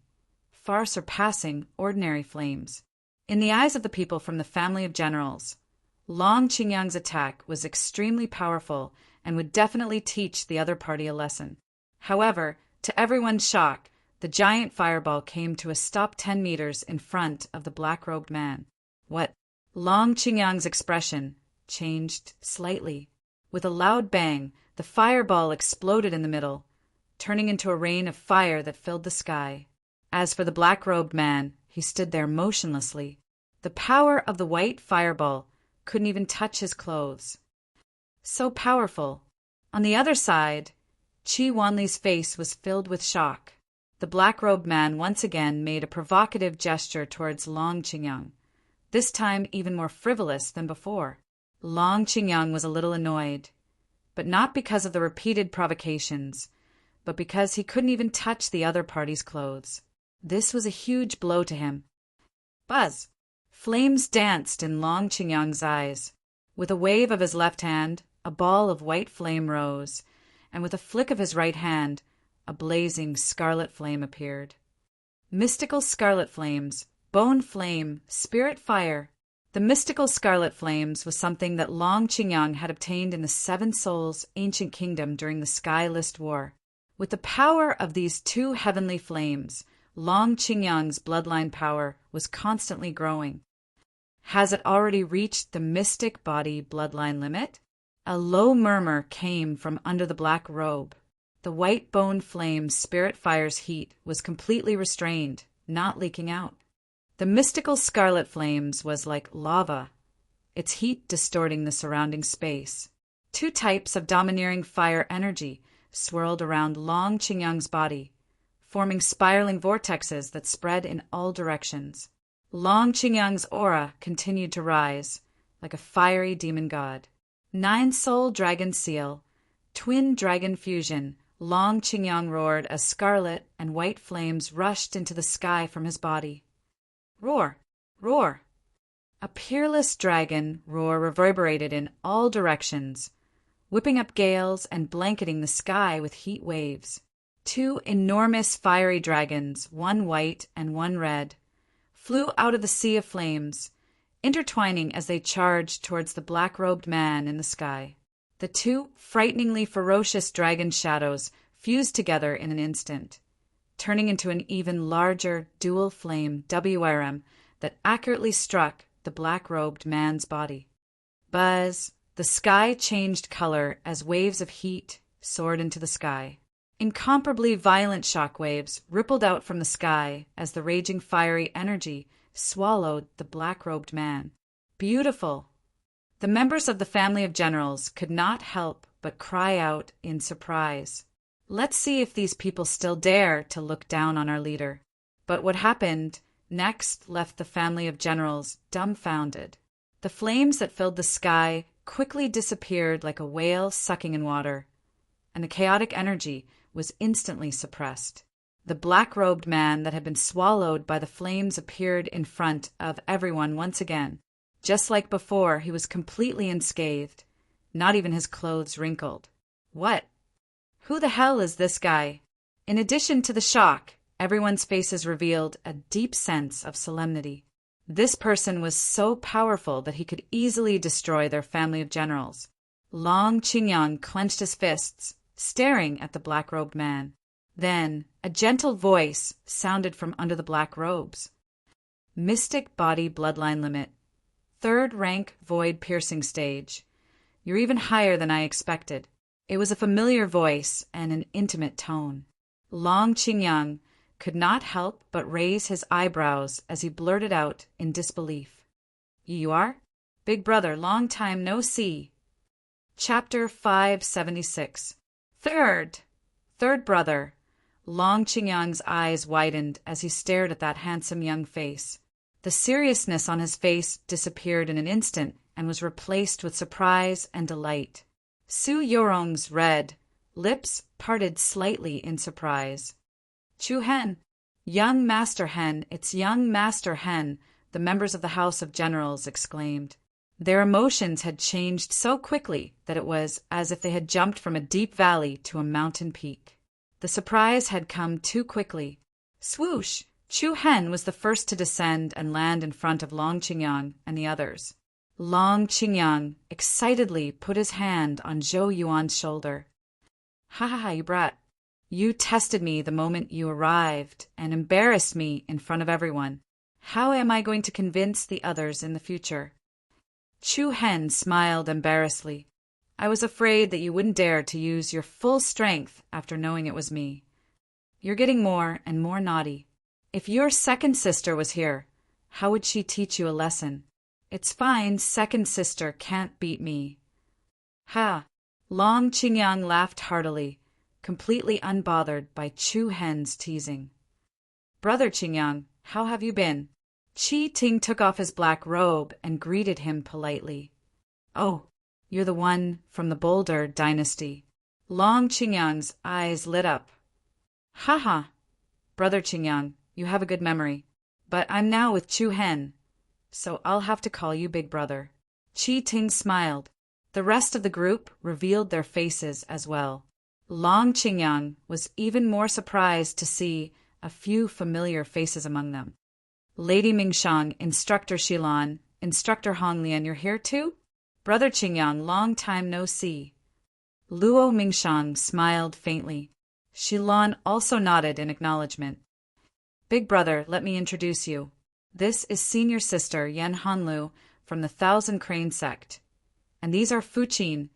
far surpassing ordinary flames. In the eyes of the people from the family of generals, Long Qingyang's attack was extremely powerful and would definitely teach the other party a lesson. However, to everyone's shock, the giant fireball came to a stop 10 meters in front of the black-robed man. What? Long Qingyang's expression changed slightly. With a loud bang, the fireball exploded in the middle, turning into a rain of fire that filled the sky. As for the black-robed man, he stood there motionlessly. The power of the white fireball couldn't even touch his clothes. So powerful. On the other side, Qi Wanli's face was filled with shock. The black-robed man once again made a provocative gesture towards Long Qingyang, this time even more frivolous than before. Long Qingyang was a little annoyed, but not because of the repeated provocations, but because he couldn't even touch the other party's clothes. This was a huge blow to him. Buzz! Flames danced in Long Qingyang's eyes. With a wave of his left hand, a ball of white flame rose, and with a flick of his right hand, a blazing scarlet flame appeared. Mystical scarlet flames, bone flame, spirit fire. The mystical scarlet flames was something that Long Qingyang had obtained in the Seven Souls ancient kingdom during the Sky List War. With the power of these two heavenly flames, Long Qingyang's bloodline power was constantly growing. Has it already reached the mystic body bloodline limit? A low murmur came from under the black robe. The white bone flame spirit fire's heat was completely restrained, not leaking out. The mystical scarlet flames was like lava, its heat distorting the surrounding space. Two types of domineering fire energy swirled around Long Qingyang's body, forming spiraling vortexes that spread in all directions. Long Qingyang's aura continued to rise, like a fiery demon god. 9-soul dragon seal, twin dragon fusion. Long Qingyang roared as scarlet and white flames rushed into the sky from his body. Roar! Roar! A peerless dragon roar reverberated in all directions, whipping up gales and blanketing the sky with heat waves. Two enormous fiery dragons, one white and one red, flew out of the sea of flames, intertwining as they charged towards the black-robed man in the sky. The two frighteningly ferocious dragon shadows fused together in an instant, turning into an even larger dual flame WRM that accurately struck the black-robed man's body. Buzz! The sky changed color as waves of heat soared into the sky. Incomparably violent shock waves rippled out from the sky as the raging fiery energy swallowed the black-robed man. Beautiful! The members of the family of generals could not help but cry out in surprise. Let's see if these people still dare to look down on our leader. But what happened next left the family of generals dumbfounded. The flames that filled the sky quickly disappeared like a whale sucking in water, and the chaotic energy was instantly suppressed. The black-robed man that had been swallowed by the flames appeared in front of everyone once again. Just like before, he was completely unscathed, not even his clothes wrinkled. What? Who the hell is this guy? In addition to the shock, everyone's faces revealed a deep sense of solemnity. This person was so powerful that he could easily destroy their family of generals. Long Qingyang clenched his fists, staring at the black-robed man. Then, a gentle voice sounded from under the black robes. Mystic body bloodline limit. 3rd rank void piercing stage. You're even higher than I expected. It was a familiar voice and an intimate tone. Long Qingyang could not help but raise his eyebrows as he blurted out in disbelief. You are? Big brother, long time no see. Chapter 576. Third brother. Long Qingyang's eyes widened as he stared at that handsome young face. The seriousness on his face disappeared in an instant and was replaced with surprise and delight. Su Yorong's red lips parted slightly in surprise. Chu Hen, young Master Hen, it's young Master Hen, the members of the House of Generals exclaimed. Their emotions had changed so quickly that it was as if they had jumped from a deep valley to a mountain peak. The surprise had come too quickly. Swoosh! Chu Hen was the first to descend and land in front of Long Qingyang and the others. Long Qingyang excitedly put his hand on Zhou Yuan's shoulder. Ha ha ha, you brat. You tested me the moment you arrived and embarrassed me in front of everyone. How am I going to convince the others in the future? Chu Hen smiled embarrassedly. I was afraid that you wouldn't dare to use your full strength after knowing it was me. You're getting more and more naughty. If your second sister was here, how would she teach you a lesson? It's fine, second sister can't beat me. Ha! Long Qingyang laughed heartily, completely unbothered by Chu Hen's teasing. Brother Qingyang, how have you been? Qi Ting took off his black robe and greeted him politely. Oh, you're the one from the Boulder dynasty. Long Qingyang's eyes lit up. Ha ha! Brother Qingyang, you have a good memory. But I'm now with Chu Hen, so I'll have to call you Big Brother. Qi Ting smiled. The rest of the group revealed their faces as well. Long Qingyang was even more surprised to see a few familiar faces among them. Lady Mingshang, Instructor Shilan, Instructor Honglian, you're here too? Brother Qingyang, long time no see. Luo Mingshang smiled faintly. Shilan also nodded in acknowledgement. Big brother, let me introduce you. This is senior sister Yan Hanlu from the Thousand Crane sect. And these are Fuqin,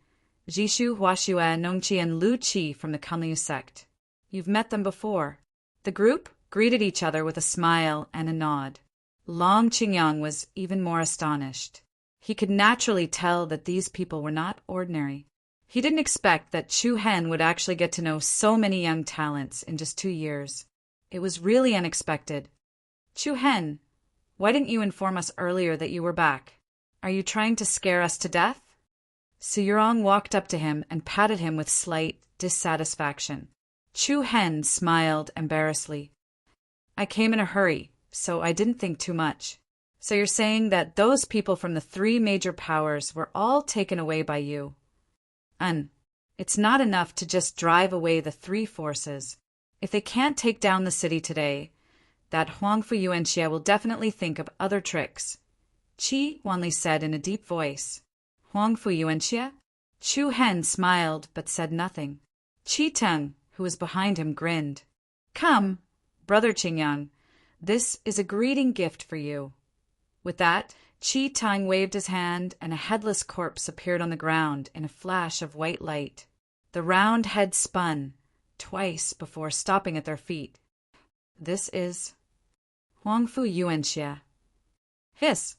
Jishu, Huaxue, Nongqi, and Lu Qi from the Kunliu sect. You've met them before. The group greeted each other with a smile and a nod. Long Qingyang was even more astonished. He could naturally tell that these people were not ordinary. He didn't expect that Chu Hen would actually get to know so many young talents in just 2 years. It was really unexpected. Chu Hen, why didn't you inform us earlier that you were back? Are you trying to scare us to death? Suyurong walked up to him and patted him with slight dissatisfaction. Chu Hen smiled embarrassedly. I came in a hurry, so I didn't think too much. So you're saying that those people from the 3 major powers were all taken away by you? It's not enough to just drive away the 3 forces. If they can't take down the city today, that Huangfu Yuanxie will definitely think of other tricks. Qi Wanli said in a deep voice. Huangfu Yuanxie? Chu Hen smiled but said nothing. Qi Teng, who was behind him, grinned. Come, Brother Qingyang, this is a greeting gift for you. With that, Qi Teng waved his hand and a headless corpse appeared on the ground in a flash of white light. The round head spun twice before stopping at their feet. This is Huangfu Yuanxie. Hiss!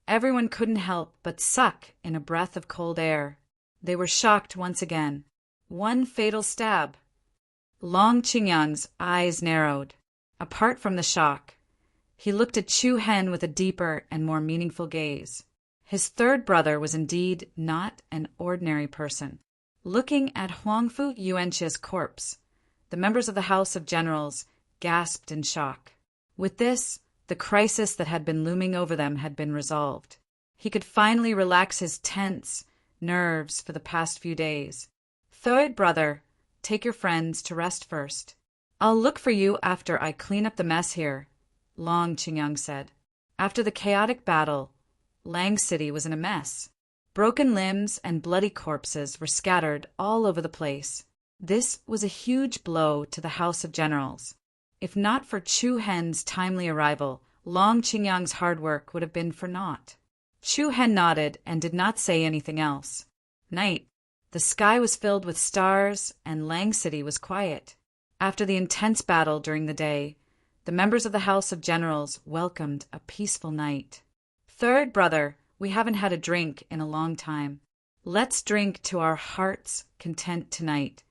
Everyone couldn't help but suck in a breath of cold air. They were shocked once again. One fatal stab. Long Qingyang's eyes narrowed. Apart from the shock, he looked at Chu Hen with a deeper and more meaningful gaze. His third brother was indeed not an ordinary person. Looking at Huangfu Yuanxie's corpse, the members of the House of Generals gasped in shock. With this, the crisis that had been looming over them had been resolved. He could finally relax his tense nerves for the past few days. Third brother, take your friends to rest first. I'll look for you after I clean up the mess here, Long Qingyang said. After the chaotic battle, Lang City was in a mess. Broken limbs and bloody corpses were scattered all over the place. This was a huge blow to the House of Generals. If not for Chu Hen's timely arrival, Long Qingyang's hard work would have been for naught. Chu Hen nodded and did not say anything else. Night. The sky was filled with stars and Lang City was quiet. After the intense battle during the day, the members of the House of Generals welcomed a peaceful night. Third brother, we haven't had a drink in a long time. Let's drink to our heart's content tonight.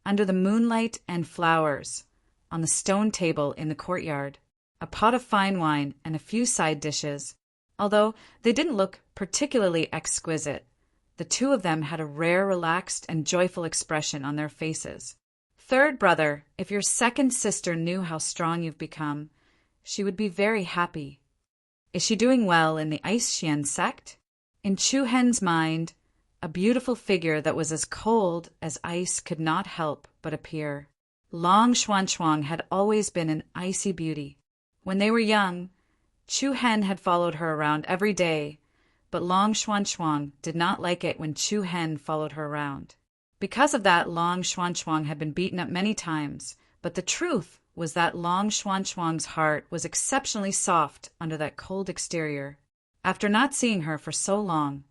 Under the moonlight and flowers, on the stone table in the courtyard, a pot of fine wine and a few side dishes. Although they didn't look particularly exquisite, the 2 of them had a rare, relaxed, and joyful expression on their faces. Third brother, if your second sister knew how strong you've become, she would be very happy. Is she doing well in the Ice Xian sect? In Chu Hen's mind, a beautiful figure that was as cold as ice could not help but appear. Long Xuanchuang had always been an icy beauty. When they were young, Chu Hen had followed her around every day, but Long Xuanchuang did not like it when Chu Hen followed her around. Because of that, Long Xuanchuang had been beaten up many times, but the truth was that Long Xuanchuang's heart was exceptionally soft under that cold exterior. After not seeing her for so long,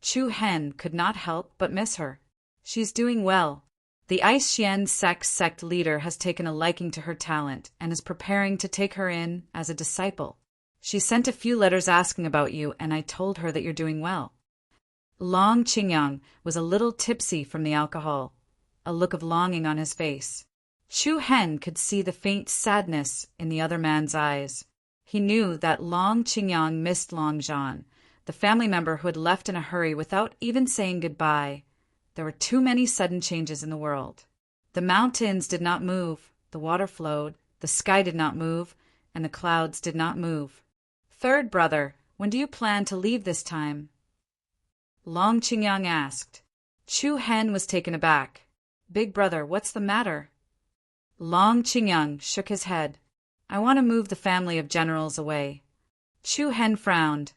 Chu Hen could not help but miss her. She's doing well. The Ice Xian sect leader has taken a liking to her talent and is preparing to take her in as a disciple. She sent a few letters asking about you, and I told her that you're doing well. Long Qingyang was a little tipsy from the alcohol, a look of longing on his face. Chu Hen could see the faint sadness in the other man's eyes. He knew that Long Qingyang missed Long Zhan, the family member who had left in a hurry without even saying goodbye. There were too many sudden changes in the world. The mountains did not move, the water flowed, the sky did not move, and the clouds did not move. Third brother, when do you plan to leave this time? Long Qingyang asked. Chu Hen was taken aback. Big brother, what's the matter? Long Qingyang shook his head. I want to move the family of generals away. Chu Hen frowned,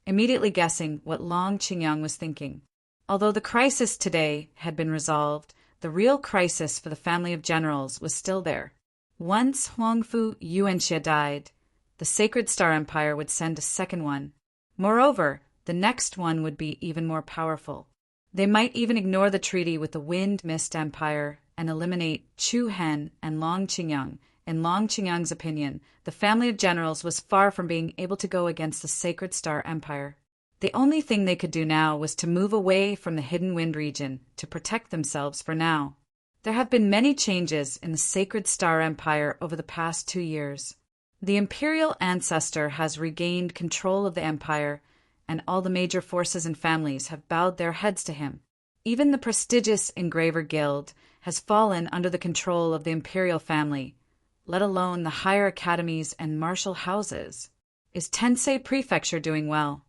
immediately guessing what Long Qingyang was thinking. Although the crisis today had been resolved, the real crisis for the family of generals was still there. Once Huangfu Yuanxia died, the Sacred Star Empire would send a second one. Moreover, the next one would be even more powerful. They might even ignore the treaty with the Wind Mist Empire and eliminate Chu Hen and Long Qingyang. In Long Qingyang's opinion, the family of generals was far from being able to go against the Sacred Star Empire. The only thing they could do now was to move away from the Hidden Wind region to protect themselves for now. There have been many changes in the Sacred Star Empire over the past 2 years. The imperial ancestor has regained control of the empire, and all the major forces and families have bowed their heads to him. Even the prestigious Engraver Guild has fallen under the control of the imperial family, let alone the higher academies and martial houses. Is Tensei Prefecture doing well?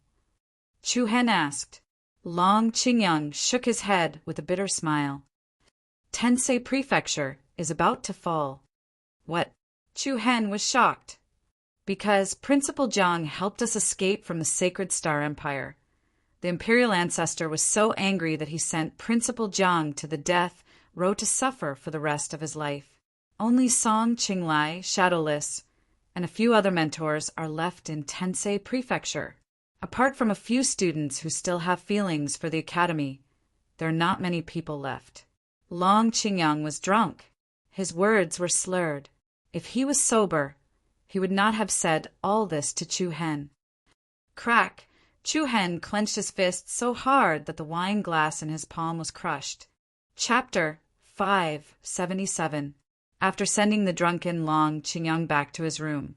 Chu Hen asked. Long Qingyang shook his head with a bitter smile. Tensei Prefecture is about to fall. What? Chu Hen was shocked. Because Principal Jiang helped us escape from the Sacred Star Empire. The imperial ancestor was so angry that he sent Principal Jiang to the death row to suffer for the rest of his life. Only Song Qinglai, Shadowless, and a few other mentors are left in Tensei Prefecture. Apart from a few students who still have feelings for the academy, there are not many people left. Long Qingyang was drunk. His words were slurred. If he was sober, he would not have said all this to Chu Hen. Crack! Chu Hen clenched his fist so hard that the wine glass in his palm was crushed. Chapter 577. After sending the drunken Long Qingyang back to his room,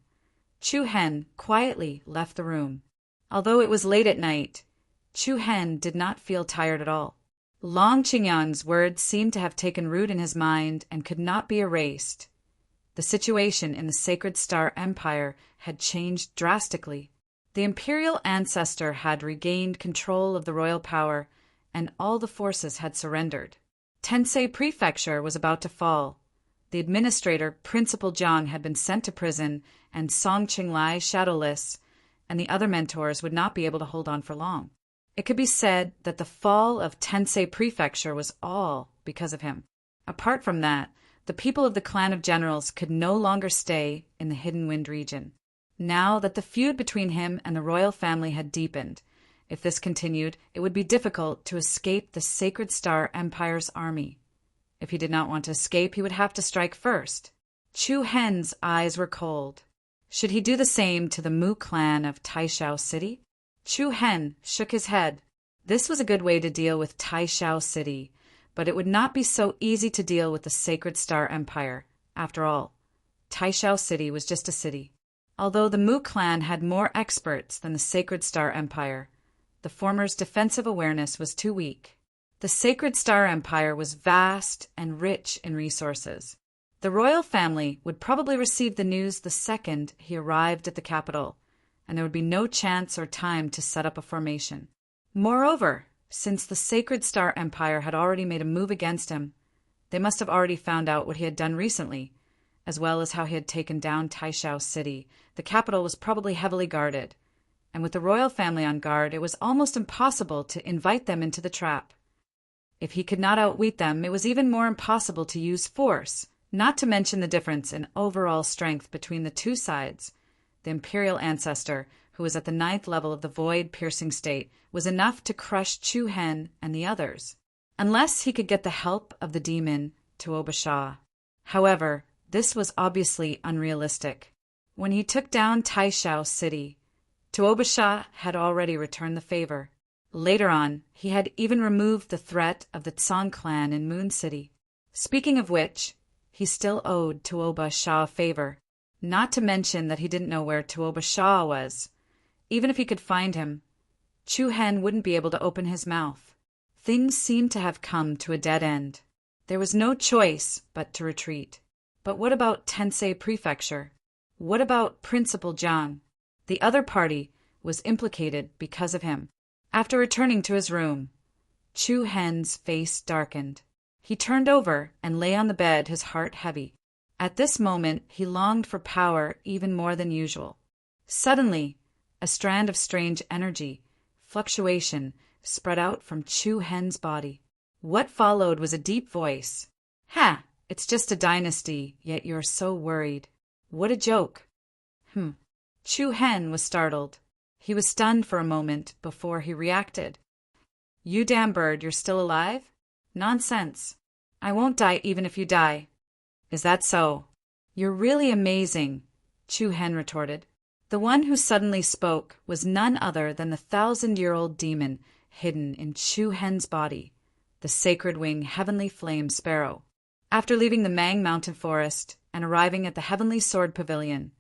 Chu Hen quietly left the room. Although it was late at night, Chu Hen did not feel tired at all. Long Qingyang's words seemed to have taken root in his mind and could not be erased. The situation in the Sacred Star Empire had changed drastically. The imperial ancestor had regained control of the royal power, and all the forces had surrendered. Tensei Prefecture was about to fall. The administrator, Principal Jiang, had been sent to prison, and Song Qinglai, Shadowless, and the other mentors would not be able to hold on for long. It could be said that the fall of Tensei Prefecture was all because of him. Apart from that, the people of the clan of generals could no longer stay in the Hidden Wind region. Now that the feud between him and the royal family had deepened, if this continued, it would be difficult to escape the Sacred Star Empire's army. If he did not want to escape, he would have to strike first. Chu Hen's eyes were cold. Should he do the same to the Mu clan of Taishao City? Chu Hen shook his head. This was a good way to deal with Taishao City, but it would not be so easy to deal with the Sacred Star Empire. After all, Taishao City was just a city. Although the Mu clan had more experts than the Sacred Star Empire, the former's defensive awareness was too weak. The Sacred Star Empire was vast and rich in resources. The royal family would probably receive the news the second he arrived at the capital, and there would be no chance or time to set up a formation. Moreover, since the Sacred Star Empire had already made a move against him, they must have already found out what he had done recently, as well as how he had taken down Taishao City. The capital was probably heavily guarded, and with the royal family on guard, it was almost impossible to invite them into the trap. If he could not outwit them, it was even more impossible to use force, not to mention the difference in overall strength between the two sides. The imperial ancestor, who was at the 9th level of the void-piercing state, was enough to crush Chu Hen and the others, unless he could get the help of the demon Tuoba Shah. However, this was obviously unrealistic. When he took down Taishao City, Tuoba Shah had already returned the favor. Later on, he had even removed the threat of the Tsang clan in Moon City. Speaking of which, he still owed Tuoba Shah a favor, not to mention that he didn't know where Tuoba Shah was. Even if he could find him, Chu Hen wouldn't be able to open his mouth. Things seemed to have come to a dead end. There was no choice but to retreat. But what about Tensei Prefecture? What about Principal Jiang? The other party was implicated because of him. After returning to his room, Chu Hen's face darkened. He turned over and lay on the bed, his heart heavy. At this moment, he longed for power even more than usual. Suddenly, a strand of strange energy, fluctuation, spread out from Chu Hen's body. What followed was a deep voice. "Ha! It's just a dynasty, yet you're so worried. What a joke." Chu Hen was startled. He was stunned for a moment before he reacted. "You damn bird, you're still alive? Nonsense. I won't die even if you die." "Is that so?" "You're really amazing," Chu Hen retorted. The one who suddenly spoke was none other than the 1,000-year-old demon hidden in Chu Hen's body, the sacred wing heavenly flame sparrow. After leaving the Mang Mountain Forest and arriving at the Heavenly Sword Pavilion,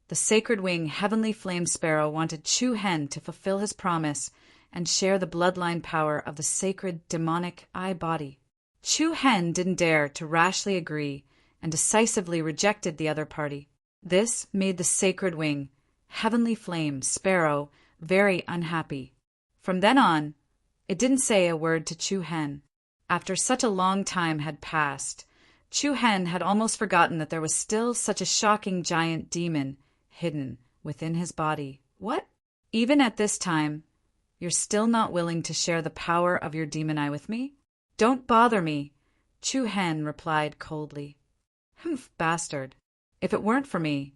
the sacred wing heavenly flame sparrow wanted Chu Hen to fulfill his promise and share the bloodline power of the sacred demonic eye-body. Chu Hen didn't dare to rashly agree and decisively rejected the other party. This made the sacred wing heavenly flame sparrow very unhappy. From then on, it didn't say a word to Chu Hen. After such a long time had passed, Chu Hen had almost forgotten that there was still such a shocking giant demon hidden within his body. "What? Even at this time, you're still not willing to share the power of your demon eye with me?" "Don't bother me," Chu Hen replied coldly. "Humph, bastard. If it weren't for me,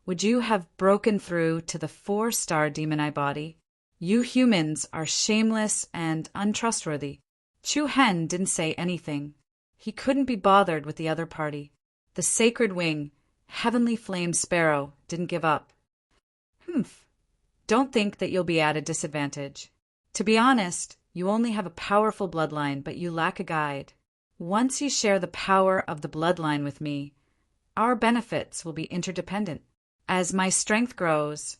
would you have broken through to the 4-star demon eye body? You humans are shameless and untrustworthy." Chu Hen didn't say anything. He couldn't be bothered with the other party. The sacred wing, heavenly flame sparrow, didn't give up. "Humph. Don't think that you'll be at a disadvantage. To be honest, you only have a powerful bloodline, but you lack a guide. Once you share the power of the bloodline with me, our benefits will be interdependent. As my strength grows,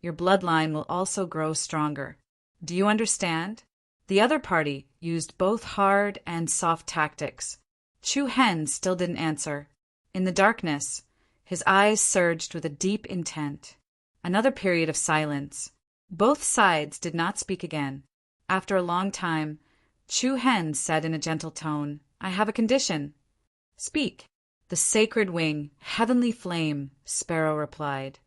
your bloodline will also grow stronger. Do you understand?" The other party used both hard and soft tactics. Chu Hen still didn't answer. In the darkness, his eyes surged with a deep intent. Another period of silence. Both sides did not speak again. After a long time, Chu Hen said in a gentle tone, "I have a condition." "Speak." The sacred wing, heavenly flame, sparrow replied.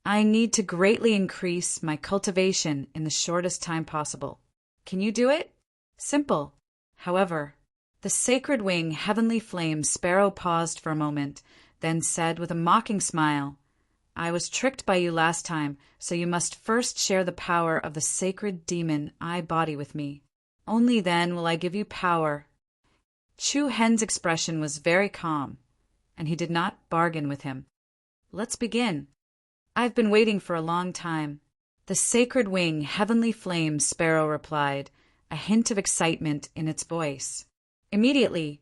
"I need to greatly increase my cultivation in the shortest time possible. Can you do it?" "Simple." However, the sacred wing, heavenly flame, sparrow paused for a moment, then said with a mocking smile, "I was tricked by you last time, so you must first share the power of the sacred demon eye-body with me. Only then will I give you power." Chu Hen's expression was very calm, and he did not bargain with him. "Let's begin. I've been waiting for a long time." The sacred wing, heavenly flame sparrow replied, a hint of excitement in its voice. Immediately,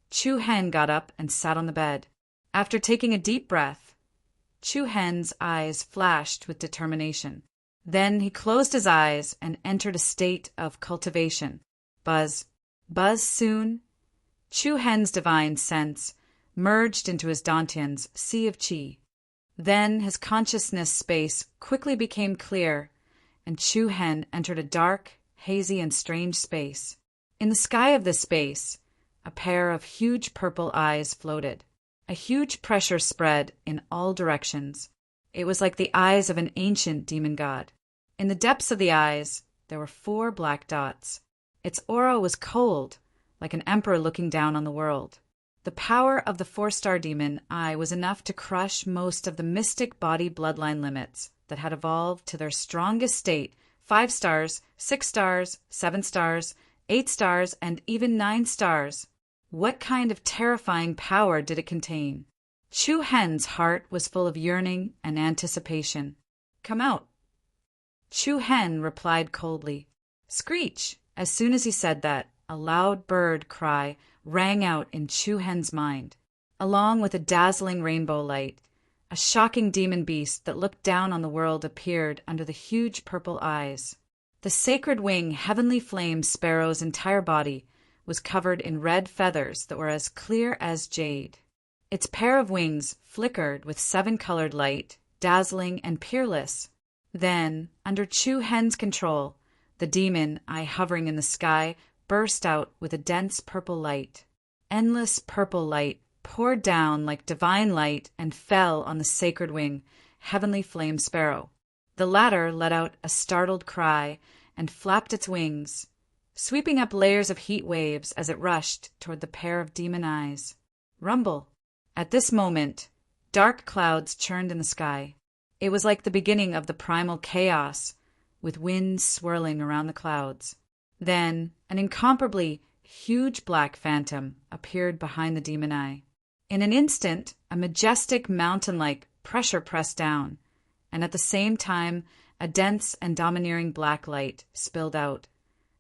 Chu Hen got up and sat on the bed. After taking a deep breath, Chu Hen's eyes flashed with determination. Then he closed his eyes and entered a state of cultivation. Buzz, buzz soon. Chu Hen's divine sense merged into his Dantian's sea of qi. Then his consciousness space quickly became clear, and Chu Hen entered a dark, hazy, and strange space. In the sky of this space, a pair of huge purple eyes floated. A huge pressure spread in all directions. It was like the eyes of an ancient demon god. In the depths of the eyes, there were 4 black dots. Its aura was cold, like an emperor looking down on the world. The power of the 4-star demon eye was enough to crush most of the mystic body bloodline limits that had evolved to their strongest state: 5 stars, 6 stars, 7 stars, 8 stars, and even 9 stars. What kind of terrifying power did it contain? Chu Hen's heart was full of yearning and anticipation. "Come out." Chu Hen replied coldly. Screech! As soon as he said that, a loud bird cry rang out in Chu Hen's mind. Along with a dazzling rainbow light, a shocking demon beast that looked down on the world appeared under the huge purple eyes. The sacred wing heavenly flame sparrow's entire body was covered in red feathers that were as clear as jade. Its pair of wings flickered with 7-colored light, dazzling and peerless. Then, under Chu Hen's control, the demon eye hovering in the sky burst out with a dense purple light. Endless purple light poured down like divine light and fell on the sacred wing, heavenly flame sparrow. The latter let out a startled cry and flapped its wings, sweeping up layers of heat waves as it rushed toward the pair of demon eyes. Rumble! At this moment, dark clouds churned in the sky. It was like the beginning of the primal chaos, with winds swirling around the clouds. Then, an incomparably huge black phantom appeared behind the demon eye. In an instant, a majestic mountain-like pressure pressed down, and at the same time, a dense and domineering black light spilled out,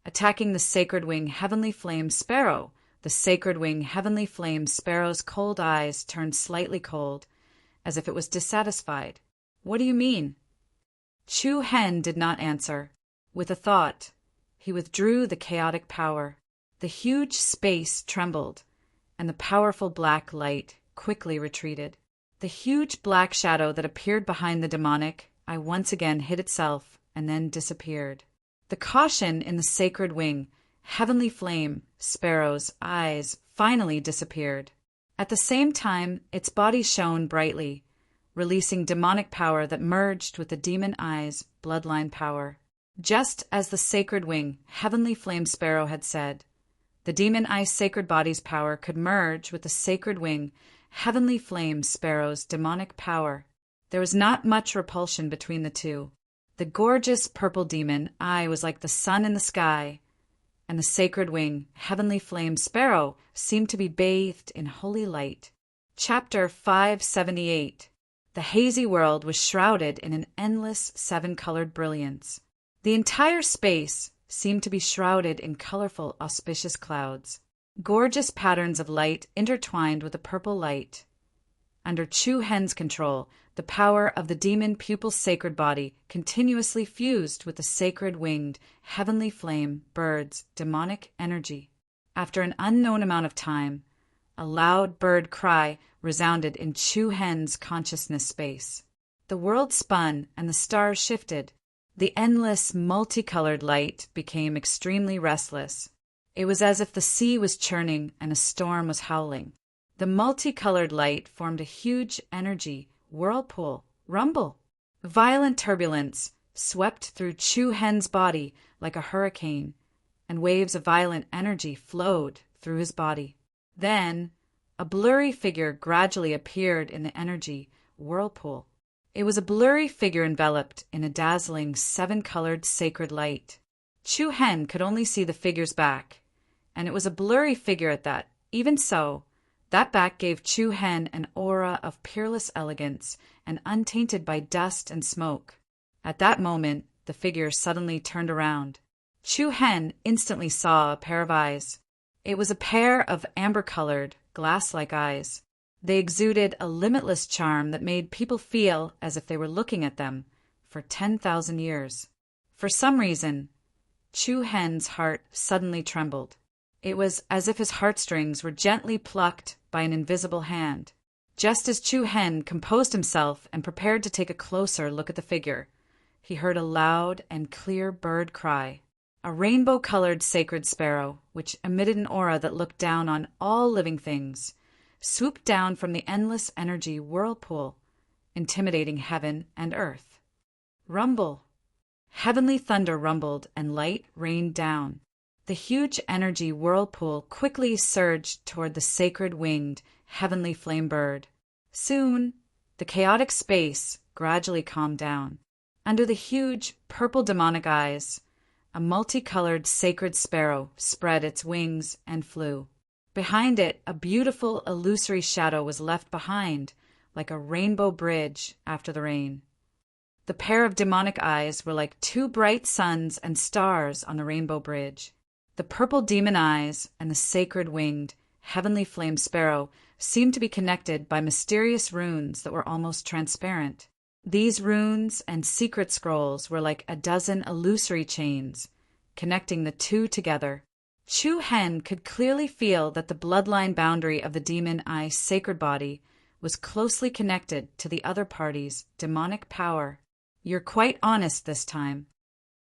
attacking the sacred wing heavenly flame sparrow. The sacred wing heavenly flame sparrow's cold eyes turned slightly cold, as if it was dissatisfied. "What do you mean?" Chu Hen did not answer. With a thought, he withdrew the chaotic power. The huge space trembled, and the powerful black light quickly retreated. The huge black shadow that appeared behind the demonic eye once again hid itself and then disappeared. The caution in the sacred wing, heavenly flame, sparrow's eyes finally disappeared. At the same time, its body shone brightly, releasing demonic power that merged with the demon eye's bloodline power. Just as the sacred wing, heavenly flame sparrow had said, the demon eye's sacred body's power could merge with the sacred wing, heavenly flame sparrow's demonic power. There was not much repulsion between the two. The gorgeous purple demon eye was like the sun in the sky, and the sacred wing, heavenly flame sparrow, seemed to be bathed in holy light. Chapter 578. The hazy world was shrouded in an endless 7-colored brilliance. The entire space seemed to be shrouded in colorful, auspicious clouds. Gorgeous patterns of light intertwined with the purple light. Under Chu Hen's control, the power of the demon pupil's sacred body continuously fused with the sacred winged, heavenly flame bird's demonic energy. After an unknown amount of time, a loud bird cry resounded in Chu Hen's consciousness space. The world spun and the stars shifted. The endless, multicolored light became extremely restless. It was as if the sea was churning and a storm was howling. The multicolored light formed a huge energy whirlpool, rumble. Violent turbulence swept through Chu Hen's body like a hurricane, and waves of violent energy flowed through his body. Then, a blurry figure gradually appeared in the energy whirlpool. It was a blurry figure enveloped in a dazzling 7-colored sacred light. Chu Hen could only see the figure's back, and it was a blurry figure at that. Even so, that back gave Chu Hen an aura of peerless elegance and untainted by dust and smoke. At that moment, the figure suddenly turned around. Chu Hen instantly saw a pair of eyes. It was a pair of amber-colored, glass-like eyes. They exuded a limitless charm that made people feel as if they were looking at them for 10,000 years. For some reason, Chu Hen's heart suddenly trembled. It was as if his heartstrings were gently plucked by an invisible hand. Just as Chu Hen composed himself and prepared to take a closer look at the figure, he heard a loud and clear bird cry. A rainbow-colored sacred sparrow, which emitted an aura that looked down on all living things, swooped down from the endless energy whirlpool, intimidating heaven and earth. Rumble! Heavenly thunder rumbled and light rained down. The huge energy whirlpool quickly surged toward the sacred winged, heavenly flame bird. Soon, the chaotic space gradually calmed down. Under the huge, purple demonic eyes, a multicolored sacred sparrow spread its wings and flew. Behind it, a beautiful, illusory shadow was left behind, like a rainbow bridge after the rain. The pair of demonic eyes were like two bright suns and stars on the rainbow bridge. The purple demon eyes and the sacred winged, heavenly flame sparrow seemed to be connected by mysterious runes that were almost transparent. These runes and secret scrolls were like a dozen illusory chains, connecting the two together. Chu Hen could clearly feel that the bloodline boundary of the demon eye's sacred body was closely connected to the other party's demonic power. "You're quite honest this time."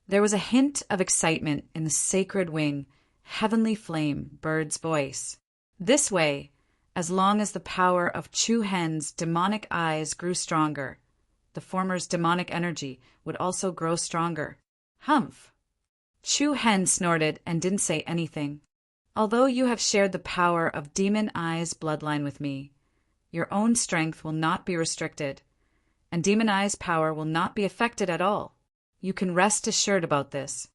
There was a hint of excitement in the sacred wing, heavenly flame bird's voice. This way, as long as the power of Chu Hen's demonic eyes grew stronger, the former's demonic energy would also grow stronger. Humph! Chu Hen snorted and didn't say anything. "Although you have shared the power of Demon Eye's bloodline with me, your own strength will not be restricted, and Demon Eye's power will not be affected at all. You can rest assured about this."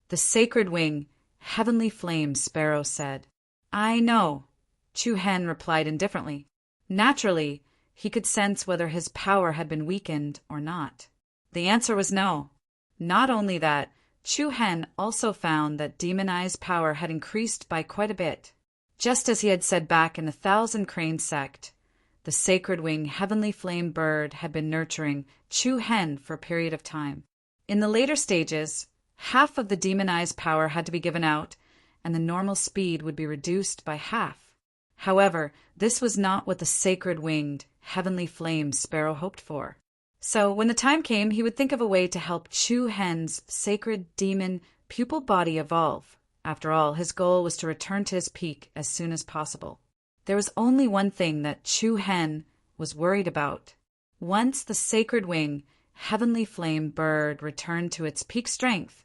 The sacred wing, heavenly flame sparrow said. "I know," Chu Hen replied indifferently. Naturally, he could sense whether his power had been weakened or not. The answer was no. Not only that, Chu Hen also found that Demon Eye's power had increased by quite a bit. Just as he had said back in the Thousand Crane sect, the sacred wing heavenly flame bird had been nurturing Chu Hen for a period of time. In the later stages, half of the Demon Eye's power had to be given out, and the normal speed would be reduced by half. However, this was not what the sacred winged, heavenly flame sparrow hoped for. So when the time came, he would think of a way to help Chu Hen's sacred demon pupil body evolve. After all, his goal was to return to his peak as soon as possible. There was only one thing that Chu Hen was worried about. Once the sacred wing, heavenly flame bird returned to its peak strength,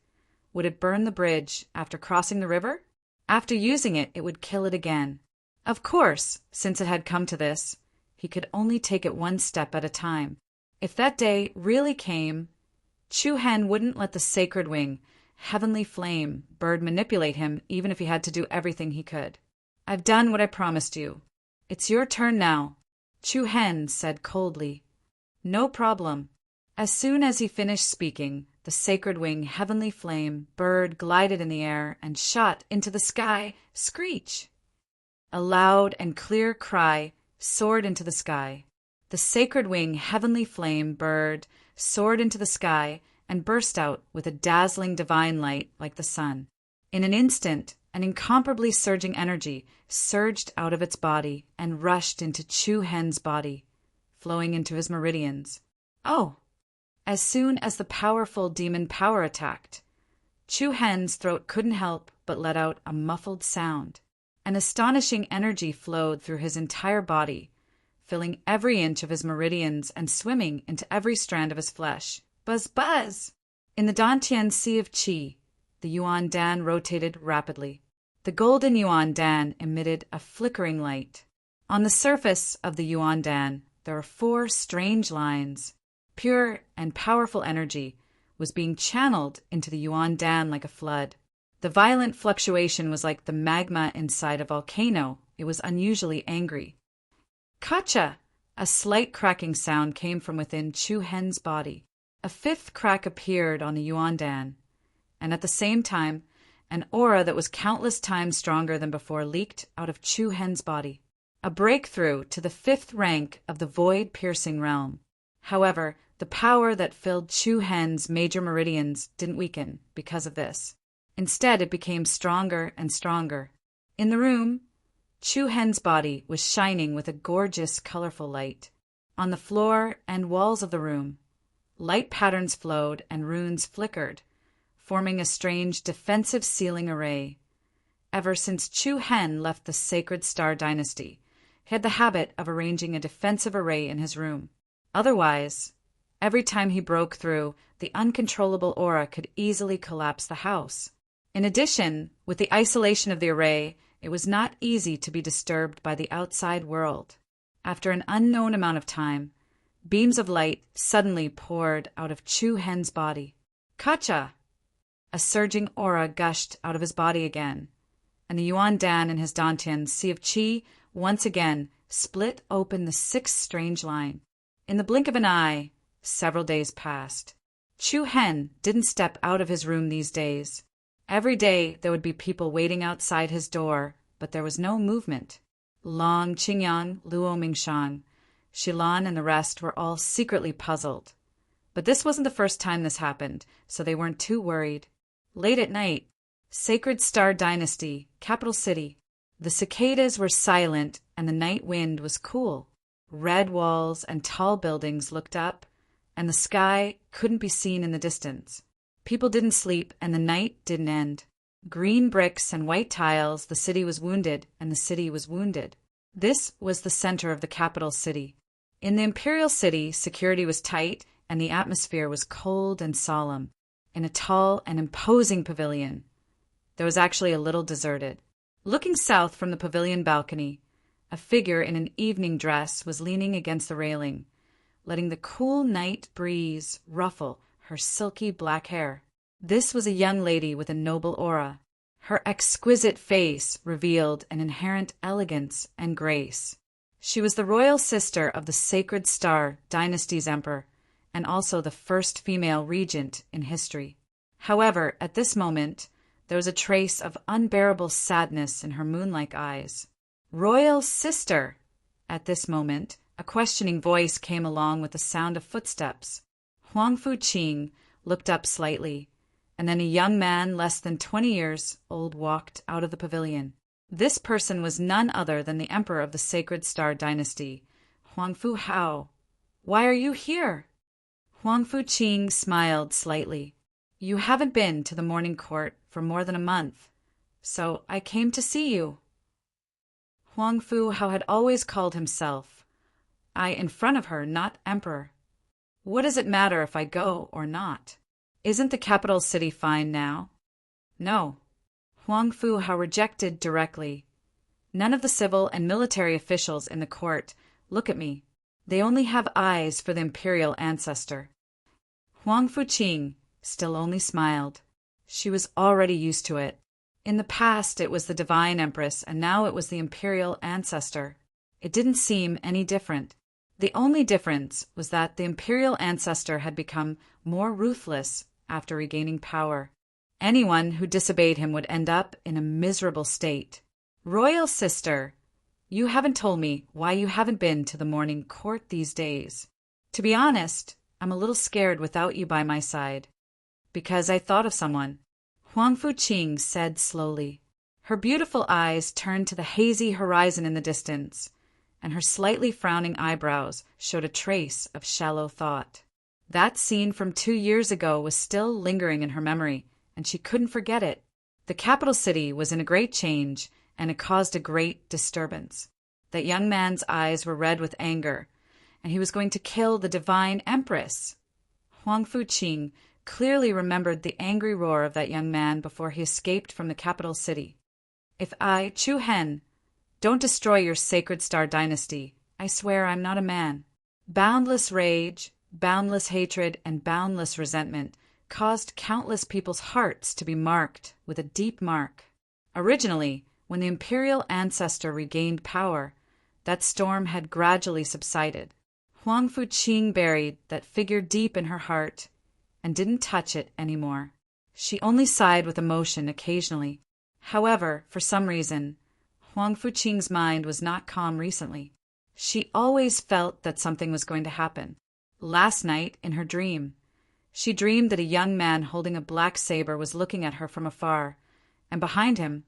would it burn the bridge after crossing the river? After using it, it would kill it again. Of course, since it had come to this, he could only take it one step at a time. If that day really came, Chu Hen wouldn't let the sacred wing, heavenly flame bird manipulate him, even if he had to do everything he could. "I've done what I promised you. It's your turn now," Chu Hen said coldly. "No problem." As soon as he finished speaking, the sacred wing heavenly flame bird glided in the air and shot into the sky. Screech! A loud and clear cry soared into the sky. The sacred wing heavenly flame bird soared into the sky and burst out with a dazzling divine light like the sun. In an instant, an incomparably surging energy surged out of its body and rushed into Chu Hen's body, flowing into his meridians. Oh! As soon as the powerful demon power attacked, Chu Hen's throat couldn't help but let out a muffled sound. An astonishing energy flowed through his entire body, filling every inch of his meridians and swimming into every strand of his flesh. Buzz, buzz! In the Dantian Sea of Qi, the Yuan Dan rotated rapidly. The golden Yuan Dan emitted a flickering light. On the surface of the Yuan Dan, there were 4 strange lines. Pure and powerful energy was being channeled into the Yuan Dan like a flood. The violent fluctuation was like the magma inside a volcano. It was unusually angry. "Kacha!" A slight cracking sound came from within Chu Hen's body. A 5th crack appeared on the Yuan Dan, and at the same time, an aura that was countless times stronger than before leaked out of Chu Hen's body. A breakthrough to the 5th rank of the void-piercing realm. However, the power that filled Chu Hen's major meridians didn't weaken because of this. Instead, it became stronger and stronger. In the room, Chu Hen's body was shining with a gorgeous, colorful light. On the floor and walls of the room, light patterns flowed and runes flickered, forming a strange defensive ceiling array. Ever since Chu Hen left the Sacred Star Dynasty, he had the habit of arranging a defensive array in his room. Otherwise, Every time he broke through, the uncontrollable aura could easily collapse the house. In addition, with the isolation of the array, it was not easy to be disturbed by the outside world. After an unknown amount of time, beams of light suddenly poured out of Chu Hen's body. Kacha! A surging aura gushed out of his body again, and the Yuan Dan and his Dantian sea of qi once again split open the sixth strange line. In the blink of an eye, several days passed. Chu Hen didn't step out of his room these days. Every day there would be people waiting outside his door, but there was no movement. Long, Qingyang, Luo Mingshan, Shilan, and the rest were all secretly puzzled. But this wasn't the first time this happened, so they weren't too worried. Late at night, Sacred Star Dynasty, capital city. The cicadas were silent and the night wind was cool. Red walls and tall buildings looked up, and the sky couldn't be seen in the distance. People didn't sleep, and the night didn't end. Green bricks and white tiles, the city was wounded, and the city was wounded. This was the center of the capital city. In the imperial city, security was tight, and the atmosphere was cold and solemn. In a tall and imposing pavilion, there was actually a little deserted. Looking south from the pavilion balcony, a figure in an evening dress was leaning against the railing, letting the cool night breeze ruffle her silky black hair. This was a young lady with a noble aura. Her exquisite face revealed an inherent elegance and grace. She was the royal sister of the Sacred Star Dynasty's emperor, and also the first female regent in history. However, at this moment, there was a trace of unbearable sadness in her moon-like eyes. Royal sister! At this moment, a questioning voice came along with the sound of footsteps. Huang Fuqing looked up slightly, and then a young man less than 20 years old walked out of the pavilion. This person was none other than the emperor of the Sacred Star Dynasty, Huang Fu Hao. Why are you here? Huang Fuqing smiled slightly. You haven't been to the morning court for more than a month, so I came to see you. Huang Fu Hao had always called himself I in front of her, not emperor. What does it matter if I go or not? Isn't the capital city fine now? No. Huang Fu Hao rejected directly. None of the civil and military officials in the court look at me. They only have eyes for the imperial ancestor. Huang Fuqing still only smiled. She was already used to it. In the past it was the divine empress, and now it was the imperial ancestor. It didn't seem any different. The only difference was that the imperial ancestor had become more ruthless after regaining power. Anyone who disobeyed him would end up in a miserable state. Royal sister, you haven't told me why you haven't been to the morning court these days. To be honest, I'm a little scared without you by my side. Because I thought of someone. Huang Fuqing said slowly. Her beautiful eyes turned to the hazy horizon in the distance, and her slightly frowning eyebrows showed a trace of shallow thought. That scene from 2 years ago was still lingering in her memory, and she couldn't forget it. The capital city was in a great change, and it caused a great disturbance. That young man's eyes were red with anger, and he was going to kill the divine empress. Huang Fuqing clearly remembered the angry roar of that young man before he escaped from the capital city. If I, Chu Hen, don't destroy your Sacred Star Dynasty, I swear I'm not a man. Boundless rage, boundless hatred, and boundless resentment caused countless people's hearts to be marked with a deep mark. Originally, when the imperial ancestor regained power, that storm had gradually subsided. Huang Fuqing buried that figure deep in her heart and didn't touch it anymore. She only sighed with emotion occasionally. However, for some reason, Huang Fuqing's mind was not calm recently. She always felt that something was going to happen. Last night, in her dream, she dreamed that a young man holding a black saber was looking at her from afar, and behind him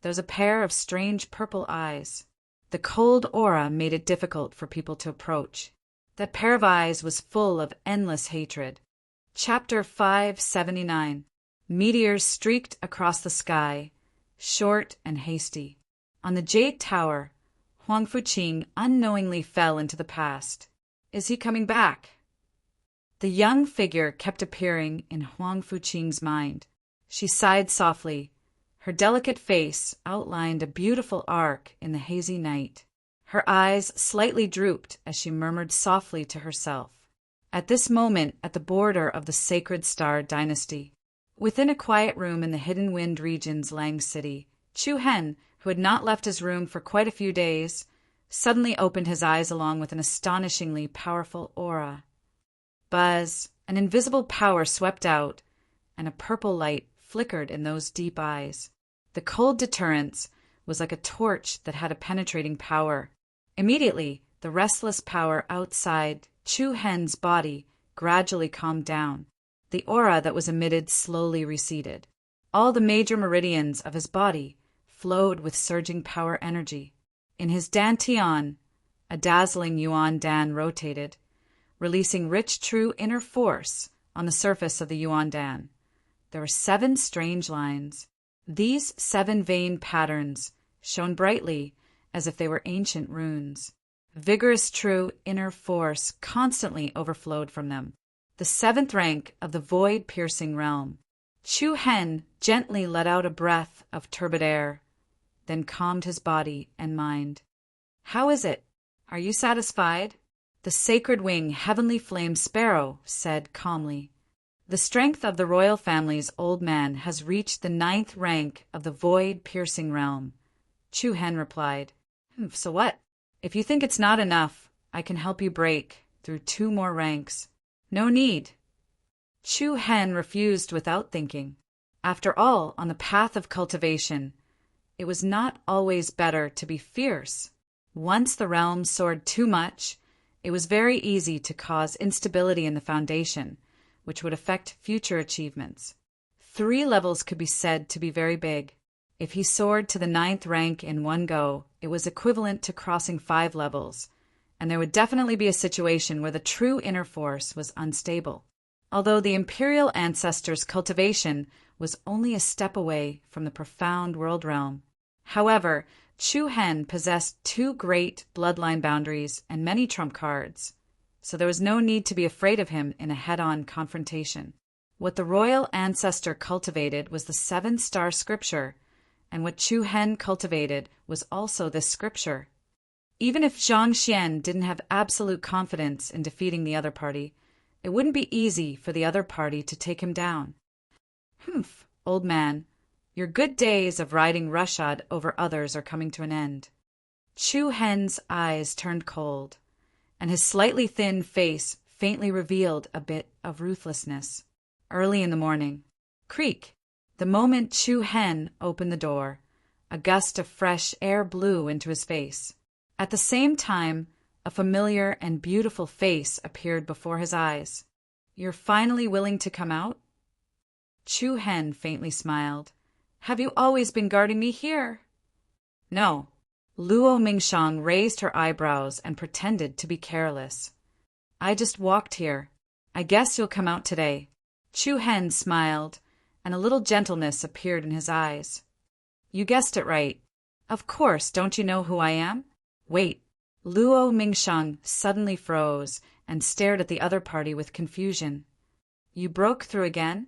there was a pair of strange purple eyes. The cold aura made it difficult for people to approach. That pair of eyes was full of endless hatred. Chapter 579. Meteors streaked across the sky, short and hasty. On the Jade Tower, Huang Fuqing unknowingly fell into the past. Is he coming back? The young figure kept appearing in Huang Fuqing's mind. She sighed softly. Her delicate face outlined a beautiful arc in the hazy night. Her eyes slightly drooped as she murmured softly to herself. At this moment, at the border of the sacred star dynasty, within a quiet room in the Hidden Wind region's Lang City, Chu Hen, who had not left his room for quite a few days, suddenly opened his eyes along with an astonishingly powerful aura. Buzz, an invisible power swept out, and a purple light flickered in those deep eyes. The cold deterrence was like a torch that had a penetrating power. Immediately, the restless power outside Chu Hen's body gradually calmed down. The aura that was emitted slowly receded. All the major meridians of his body flowed with surging power energy. In his dantian, a dazzling yuan dan rotated, releasing rich true inner force on the surface of the yuan dan. There were 7 strange lines. These 7 vein patterns shone brightly as if they were ancient runes. Vigorous true inner force constantly overflowed from them. The 7th rank of the void-piercing realm. Chu Hen gently let out a breath of turbid air, then calmed his body and mind. "How is it? Are you satisfied?" The sacred wing heavenly flame sparrow said calmly. "The strength of the royal family's old man has reached the 9th rank of the void-piercing realm." Chu Hen replied, "So what? If you think it's not enough, I can help you break through 2 more ranks." "No need." Chu Hen refused without thinking. After all, on the path of cultivation, it was not always better to be fierce. Once the realm soared too much, it was very easy to cause instability in the foundation, which would affect future achievements. 3 levels could be said to be very big. If he soared to the 9th rank in one go, it was equivalent to crossing 5 levels, and there would definitely be a situation where the true inner force was unstable. Although the imperial ancestor's cultivation was only a step away from the profound world realm. However, Chu Hen possessed 2 great bloodline boundaries and many trump cards, so there was no need to be afraid of him in a head-on confrontation. What the royal ancestor cultivated was the 7-star scripture, and what Chu Hen cultivated was also this scripture. Even if Zhang Xian didn't have absolute confidence in defeating the other party, it wouldn't be easy for the other party to take him down. "Humph, old man, your good days of riding roughshod over others are coming to an end." Chu Hen's eyes turned cold, and his slightly thin face faintly revealed a bit of ruthlessness. Early in the morning. Creak! The moment Chu Hen opened the door, a gust of fresh air blew into his face. At the same time, a familiar and beautiful face appeared before his eyes. "You're finally willing to come out?" Chu Hen faintly smiled. "Have you always been guarding me here?" "No." Luo Mingshang raised her eyebrows and pretended to be careless. "I just walked here. I guess you'll come out today." Chu Hen smiled, and a little gentleness appeared in his eyes. "You guessed it right. Of course, don't you know who I am? Wait." Luo Mingshang suddenly froze and stared at the other party with confusion. "You broke through again?"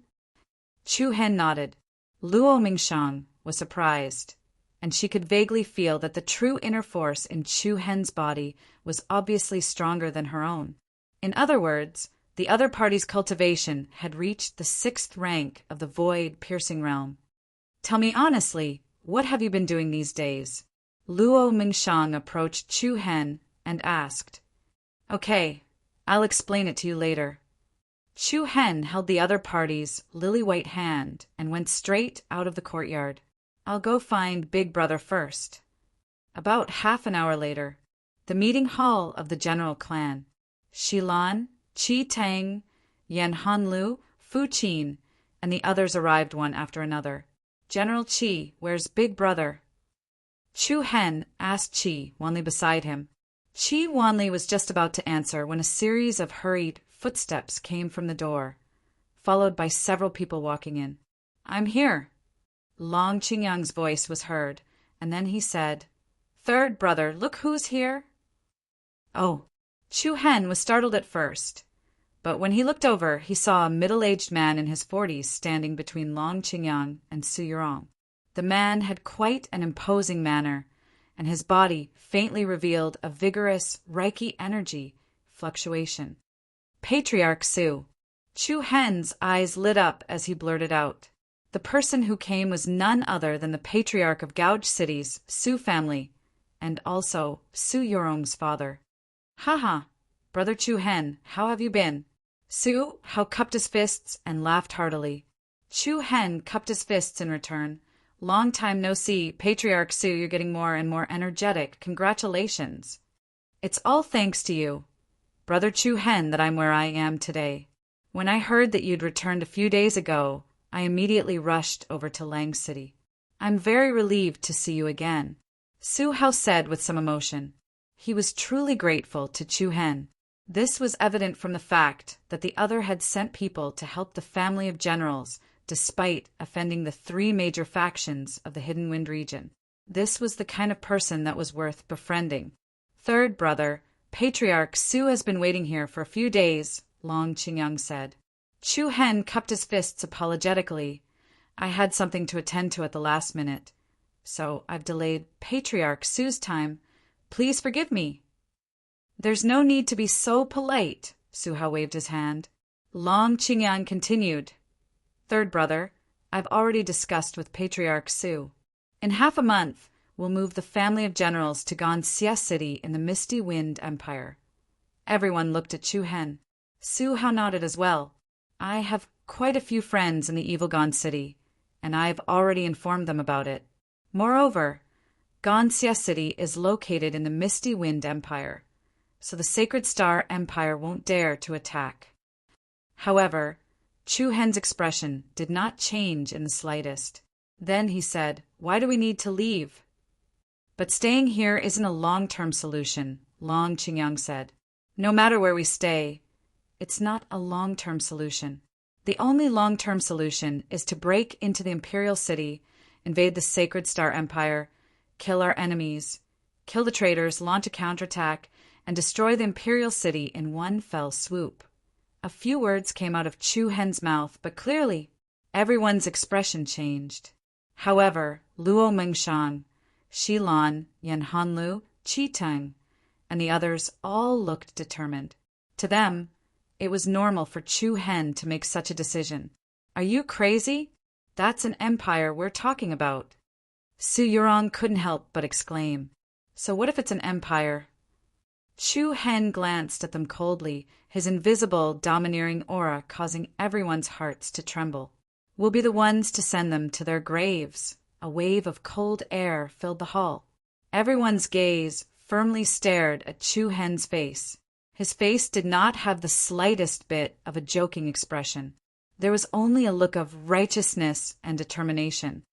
Chu Hen nodded. Luo Mingshang was surprised, and she could vaguely feel that the true inner force in Chu Hen's body was obviously stronger than her own. In other words, the other party's cultivation had reached the 6th rank of the void-piercing realm. "Tell me honestly, what have you been doing these days?" Luo Mingshang approached Chu Hen and asked. "Okay, I'll explain it to you later." Chu Hen held the other party's lily-white hand and went straight out of the courtyard. "I'll go find Big Brother first." About half an hour later, the meeting hall of the general clan. Shilan, Qi Tang, Yan Hanlu, Fu Qin, and the others arrived one after another. "General Qi, where's Big Brother?" Chu Hen asked Qi Wanli beside him. Qi Wanli was just about to answer when a series of hurried footsteps came from the door, followed by several people walking in. "I'm here." Long Qingyang's voice was heard, and then he said, "Third brother, look who's here." Oh, Chu Hen was startled at first, But when he looked over, he saw a middle-aged man in his 40s standing between Long Qingyang and Su Yurong. The man had quite an imposing manner, and his body faintly revealed a vigorous Reiki energy fluctuation. Patriarch Su. Chu Hen's eyes lit up as he blurted out. The person who came was none other than the patriarch of Gouge City's Su family, and also Su Yurong's father. "Ha, Brother Chu Hen, how have you been?" Su Hao cupped his fists and laughed heartily. Chu Hen cupped his fists in return. "Long time no see, Patriarch Su, you're getting more and more energetic. Congratulations." "It's all thanks to you, Brother Chu Hen, that I'm where I am today. When I heard that you'd returned a few days ago, I immediately rushed over to Lang City. I'm very relieved to see you again," Su Hao said with some emotion. He was truly grateful to Chu Hen. This was evident from the fact that the other had sent people to help the family of generals, despite offending the 3 major factions of the Hidden Wind region. This was the kind of person that was worth befriending. "Third brother, Patriarch Su has been waiting here for a few days," Long Qingyang said. Chu Hen cupped his fists apologetically. "I had something to attend to at the last minute, so I've delayed Patriarch Su's time. Please forgive me." "There's no need to be so polite," Su Hao waved his hand. Long Qingyang continued. "Third brother, I've already discussed with Patriarch Su. In half a month, we'll move the family of generals to Ganxia City in the Misty Wind Empire." Everyone looked at Chu Hen. Su Hao nodded as well. "I have quite a few friends in the Evil Gone City, and I've already informed them about it. Moreover, Ganxia City is located in the Misty Wind Empire, so the Sacred Star Empire won't dare to attack." However, Chu Hen's expression did not change in the slightest. Then he said, "Why do we need to leave?" "But staying here isn't a long-term solution," Long Qingyang said. "No matter where we stay, it's not a long-term solution. The only long-term solution is to break into the Imperial City, invade the Sacred Star Empire, kill our enemies, kill the traitors, launch a counterattack, and destroy the Imperial City in one fell swoop." A few words came out of Chu Hen's mouth, but clearly everyone's expression changed. However, Luo Mengshan, Shi Lan, Yan Hanlu, Qi Teng, and the others all looked determined. To them, it was normal for Chu Hen to make such a decision. "Are you crazy? That's an empire we're talking about." Su Yurong couldn't help but exclaim, "So what if it's an empire?" Chu Hen glanced at them coldly, his invisible, domineering aura causing everyone's hearts to tremble. "We'll be the ones to send them to their graves." A wave of cold air filled the hall. Everyone's gaze firmly stared at Chu Hen's face. His face did not have the slightest bit of a joking expression. There was only a look of righteousness and determination.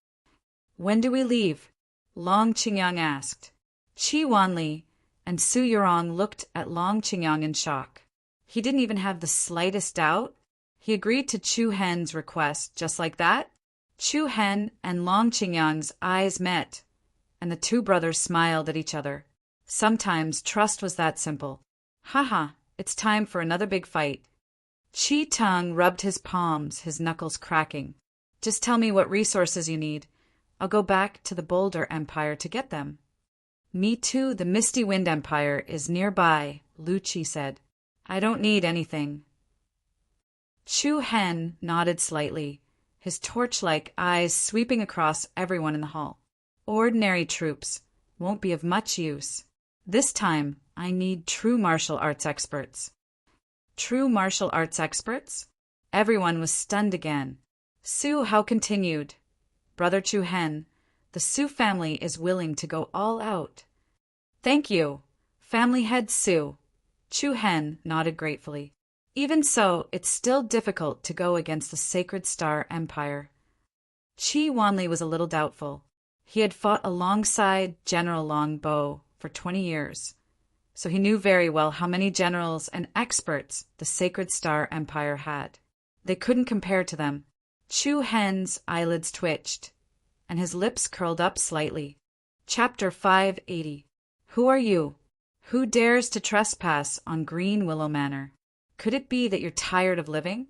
"When do we leave?" Long Qingyang asked. Qi Wanli and Su Yurong looked at Long Qingyang in shock. He didn't even have the slightest doubt. He agreed to Chu Hen's request just like that. Chu Hen and Long Qingyang's eyes met, and the 2 brothers smiled at each other. Sometimes trust was that simple. "Haha, it's time for another big fight." Qi Teng rubbed his palms, his knuckles cracking. "Just tell me what resources you need. I'll go back to the Boulder Empire to get them." "Me too, the Misty Wind Empire is nearby," Lu Qi said. "I don't need anything." Chu Hen nodded slightly, his torch-like eyes sweeping across everyone in the hall. "Ordinary troops won't be of much use. This time, I need true martial arts experts." "True martial arts experts?" Everyone was stunned again. Su Hao continued, "Brother Chu Hen, the Su family is willing to go all out." "Thank you, family head Su." Chu Hen nodded gratefully. "Even so, it's still difficult to go against the Sacred Star Empire." Qi Wanli was a little doubtful. He had fought alongside General Long Bo for 20 years, so he knew very well how many generals and experts the Sacred Star Empire had. They couldn't compare to them. Chu Hen's eyelids twitched, and his lips curled up slightly. Chapter 580. Who are you? Who dares to trespass on Green Willow Manor? Could it be that you're tired of living?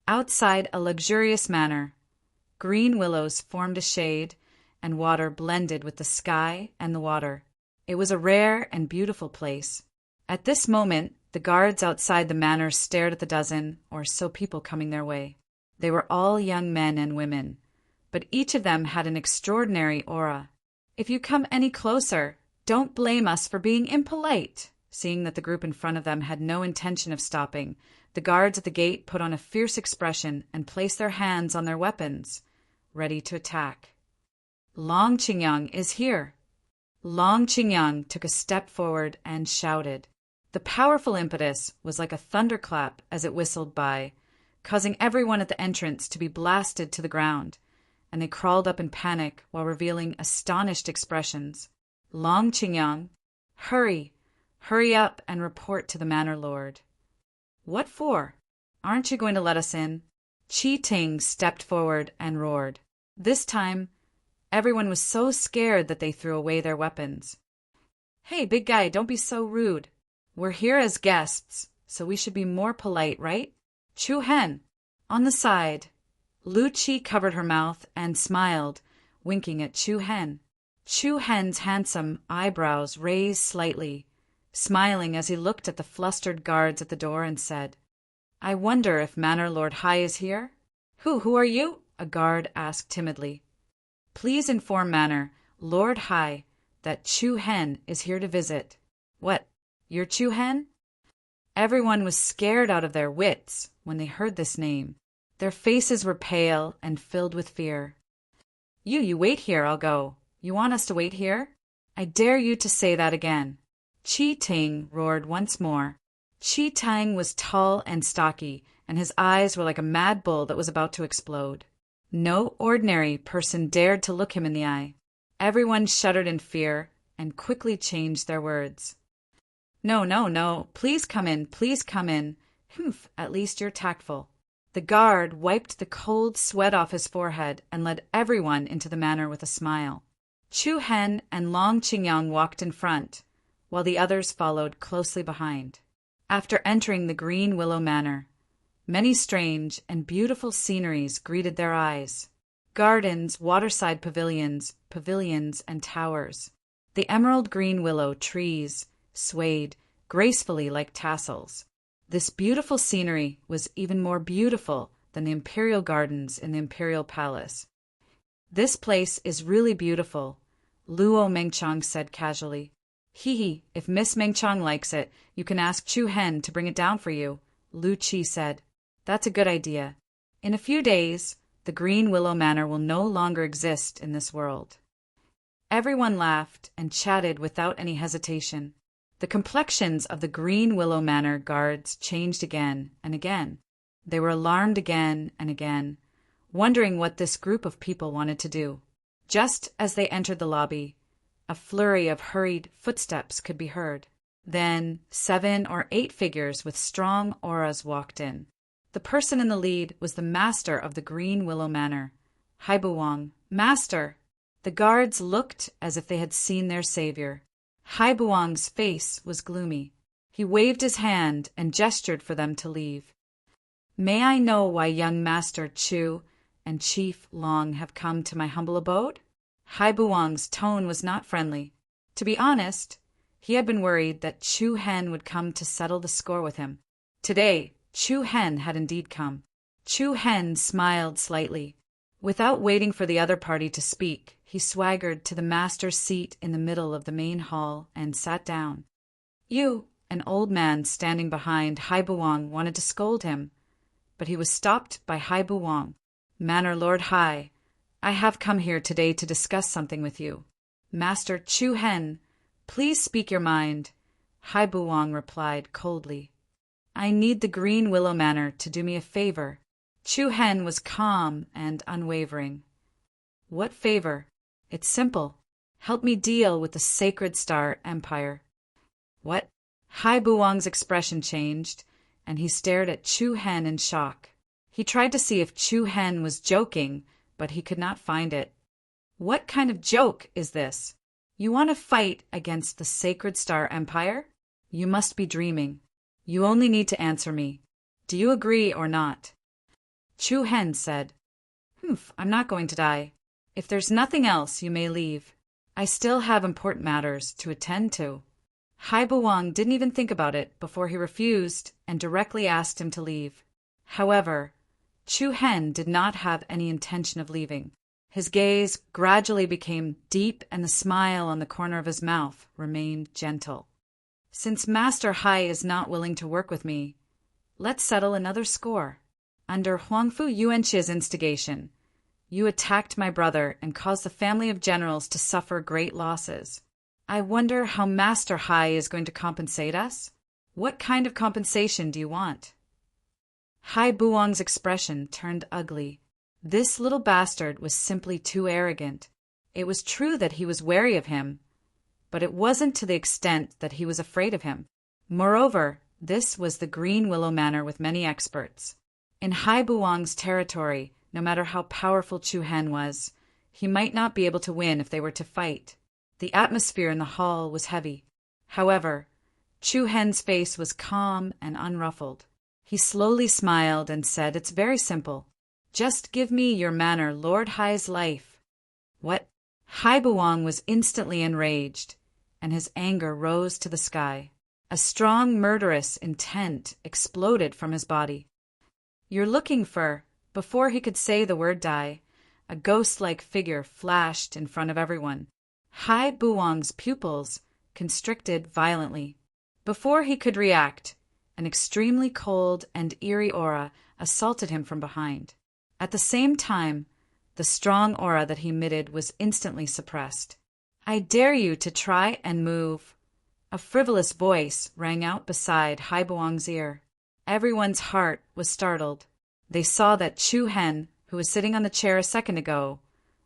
Outside a luxurious manor, green willows formed a shade, and water blended with the sky and the water. It was a rare and beautiful place. At this moment, the guards outside the manor stared at the dozen or so people coming their way. They were all young men and women, but each of them had an extraordinary aura. If you come any closer, don't blame us for being impolite. Seeing that the group in front of them had no intention of stopping, the guards at the gate put on a fierce expression and placed their hands on their weapons, ready to attack. Long Qingyang is here. Long Qingyang took a step forward and shouted. The powerful impetus was like a thunderclap as it whistled by, causing everyone at the entrance to be blasted to the ground, and they crawled up in panic while revealing astonished expressions. Long Qingyang, hurry! Hurry up and report to the manor lord. What for? Aren't you going to let us in? Qi Ting stepped forward and roared. This time, everyone was so scared that they threw away their weapons. Hey, big guy, don't be so rude. We're here as guests, so we should be more polite, right? Chu Hen. On the side. Lu Qi covered her mouth and smiled, winking at Chu Hen. Chu Hen's handsome eyebrows raised slightly, smiling as he looked at the flustered guards at the door and said, I wonder if Manor Lord Hai is here? Who are you? A guard asked timidly. Please inform Manor Lord Hai that Chu Hen is here to visit. What, you're Chu Hen? Everyone was scared out of their wits when they heard this name. Their faces were pale and filled with fear. You wait here, I'll go. You want us to wait here? I dare you to say that again. Qi Ting roared once more. Qi Ting was tall and stocky, and his eyes were like a mad bull that was about to explode. No ordinary person dared to look him in the eye. Everyone shuddered in fear and quickly changed their words. No, please come in, please come in. Humph, at least you're tactful. The guard wiped the cold sweat off his forehead and led everyone into the manor with a smile. Chu Hen and Long Qingyang walked in front, while the others followed closely behind. After entering the Green Willow Manor, many strange and beautiful sceneries greeted their eyes. Gardens, waterside pavilions, and towers. The emerald green willow trees swayed gracefully like tassels. This beautiful scenery was even more beautiful than the imperial gardens in the imperial palace. This place is really beautiful, Luo Mengchang said casually. If Miss Mengchang likes it, you can ask Chu Hen to bring it down for you, Lu Qi said. That's a good idea. In a few days, the Green Willow Manor will no longer exist in this world. Everyone laughed and chatted without any hesitation. The complexions of the Green Willow Manor guards changed again and again. They were alarmed again and again, wondering what this group of people wanted to do. Just as they entered the lobby, a flurry of hurried footsteps could be heard. Then 7 or 8 figures with strong auras walked in. The person in the lead was the master of the Green Willow Manor, Haibuwang. Master! The guards looked as if they had seen their savior. Haibuwang's face was gloomy. He waved his hand and gestured for them to leave. May I know why young Master Chu and Chief Long have come to my humble abode? Haibuwang's tone was not friendly. To be honest, he had been worried that Chu Hen would come to settle the score with him. Today, Chu Hen had indeed come. Chu Hen smiled slightly. Without waiting for the other party to speak, he swaggered to the master's seat in the middle of the main hall and sat down. An old man standing behind Haibuwang wanted to scold him, but he was stopped by Haibuwang. Manor Lord Hai, I have come here today to discuss something with you. Master Chu Hen, please speak your mind, Haibuwang replied coldly. I need the Green Willow Manor to do me a favor. Chu Hen was calm and unwavering. What favor? It's simple. Help me deal with the Sacred Star Empire. What? Haibuwang's expression changed, and he stared at Chu Hen in shock. He tried to see if Chu Hen was joking, but he could not find it. What kind of joke is this? You want to fight against the Sacred Star Empire? You must be dreaming. You only need to answer me. Do you agree or not? Chu Hen said, "Humph, I'm not going to die. If there's nothing else, you may leave. I still have important matters to attend to." Hai Buwang didn't even think about it before he refused and directly asked him to leave. However, Chu Hen did not have any intention of leaving. His gaze gradually became deep and the smile on the corner of his mouth remained gentle. "Since Master Hai is not willing to work with me, let's settle another score. Under Huangfu Yuanqi's instigation, you attacked my brother and caused the family of generals to suffer great losses. I wonder how Master Hai is going to compensate us? What kind of compensation do you want?" Hai Buwang's expression turned ugly. This little bastard was simply too arrogant. It was true that he was wary of him, but it wasn't to the extent that he was afraid of him. Moreover, this was the Green Willow Manor with many experts. In Hai Buwang's territory, no matter how powerful Chu Hen was, he might not be able to win if they were to fight. The atmosphere in the hall was heavy. However, Chu Hen's face was calm and unruffled. He slowly smiled and said, "It's very simple. Just give me your manor, Lord Hai's life." "What?" Hai Buwang was instantly enraged, and his anger rose to the sky. A strong murderous intent exploded from his body. "You're looking for—" Before he could say the word die, a ghost-like figure flashed in front of everyone. Hai Buwang's pupils constricted violently. Before he could react, an extremely cold and eerie aura assaulted him from behind. At the same time, the strong aura that he emitted was instantly suppressed. "I dare you to try and move." A frivolous voice rang out beside Hai Buwang's ear. Everyone's heart was startled. They saw that Chu Hen, who was sitting on the chair a second ago,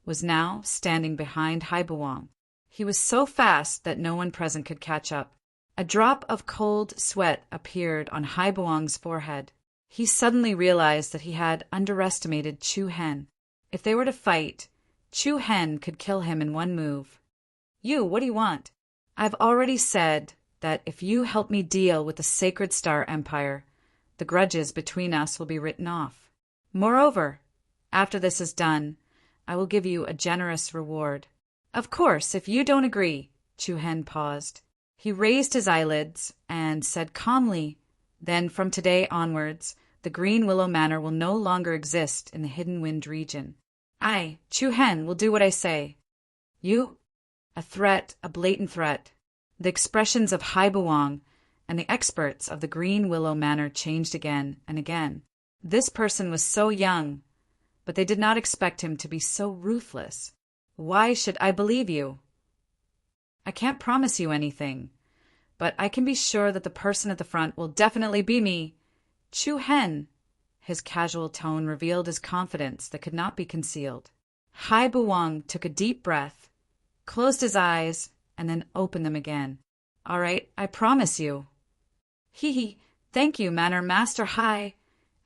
was now standing behind Hai Buwang. He was so fast that no one present could catch up. A drop of cold sweat appeared on Hai Buwang's forehead. He suddenly realized that he had underestimated Chu Hen. If they were to fight, Chu Hen could kill him in one move. What do you want?" "I've already said that if you help me deal with the Sacred Star Empire, the grudges between us will be written off. Moreover, after this is done, I will give you a generous reward." "Of course, if you don't agree." Chu Hen paused. He raised his eyelids and said calmly, "Then from today onwards, the Green Willow Manor will no longer exist in the Hidden Wind region. I, Chu Hen, will do what I say." "You?" A threat, a blatant threat. The expressions of Hai Buwang and the experts of the Green Willow Manor changed again and again. This person was so young, but they did not expect him to be so ruthless. "Why should I believe you?" "I can't promise you anything, but I can be sure that the person at the front will definitely be me. Chu Hen." His casual tone revealed his confidence that could not be concealed. Hai Buwang took a deep breath, closed his eyes, and then opened them again. "All right, I promise you." Thank you, Manor Master Hai."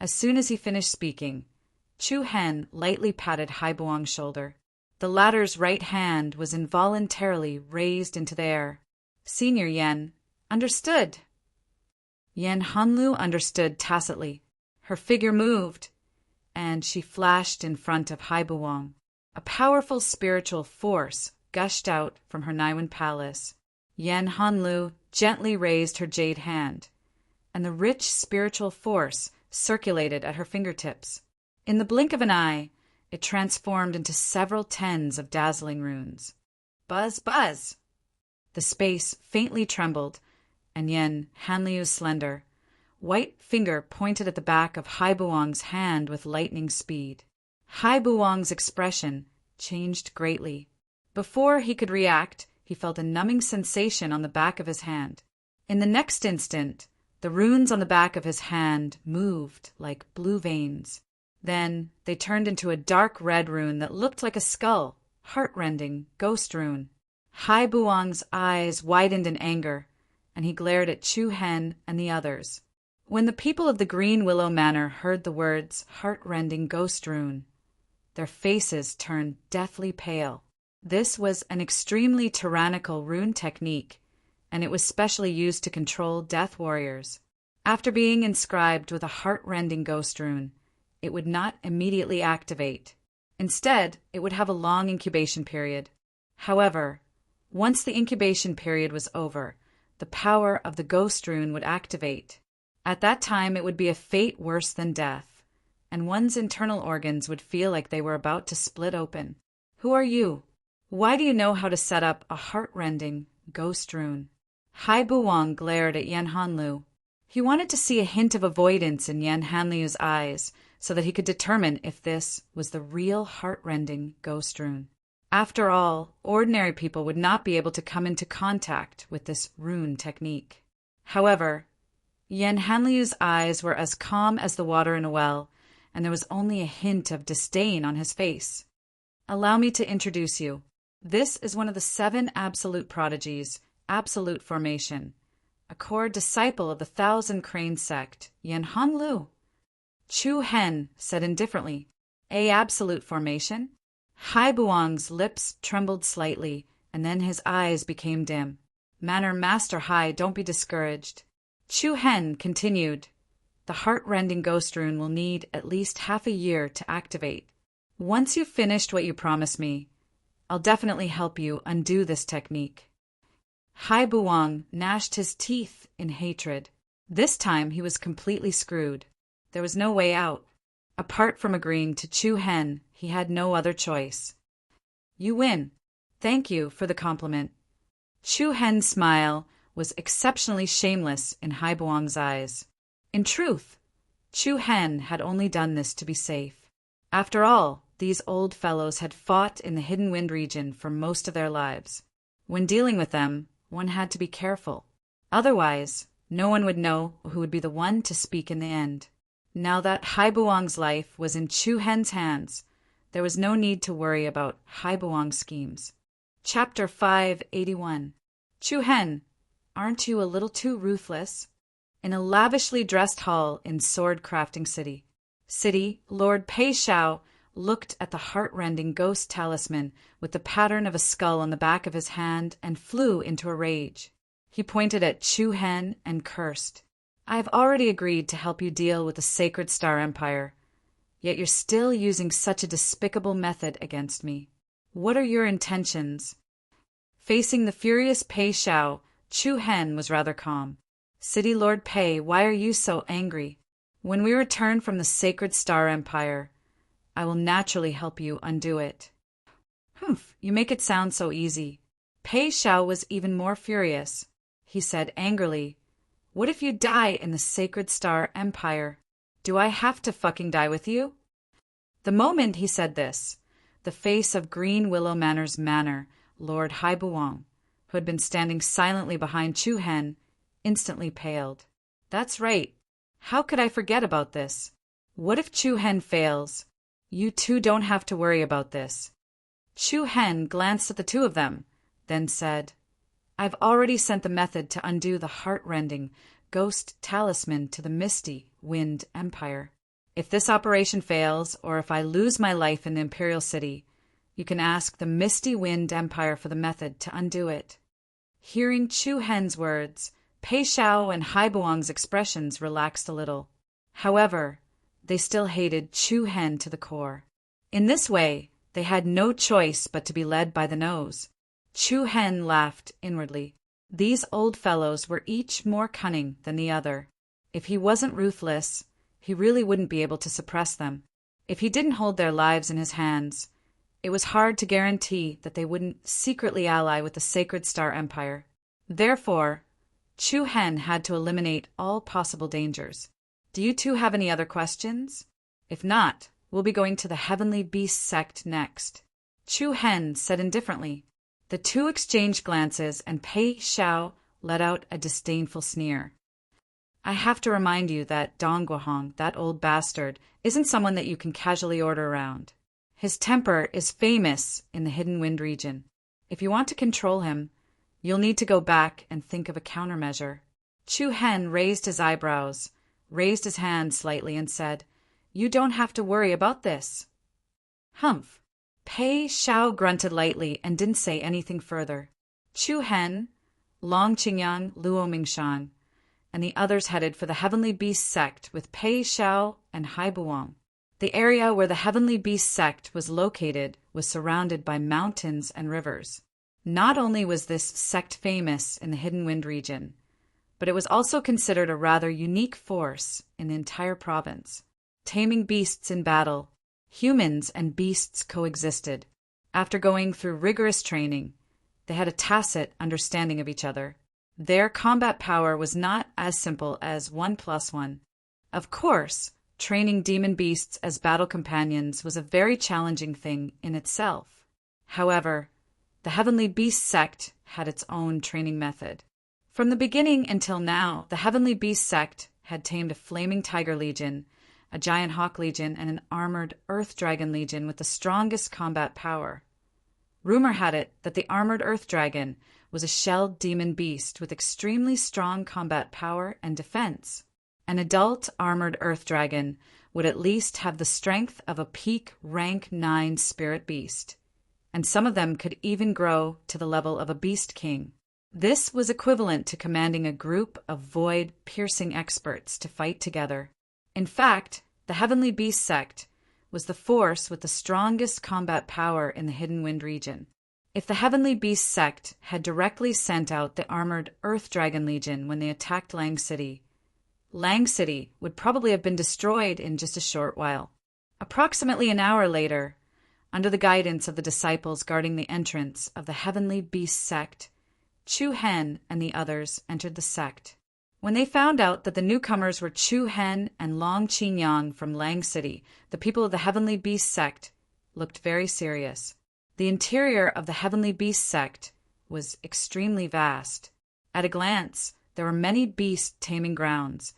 As soon as he finished speaking, Chu Hen lightly patted Hai Buwang's shoulder. The latter's right hand was involuntarily raised into the air. "Senior Yen, understood." Yen Hanlu understood tacitly. Her figure moved, and she flashed in front of Hai Buwang. A powerful spiritual force gushed out from her Naiwan palace. Yen Hanlu gently raised her jade hand, and the rich spiritual force circulated at her fingertips. In the blink of an eye, it transformed into several tens of dazzling runes. Buzz, buzz! The space faintly trembled, and Yen Hanliu's slender, white finger pointed at the back of Hai Buwang's hand with lightning speed. Hai Buwang's expression changed greatly. Before he could react, he felt a numbing sensation on the back of his hand. In the next instant, the runes on the back of his hand moved like blue veins. Then they turned into a dark red rune that looked like a skull, heart-rending ghost rune. Hai Buwang's eyes widened in anger, and he glared at Chu Hen and the others. When the people of the Green Willow Manor heard the words heart-rending ghost rune, their faces turned deathly pale. This was an extremely tyrannical rune technique, and it was specially used to control death warriors. After being inscribed with a heart-rending ghost rune, it would not immediately activate. Instead, it would have a long incubation period. However, once the incubation period was over, the power of the ghost rune would activate. At that time, it would be a fate worse than death, and one's internal organs would feel like they were about to split open. Who are you? Why do you know how to set up a heart-rending ghost rune? Hai Buwang glared at Yan Hanlu. He wanted to see a hint of avoidance in Yan Hanliu's eyes so that he could determine if this was the real heart-rending ghost rune. After all, ordinary people would not be able to come into contact with this rune technique. However, Yan Hanliu's eyes were as calm as the water in a well, and there was only a hint of disdain on his face. Allow me to introduce you. This is one of the 7 absolute prodigies, Absolute Formation, a core disciple of the Thousand Crane sect, Yan Hanlu. Chu Hen said indifferently, "A Absolute Formation?" Hai Buwang's lips trembled slightly, and then his eyes became dim. Master Hai, don't be discouraged. Chu Hen continued, "The heart-rending ghost rune will need at least half a year to activate. Once you've finished what you promised me, I'll definitely help you undo this technique." Hai Buwang gnashed his teeth in hatred. This time he was completely screwed. There was no way out. Apart from agreeing to Chu Hen, he had no other choice. "You win. Thank you for the compliment." Chu Hen's smile was exceptionally shameless in Hai Buwang's eyes. In truth, Chu Hen had only done this to be safe. After all, these old fellows had fought in the Hidden Wind region for most of their lives. When dealing with them, one had to be careful. Otherwise, no one would know who would be the one to speak in the end. Now that Hai Buwang's life was in Chu Hen's hands, there was no need to worry about Hai Buwang's schemes. Chapter 581. Chu Hen, aren't you a little too ruthless? In a lavishly dressed hall in Sword Crafting City, Lord Pei Shao looked at the heart-rending ghost talisman with the pattern of a skull on the back of his hand and flew into a rage. He pointed at Chu Hen and cursed. "I have already agreed to help you deal with the Sacred Star Empire, yet you're still using such a despicable method against me. What are your intentions?" Facing the furious Pei Shao, Chu Hen was rather calm. "City Lord Pei, why are you so angry? When we return from the Sacred Star Empire, I will naturally help you undo it." "Humph, you make it sound so easy." Pei Shao was even more furious. He said angrily, "What if you die in the Sacred Star Empire? Do I have to fucking die with you?" The moment he said this, the face of Green Willow Manor's manor, Lord Hai Buwang, who had been standing silently behind Chu Hen, instantly paled. "That's right. How could I forget about this? What if Chu Hen fails? You two don't have to worry about this." Chu Hen glanced at the two of them, then said, "I've already sent the method to undo the heart-rending ghost talisman to the Misty Wind Empire. If this operation fails, or if I lose my life in the Imperial City, you can ask the Misty Wind Empire for the method to undo it." Hearing Chu Hen's words, Pei Shao and Hai Buwang's expressions relaxed a little. However, they still hated Chu Hen to the core. In this way, they had no choice but to be led by the nose. Chu Hen laughed inwardly. These old fellows were each more cunning than the other. If he wasn't ruthless, he really wouldn't be able to suppress them. If he didn't hold their lives in his hands, it was hard to guarantee that they wouldn't secretly ally with the Sacred Star Empire. Therefore, Chu Hen had to eliminate all possible dangers. Do you two have any other questions? If not, we'll be going to the Heavenly Beast sect next. Chu Hen said indifferently. The two exchanged glances, and Pei Shao let out a disdainful sneer. "I have to remind you that Dong Guohong, that old bastard, isn't someone that you can casually order around. His temper is famous in the Hidden Wind region. If you want to control him, you'll need to go back and think of a countermeasure." Chu Hen raised his eyebrows, raised his hand slightly, and said, "You don't have to worry about this." "Humph." Pei Shao grunted lightly and didn't say anything further. Chu Hen, Long Qingyang, Luo Mingshan, and the others headed for the Heavenly Beast sect with Pei Xiao and Hai Buang. The area where the Heavenly Beast sect was located was surrounded by mountains and rivers. Not only was this sect famous in the Hidden Wind region, but it was also considered a rather unique force in the entire province. Taming beasts in battle, humans and beasts coexisted. After going through rigorous training, they had a tacit understanding of each other. Their combat power was not as simple as 1+1. Of course, training demon beasts as battle companions was a very challenging thing in itself. However, the Heavenly Beast sect had its own training method. From the beginning until now, the Heavenly Beast sect had tamed a flaming tiger legion, a giant hawk legion, and an armored earth dragon legion with the strongest combat power. Rumor had it that the armored earth dragon was a shelled demon beast with extremely strong combat power and defense. An adult armored earth dragon would at least have the strength of a peak rank 9 spirit beast, and some of them could even grow to the level of a beast king. This was equivalent to commanding a group of void-piercing experts to fight together. In fact, the Heavenly Beast sect was the force with the strongest combat power in the Hidden Wind region. If the Heavenly Beast sect had directly sent out the armored Earth Dragon Legion when they attacked Lang City would probably have been destroyed in just a short while. Approximately an hour later, under the guidance of the disciples guarding the entrance of the Heavenly Beast sect, Chu Hen and the others entered the sect. When they found out that the newcomers were Chu Hen and Long Qinyang from Lang City, the people of the Heavenly Beast sect looked very serious. The interior of the Heavenly Beast sect was extremely vast. At a glance, there were many beast taming grounds,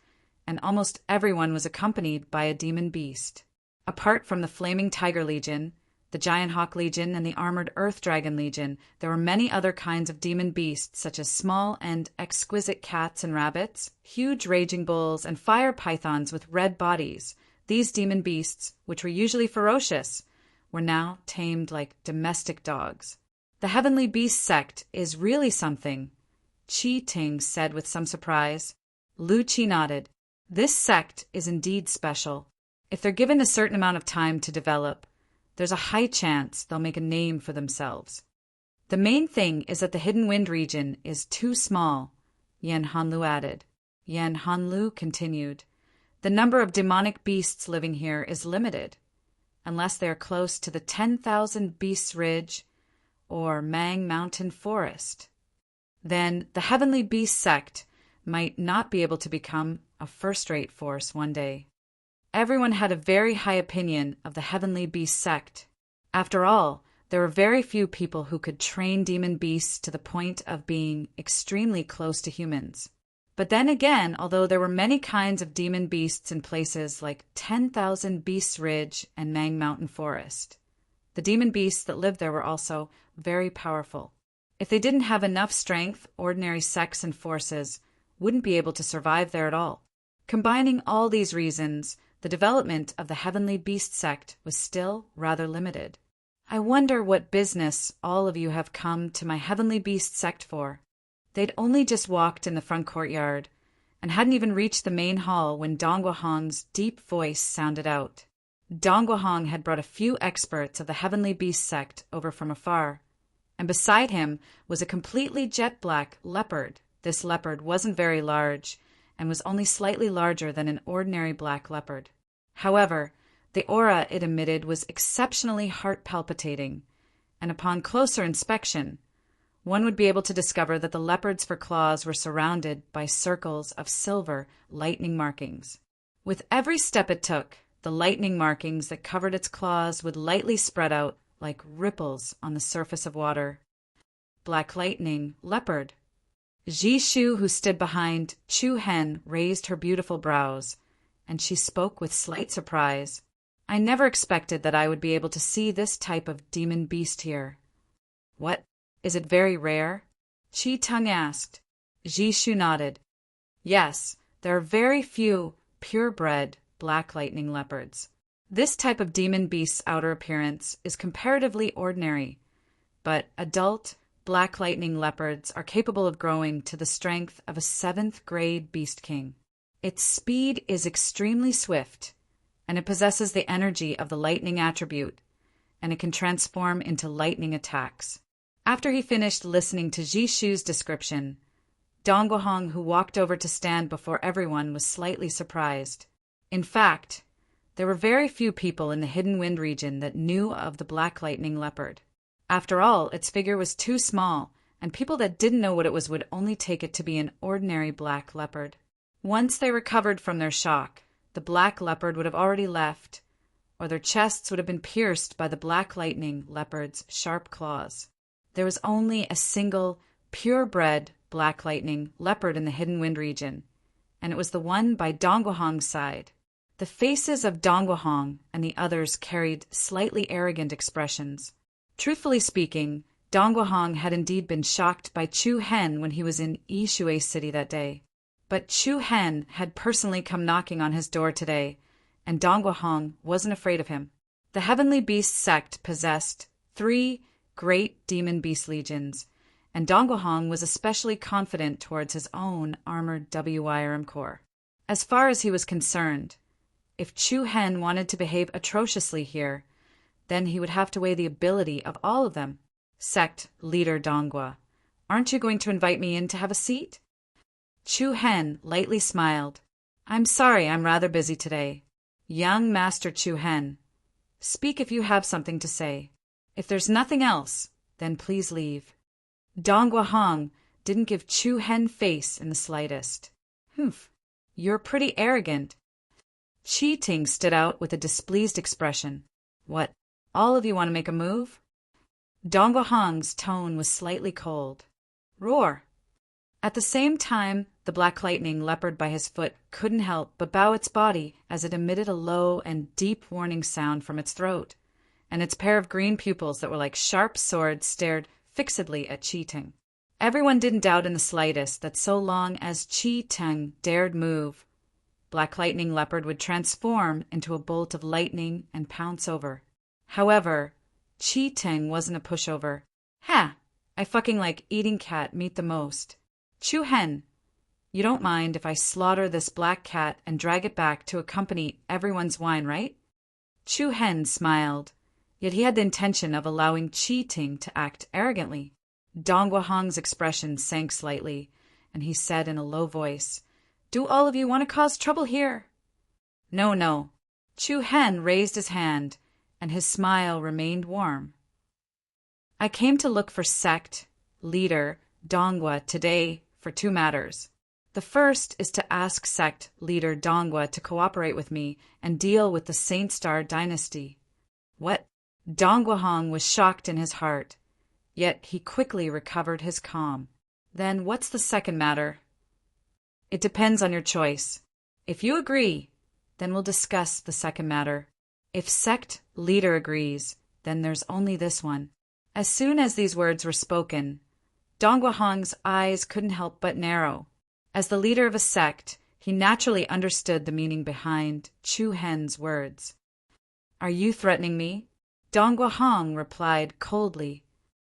and almost everyone was accompanied by a demon beast. Apart from the Flaming Tiger Legion, the Giant Hawk Legion, and the Armored Earth Dragon Legion, there were many other kinds of demon beasts, such as small and exquisite cats and rabbits, huge raging bulls, and fire pythons with red bodies. These demon beasts, which were usually ferocious, were now tamed like domestic dogs. The Heavenly Beast sect is really something, Qi Ting said with some surprise. Lu Qi nodded. This sect is indeed special. If they're given a certain amount of time to develop, there's a high chance they'll make a name for themselves. The main thing is that the Hidden Wind region is too small, Yan Hanlu added. Yan Hanlu continued. The number of demonic beasts living here is limited, unless they are close to the 10,000 Beasts Ridge or Mang Mountain Forest. Then the Heavenly Beast sect might not be able to become a first-rate force one day. Everyone had a very high opinion of the Heavenly Beast sect. After all, there were very few people who could train demon beasts to the point of being extremely close to humans. But then again, although there were many kinds of demon beasts in places like 10,000 Beasts Ridge and Mang Mountain Forest, the demon beasts that lived there were also very powerful. If they didn't have enough strength, ordinary sects and forces wouldn't be able to survive there at all. Combining all these reasons, the development of the Heavenly Beast sect was still rather limited. I wonder what business all of you have come to my Heavenly Beast sect for. They'd only just walked in the front courtyard and hadn't even reached the main hall when Dongguahong's deep voice sounded out. Dongguahong had brought a few experts of the Heavenly Beast sect over from afar, and beside him was a completely jet-black leopard. This leopard wasn't very large and was only slightly larger than an ordinary black leopard. However, the aura it emitted was exceptionally heart-palpitating, and upon closer inspection, one would be able to discover that the leopard's fur claws were surrounded by circles of silver lightning markings. With every step it took, the lightning markings that covered its claws would lightly spread out like ripples on the surface of water. Black Lightning, leopard. Jishu, who stood behind Chu Hen, raised her beautiful brows, and she spoke with slight surprise. I never expected that I would be able to see this type of demon beast here. What? Is it very rare? Qi Tung asked. Jishu nodded. Yes, there are very few purebred Black Lightning leopards. This type of demon beast's outer appearance is comparatively ordinary, but adult, black lightning leopards are capable of growing to the strength of a 7th-grade beast king. Its speed is extremely swift, and it possesses the energy of the lightning attribute, and it can transform into lightning attacks. After he finished listening to Jishu's description, Dongguahong, who walked over to stand before everyone, was slightly surprised. In fact, there were very few people in the Hidden Wind region that knew of the black lightning leopard. After all, its figure was too small, and people that didn't know what it was would only take it to be an ordinary black leopard. Once they recovered from their shock, the black leopard would have already left, or their chests would have been pierced by the black lightning leopard's sharp claws. There was only a single, purebred black lightning leopard in the Hidden Wind region, and it was the one by Dongguahong's side. The faces of Dongguahong and the others carried slightly arrogant expressions. Truthfully speaking, Dongguahong had indeed been shocked by Chu Hen when he was in Yishui City that day. But Chu Hen had personally come knocking on his door today, and Dongguahong wasn't afraid of him. The Heavenly Beast sect possessed 3 great demon beast legions, and Dongguahong was especially confident towards his own armored WIRM corps. As far as he was concerned, if Chu Hen wanted to behave atrociously here, then he would have to weigh the ability of all of them. Sect leader Donghua, aren't you going to invite me in to have a seat? Chu Hen lightly smiled. I'm sorry, I'm rather busy today. Young Master Chu Hen, speak if you have something to say. If there's nothing else, then please leave. Dongguahong didn't give Chu Hen face in the slightest. Humph, you're pretty arrogant. Chi Ting stood out with a displeased expression. What, all of you want to make a move? Dongguahong's tone was slightly cold. Roar. At the same time, the black lightning leopard by his foot couldn't help but bow its body as it emitted a low and deep warning sound from its throat, and its pair of green pupils that were like sharp swords stared fixedly at Chi Ting. Everyone didn't doubt in the slightest that so long as Chi Ting dared move, Black Lightning Leopard would transform into a bolt of lightning and pounce over. However, Chi Ting wasn't a pushover. Ha! I fucking like eating cat meat the most. Chu Hen, you don't mind if I slaughter this black cat and drag it back to accompany everyone's wine, right? Chu Hen smiled, yet he had the intention of allowing Chi Ting to act arrogantly. Dongguahong's expression sank slightly, and he said in a low voice, Do all of you want to cause trouble here? No, no. Chu Hen raised his hand, and his smile remained warm. I came to look for sect leader Donghua today for 2 matters. The first is to ask sect leader Donghua to cooperate with me and deal with the Saint Star dynasty. What? Dongguahong was shocked in his heart, yet he quickly recovered his calm. Then what's the second matter? It depends on your choice. If you agree, then we'll discuss the second matter. If sect leader agrees, then there's only this one. As soon as these words were spoken, Dongguahong's eyes couldn't help but narrow. As the leader of a sect, he naturally understood the meaning behind Chu Hen's words. Are you threatening me? Dongguahong replied coldly.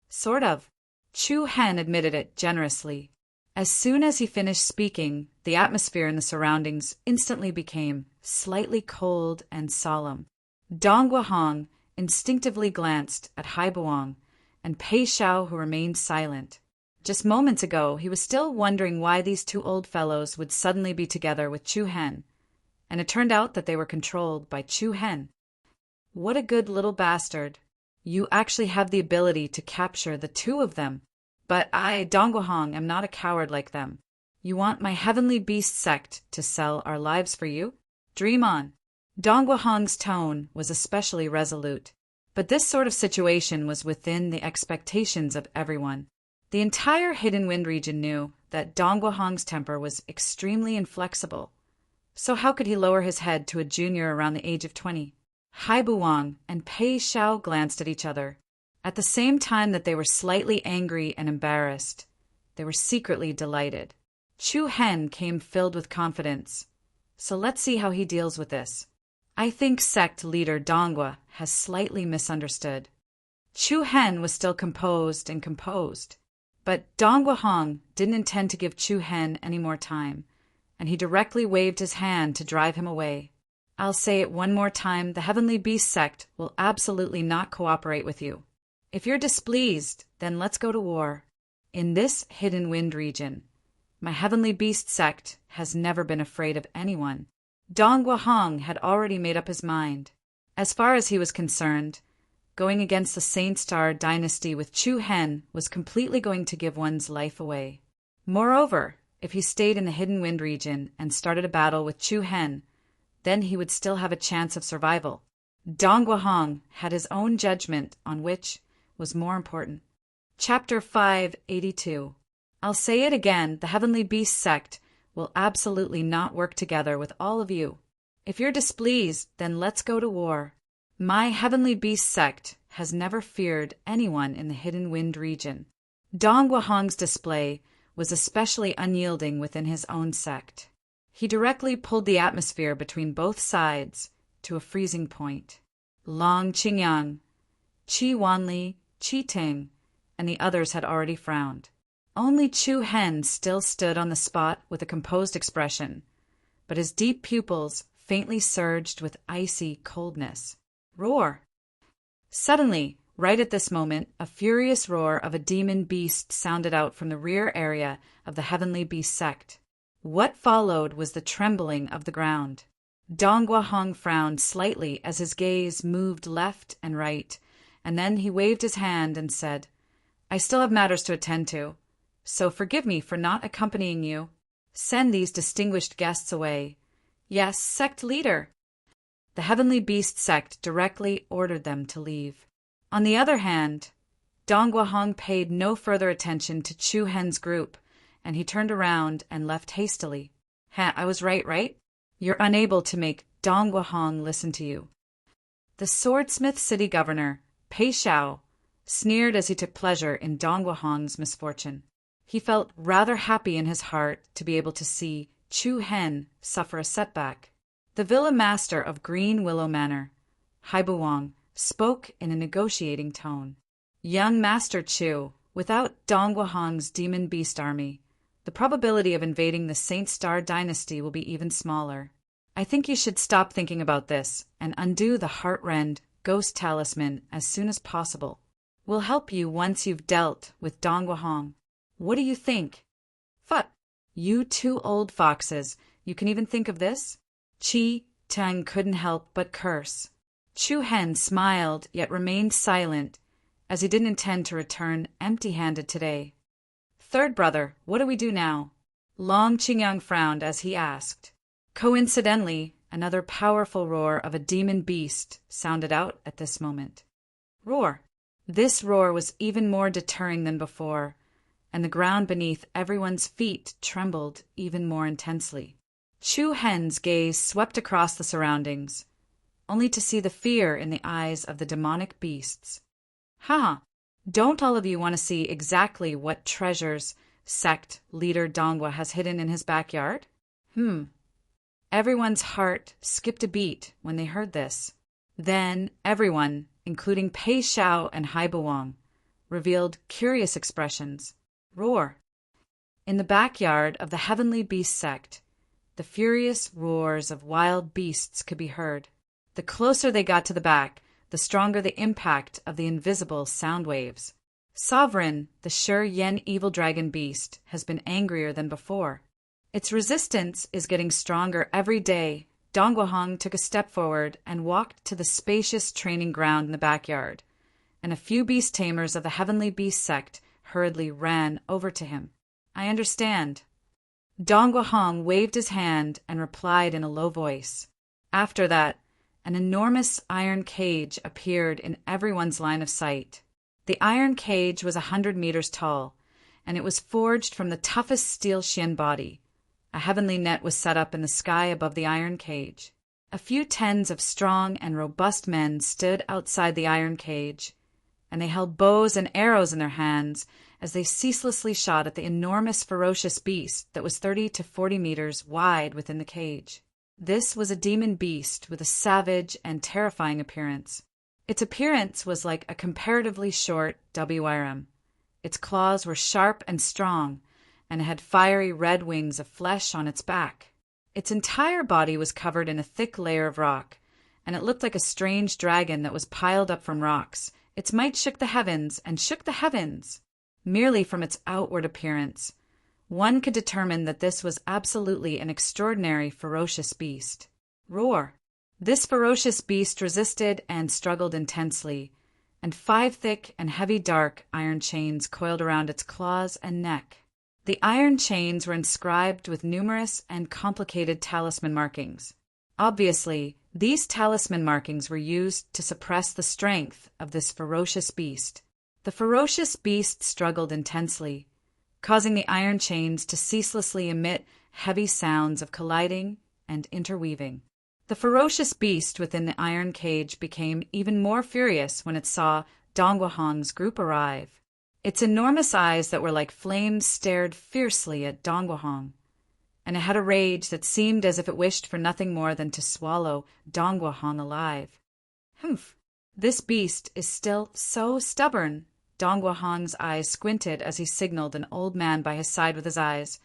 Sort of. Chu Hen admitted it generously. As soon as he finished speaking, the atmosphere in the surroundings instantly became slightly cold and solemn. Dongguahong instinctively glanced at Haibuang and Pei Xiao, who remained silent. Just moments ago, he was still wondering why these 2 old fellows would suddenly be together with Chu Hen, and it turned out that they were controlled by Chu Hen. What a good little bastard. You actually have the ability to capture the 2 of them. But I, Dongguahong, am not a coward like them. You want my Heavenly Beast sect to sell our lives for you? Dream on. Dongguahong's tone was especially resolute, but this sort of situation was within the expectations of everyone. The entire Hidden Wind region knew that Dongguahong's temper was extremely inflexible, so how could he lower his head to a junior around the age of 20? Haibuang and Pei Xiao glanced at each other. At the same time that they were slightly angry and embarrassed, they were secretly delighted. Chu Hen came filled with confidence. So let's see how he deals with this. I think sect leader Donghua has slightly misunderstood. Chu Hen was still composed. But Dong Guohong didn't intend to give Chu Hen any more time, and he directly waved his hand to drive him away. I'll say it one more time, the Heavenly Beast sect will absolutely not cooperate with you. If you're displeased, then let's go to war. In this hidden wind region, my Heavenly Beast sect has never been afraid of anyone. Dong Guohong had already made up his mind. As far as he was concerned, going against the Saint Star dynasty with Chu Hen was completely going to give one's life away. Moreover, if he stayed in the hidden wind region and started a battle with Chu Hen, then he would still have a chance of survival. Dong Guohong had his own judgment on which was more important. Chapter 582. I'll say it again, the Heavenly Beast sect will absolutely not work together with all of you. If you're displeased, then let's go to war. My Heavenly Beast sect has never feared anyone in the hidden wind region. Dong Guohong's display was especially unyielding within his own sect. He directly pulled the atmosphere between both sides to a freezing point. Long Qingyang, Qi Wanli, Qi Ting, and the others had already frowned. Only Chu Hen still stood on the spot with a composed expression, but his deep pupils faintly surged with icy coldness. Roar! Suddenly, right at this moment, a furious roar of a demon beast sounded out from the rear area of the Heavenly Beast sect. What followed was the trembling of the ground. Dong Guohong frowned slightly as his gaze moved left and right, and then he waved his hand and said, I still have matters to attend to, so forgive me for not accompanying you. Send these distinguished guests away. Yes, sect leader. The Heavenly Beast sect directly ordered them to leave. On the other hand, Dong Guohong paid no further attention to Chu Hen's group, and he turned around and left hastily. I was right? You're unable to make Dong Guohong listen to you. The Swordsmith City Governor, Pei Xiao, sneered as he took pleasure in Dong Guohong's misfortune. He felt rather happy in his heart to be able to see Chu Hen suffer a setback. The villa master of Green Willow Manor, Haibuwang, spoke in a negotiating tone. Young Master Chu, without Dong Guohong's demon beast army, the probability of invading the Saint Star dynasty will be even smaller. I think you should stop thinking about this and undo the heart-rend ghost talisman as soon as possible. We'll help you once you've dealt with Dong Guohong. What do you think? Phut! You two old foxes, you can even think of this? Qi Ting couldn't help but curse. Chu Hen smiled yet remained silent, as he didn't intend to return empty-handed today. Third brother, what do we do now? Long Qingyang frowned as he asked. Coincidentally, another powerful roar of a demon beast sounded out at this moment. Roar! This roar was even more deterring than before, and the ground beneath everyone's feet trembled even more intensely. Chu Hen's gaze swept across the surroundings, only to see the fear in the eyes of the demonic beasts. Don't all of you want to see exactly what treasures sect leader Dongwa has hidden in his backyard? Everyone's heart skipped a beat when they heard this. Then everyone, including Pei Xiao and Haibuwang, revealed curious expressions. Roar! In the backyard of the Heavenly Beast sect, the furious roars of wild beasts could be heard. The closer they got to the back, the stronger the impact of the invisible sound waves. Sovereign, the Shi Yen evil dragon beast, has been angrier than before. Its resistance is getting stronger every day. Dong Guohong took a step forward and walked to the spacious training ground in the backyard, and a few beast tamers of the Heavenly Beast sect hurriedly ran over to him. I understand. Dong Guohong waved his hand and replied in a low voice. After that, an enormous iron cage appeared in everyone's line of sight. The iron cage was 100 meters tall, and it was forged from the toughest steel shin body. A heavenly net was set up in the sky above the iron cage. A few tens of strong and robust men stood outside the iron cage, and they held bows and arrows in their hands as they ceaselessly shot at the enormous ferocious beast that was 30 to 40 meters wide within the cage. This was a demon beast with a savage and terrifying appearance. Its appearance was like a comparatively short WRM, Its claws were sharp and strong, and it had fiery red wings of flesh on its back. Its entire body was covered in a thick layer of rock, and it looked like a strange dragon that was piled up from rocks. Its might shook the heavens and shook the heavens. Merely from its outward appearance, one could determine that this was absolutely an extraordinary, ferocious beast. Roar! This ferocious beast resisted and struggled intensely, and 5 thick and heavy dark iron chains coiled around its claws and neck. The iron chains were inscribed with numerous and complicated talisman markings. Obviously, these talisman markings were used to suppress the strength of this ferocious beast. The ferocious beast struggled intensely, causing the iron chains to ceaselessly emit heavy sounds of colliding and interweaving. The ferocious beast within the iron cage became even more furious when it saw Dongwuhong's group arrive. Its enormous eyes that were like flames stared fiercely at Dongwuhong, and it had a rage that seemed as if it wished for nothing more than to swallow Dongwuhong alive. Humph! This beast is still so stubborn. Dongwuhong's eyes squinted as he signaled an old man by his side with his eyes,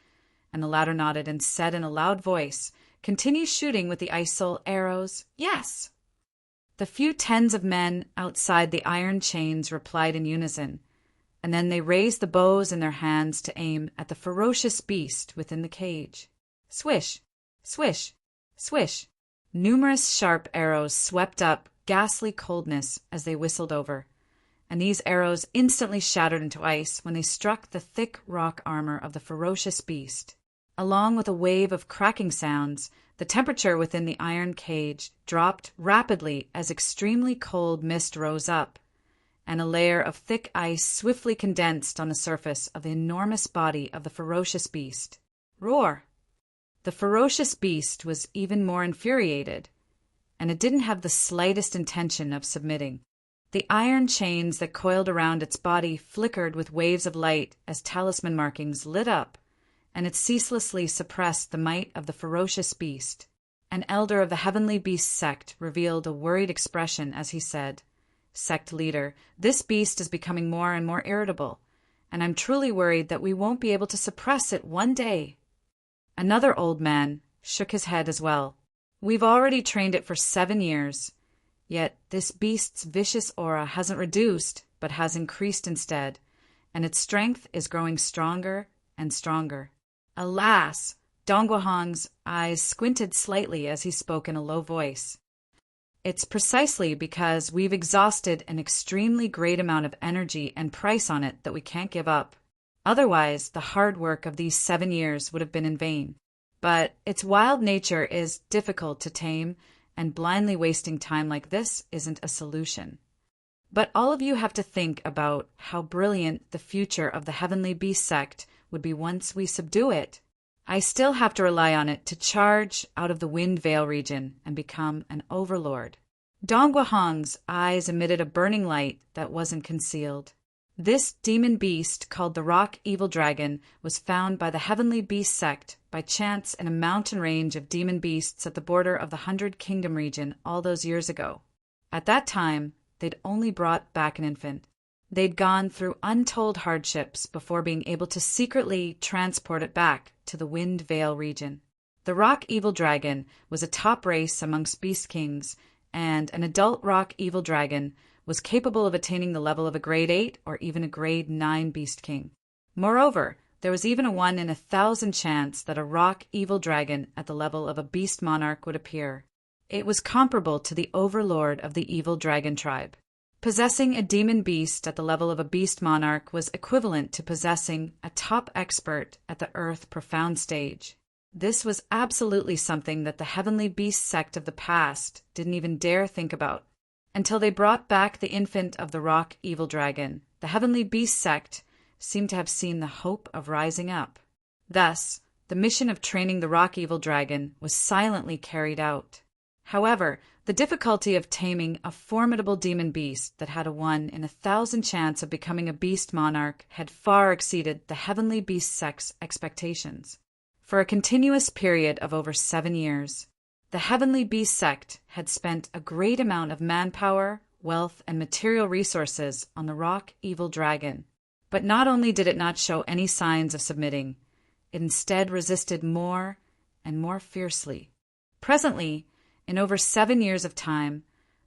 and the latter nodded and said in a loud voice, "Continue shooting with the ice soul arrows." "Yes!" The few tens of men outside the iron chains replied in unison, and then they raised the bows in their hands to aim at the ferocious beast within the cage. Swish! Swish! Swish! Numerous sharp arrows swept up ghastly coldness as they whistled over, and these arrows instantly shattered into ice when they struck the thick rock armor of the ferocious beast. Along with a wave of cracking sounds, the temperature within the iron cage dropped rapidly as extremely cold mist rose up, and a layer of thick ice swiftly condensed on the surface of the enormous body of the ferocious beast. Roar! The ferocious beast was even more infuriated, and it didn't have the slightest intention of submitting. The iron chains that coiled around its body flickered with waves of light as talisman markings lit up, and it ceaselessly suppressed the might of the ferocious beast. An elder of the Heavenly Beast sect revealed a worried expression as he said, "Sect leader, this beast is becoming more and more irritable, and I'm truly worried that we won't be able to suppress it one day." Another old man shook his head as well. "We've already trained it for 7 years, yet this beast's vicious aura hasn't reduced, but has increased instead, and its strength is growing stronger and stronger." Alas! Dongwuhong's eyes squinted slightly as he spoke in a low voice. "It's precisely because we've exhausted an extremely great amount of energy and price on it that we can't give up. Otherwise, the hard work of these 7 years would have been in vain. But its wild nature is difficult to tame, and blindly wasting time like this isn't a solution. But all of you have to think about how brilliant the future of the Heavenly Beast sect would be once we subdue it. I still have to rely on it to charge out of the Wind Vale region and become an overlord." Dongwuhong's eyes emitted a burning light that wasn't concealed. This demon beast, called the Rock Evil Dragon, was found by the Heavenly Beast sect by chance in a mountain range of demon beasts at the border of the 100 Kingdom region all those years ago. At that time, they'd only brought back an infant. They'd gone through untold hardships before being able to secretly transport it back to the Wind Vale region. The Rock Evil Dragon was a top race amongst Beast Kings, and an adult Rock Evil Dragon was capable of attaining the level of a Grade 8 or even a Grade 9 Beast King. Moreover, there was even a 1 in 1,000 chance that a Rock Evil Dragon at the level of a Beast Monarch would appear. It was comparable to the overlord of the Evil Dragon tribe. Possessing a demon beast at the level of a Beast Monarch was equivalent to possessing a top expert at the Earth Profound stage. This was absolutely something that the Heavenly Beast sect of the past didn't even dare think about. Until they brought back the infant of the Rock Evil Dragon, the Heavenly Beast sect seemed to have seen the hope of rising up. Thus, the mission of training the Rock Evil Dragon was silently carried out. However, the difficulty of taming a formidable demon beast that had a 1 in 1,000 chance of becoming a Beast Monarch had far exceeded the Heavenly Beast sect's expectations. For a continuous period of over 7 years, the Heavenly Beast sect had spent a great amount of manpower, wealth, and material resources on the Rock Evil Dragon. But not only did it not show any signs of submitting, it instead resisted more and more fiercely. Presently, in over 7 years of time,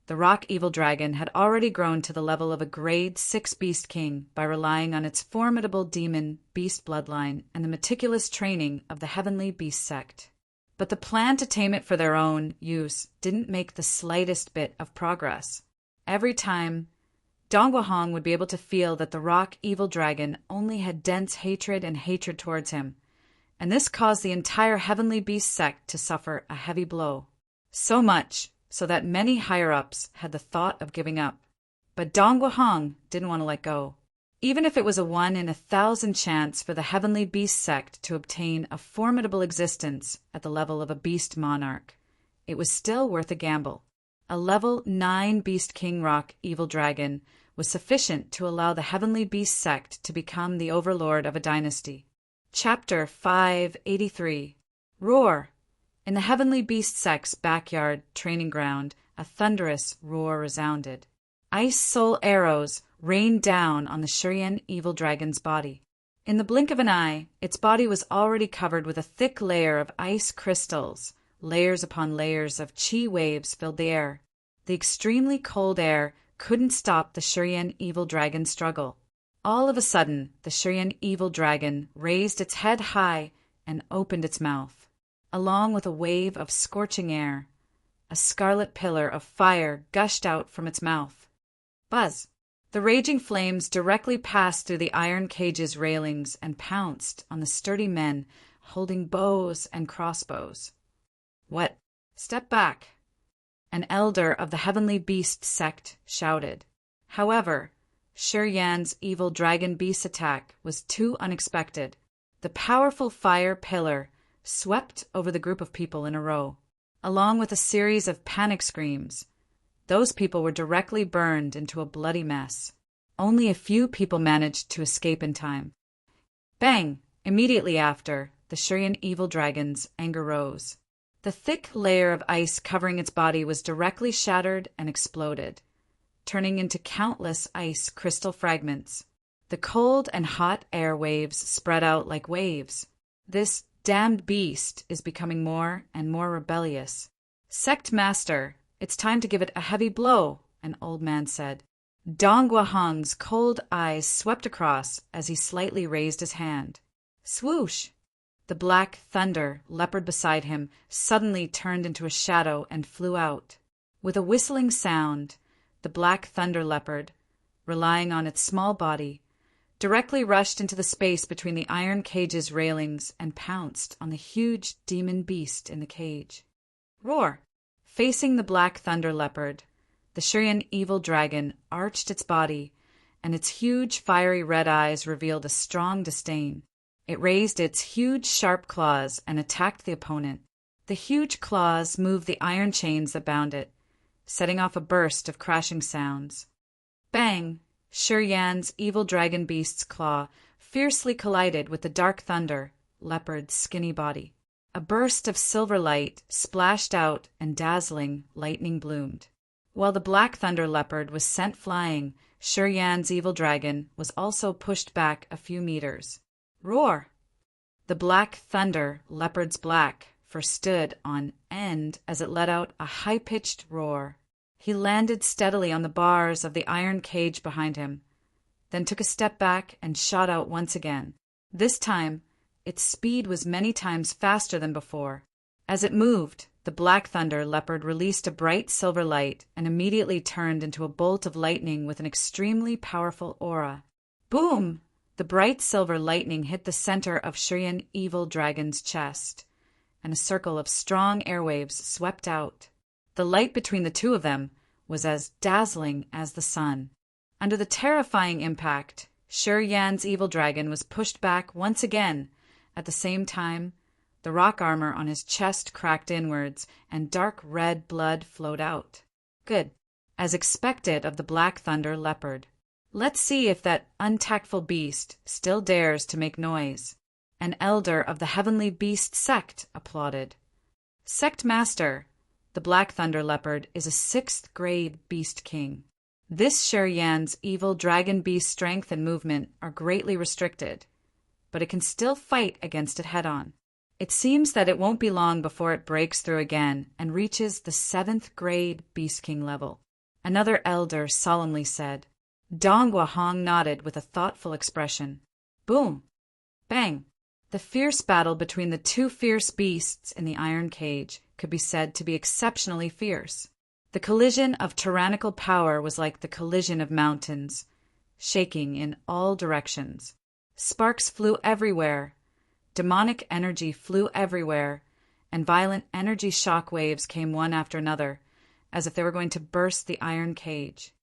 the rock evil dragon had already grown to the level of a grade 6 beast king by relying on its formidable demon beast bloodline and the meticulous training of the heavenly beast sect. But the plan to tame it for their own use didn't make the slightest bit of progress. Every time, Dongwahong would be able to feel that the rock evil dragon only had dense hatred and hatred towards him, and this caused the entire heavenly beast sect to suffer a heavy blow. So much so that many higher-ups had the thought of giving up. But Dongwahong didn't want to let go. Even if it was a 1 in 1,000 chance for the heavenly beast sect to obtain a formidable existence at the level of a beast monarch, it was still worth a gamble. A level 9 beast king rock evil dragon was sufficient to allow the heavenly beast sect to become the overlord of a dynasty. Chapter 583. Roar! In the heavenly beast sect's backyard training ground, a thunderous roar resounded. Ice soul arrows rained down on the Shurian evil dragon's body. In the blink of an eye, its body was already covered with a thick layer of ice crystals. Layers upon layers of chi waves filled the air. The extremely cold air couldn't stop the Shurian evil dragon's struggle. All of a sudden, the Shurian evil dragon raised its head high and opened its mouth. Along with a wave of scorching air, a scarlet pillar of fire gushed out from its mouth. Buzz! The raging flames directly passed through the iron cage's railings and pounced on the sturdy men holding bows and crossbows. What? Step back! An elder of the heavenly beast sect shouted. However, Shurian's evil dragon beast attack was too unexpected. The powerful fire pillar swept over the group of people in a row. Along with a series of panic screams, those people were directly burned into a bloody mess. Only a few people managed to escape in time. Bang! Immediately after, the Shurian evil dragon's anger rose. The thick layer of ice covering its body was directly shattered and exploded, turning into countless ice crystal fragments. The cold and hot air waves spread out like waves. This damned beast is becoming more and more rebellious. Sect Master, it's time to give it a heavy blow, an old man said. Dongwahong's cold eyes swept across as he slightly raised his hand. Swoosh! The black thunder leopard beside him suddenly turned into a shadow and flew out. With a whistling sound, the black thunder leopard, relying on its small body, directly rushed into the space between the iron cage's railings and pounced on the huge demon beast in the cage. Roar! Facing the black thunder leopard, the Shurian evil dragon arched its body, and its huge fiery red eyes revealed a strong disdain. It raised its huge sharp claws and attacked the opponent. The huge claws moved the iron chains that bound it, setting off a burst of crashing sounds. Bang! Shurian's evil dragon beast's claw fiercely collided with the dark thunder leopard's skinny body. A burst of silver light splashed out and dazzling lightning bloomed. While the black thunder leopard was sent flying, Shurian's evil dragon was also pushed back a few meters. Roar! The black thunder leopard's black fur stood on end as it let out a high-pitched roar. He landed steadily on the bars of the iron cage behind him, then took a step back and shot out once again. This time, its speed was many times faster than before. As it moved, the black thunder leopard released a bright silver light and immediately turned into a bolt of lightning with an extremely powerful aura. Boom! The bright silver lightning hit the center of Shurian evil dragon's chest, and a circle of strong airwaves swept out. The light between the two of them was as dazzling as the sun. Under the terrifying impact, Shurian's evil dragon was pushed back once again. At the same time, the rock armor on his chest cracked inwards, and dark red blood flowed out. Good. As expected of the black thunder leopard. Let's see if that untactful beast still dares to make noise. An elder of the heavenly beast sect applauded. Sect Master, the black thunder leopard is a 6th grade beast king. This Yan's evil dragon beast strength and movement are greatly restricted, but it can still fight against it head-on. It seems that it won't be long before it breaks through again and reaches the 7th grade Beast King level. Another elder solemnly said. Donghua Hong nodded with a thoughtful expression. Boom! Bang! The fierce battle between the two fierce beasts in the iron cage could be said to be exceptionally fierce. The collision of tyrannical power was like the collision of mountains, shaking in all directions. Sparks flew everywhere, demonic energy flew everywhere, and violent energy shock waves came one after another, as if they were going to burst the iron cage.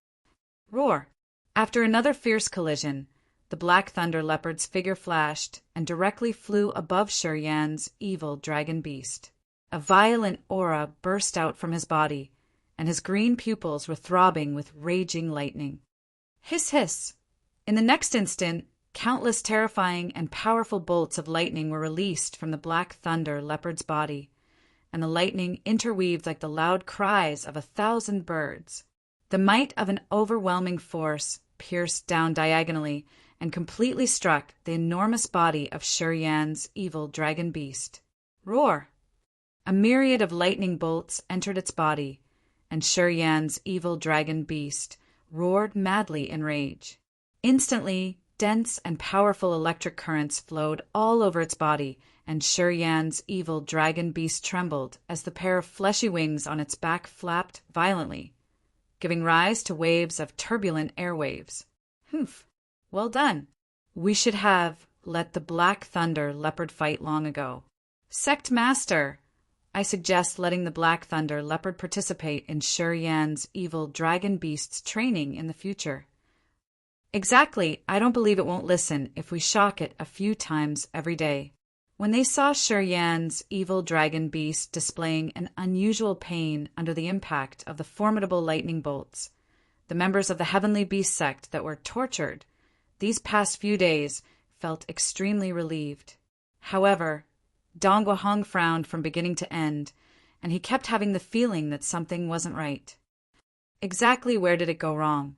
Roar! After another fierce collision, the Black Thunder Leopard's figure flashed and directly flew above Yan's evil dragon beast. A violent aura burst out from his body, and his green pupils were throbbing with raging lightning. Hiss, hiss! In the next instant, countless terrifying and powerful bolts of lightning were released from the Black Thunder Leopard's body, and the lightning interweaved like the loud cries of 1,000 birds. The might of an overwhelming force pierced down diagonally and completely struck the enormous body of Yan's evil dragon beast. Roar! A myriad of lightning bolts entered its body, and Yan's evil dragon beast roared madly in rage. Instantly, dense and powerful electric currents flowed all over its body, and Yan's evil dragon beast trembled as the pair of fleshy wings on its back flapped violently, giving rise to waves of turbulent airwaves. Humph! Well done. We should have let the Black Thunder Leopard fight long ago. Sect Master, I suggest letting the Black Thunder Leopard participate in Yan's evil dragon beast's training in the future. Exactly, I don't believe it won't listen if we shock it a few times every day. When they saw Yan's evil dragon beast displaying an unusual pain under the impact of the formidable lightning bolts, the members of the Heavenly Beast sect that were tortured these past few days felt extremely relieved. However, Donghua Hong frowned from beginning to end, and he kept having the feeling that something wasn't right. Exactly where did it go wrong?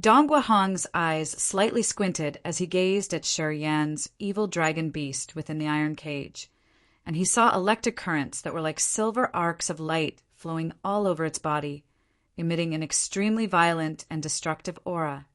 Donghua Hong's eyes slightly squinted as he gazed at Yan's evil dragon beast within the iron cage, and he saw electric currents that were like silver arcs of light flowing all over its body, emitting an extremely violent and destructive aura.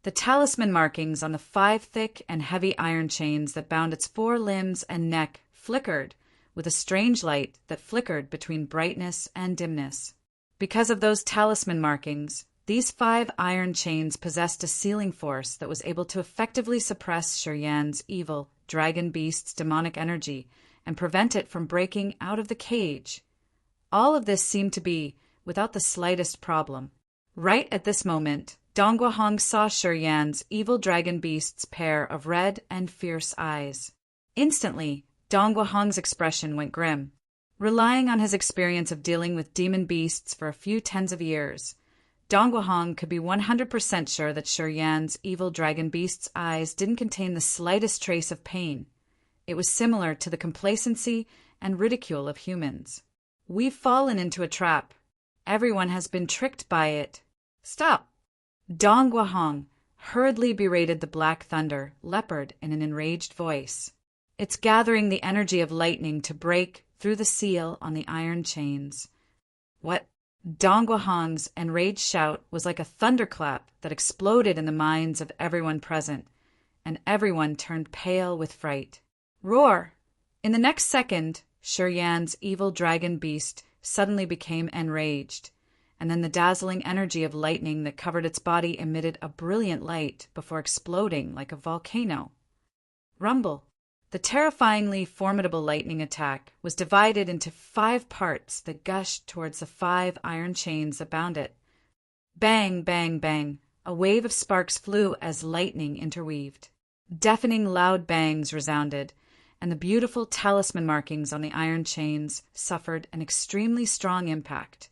The talisman markings on the 5 thick and heavy iron chains that bound its 4 limbs and neck flickered with a strange light that flickered between brightness and dimness. Because of those talisman markings, these 5 iron chains possessed a sealing force that was able to effectively suppress Yan's evil dragon beast's demonic energy and prevent it from breaking out of the cage. All of this seemed to be without the slightest problem. Right at this moment, Donghua Hong saw Yan's evil dragon beast's pair of red and fierce eyes. Instantly, Donghua Hong's expression went grim. Relying on his experience of dealing with demon beasts for a few tens of years, Donghua Hong could be 100% sure that Yan's evil dragon beast's eyes didn't contain the slightest trace of pain. It was similar to the complacency and ridicule of humans. We've fallen into a trap. Everyone has been tricked by it. Stop! Donghua Hong hurriedly berated the Black Thunder Leopard in an enraged voice. It's gathering the energy of lightning to break through the seal on the iron chains. What? Donghua Hong's enraged shout was like a thunderclap that exploded in the minds of everyone present, and everyone turned pale with fright. Roar! In the next second, Yan's evil dragon beast suddenly became enraged, and then the dazzling energy of lightning that covered its body emitted a brilliant light before exploding like a volcano. Rumble! The terrifyingly formidable lightning attack was divided into 5 parts that gushed towards the 5 iron chains that bound it. Bang, bang, bang! A wave of sparks flew as lightning interweaved. Deafening loud bangs resounded, and the beautiful talisman markings on the iron chains suffered an extremely strong impact,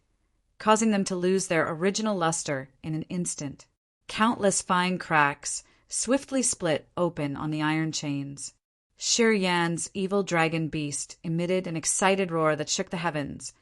causing them to lose their original luster in an instant. Countless fine cracks swiftly split open on the iron chains. Yan's evil dragon beast emitted an excited roar that shook the heavens,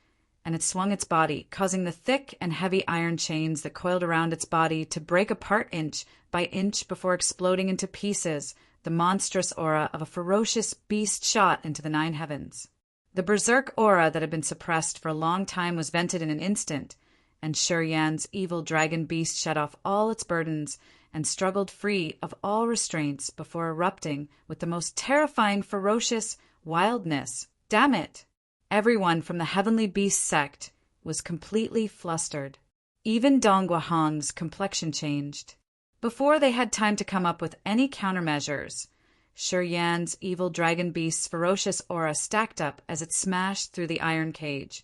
and it swung its body, causing the thick and heavy iron chains that coiled around its body to break apart inch by inch before exploding into pieces. The monstrous aura of a ferocious beast shot into the nine heavens. The berserk aura that had been suppressed for a long time was vented in an instant, and Shuriyan's evil dragon beast shed off all its burdens and struggled free of all restraints before erupting with the most terrifying, ferocious wildness. Damn it! Everyone from the Heavenly Beast sect was completely flustered. Even Dongguahong's complexion changed. Before they had time to come up with any countermeasures, Shuriyan's evil dragon beast's ferocious aura stacked up as it smashed through the iron cage,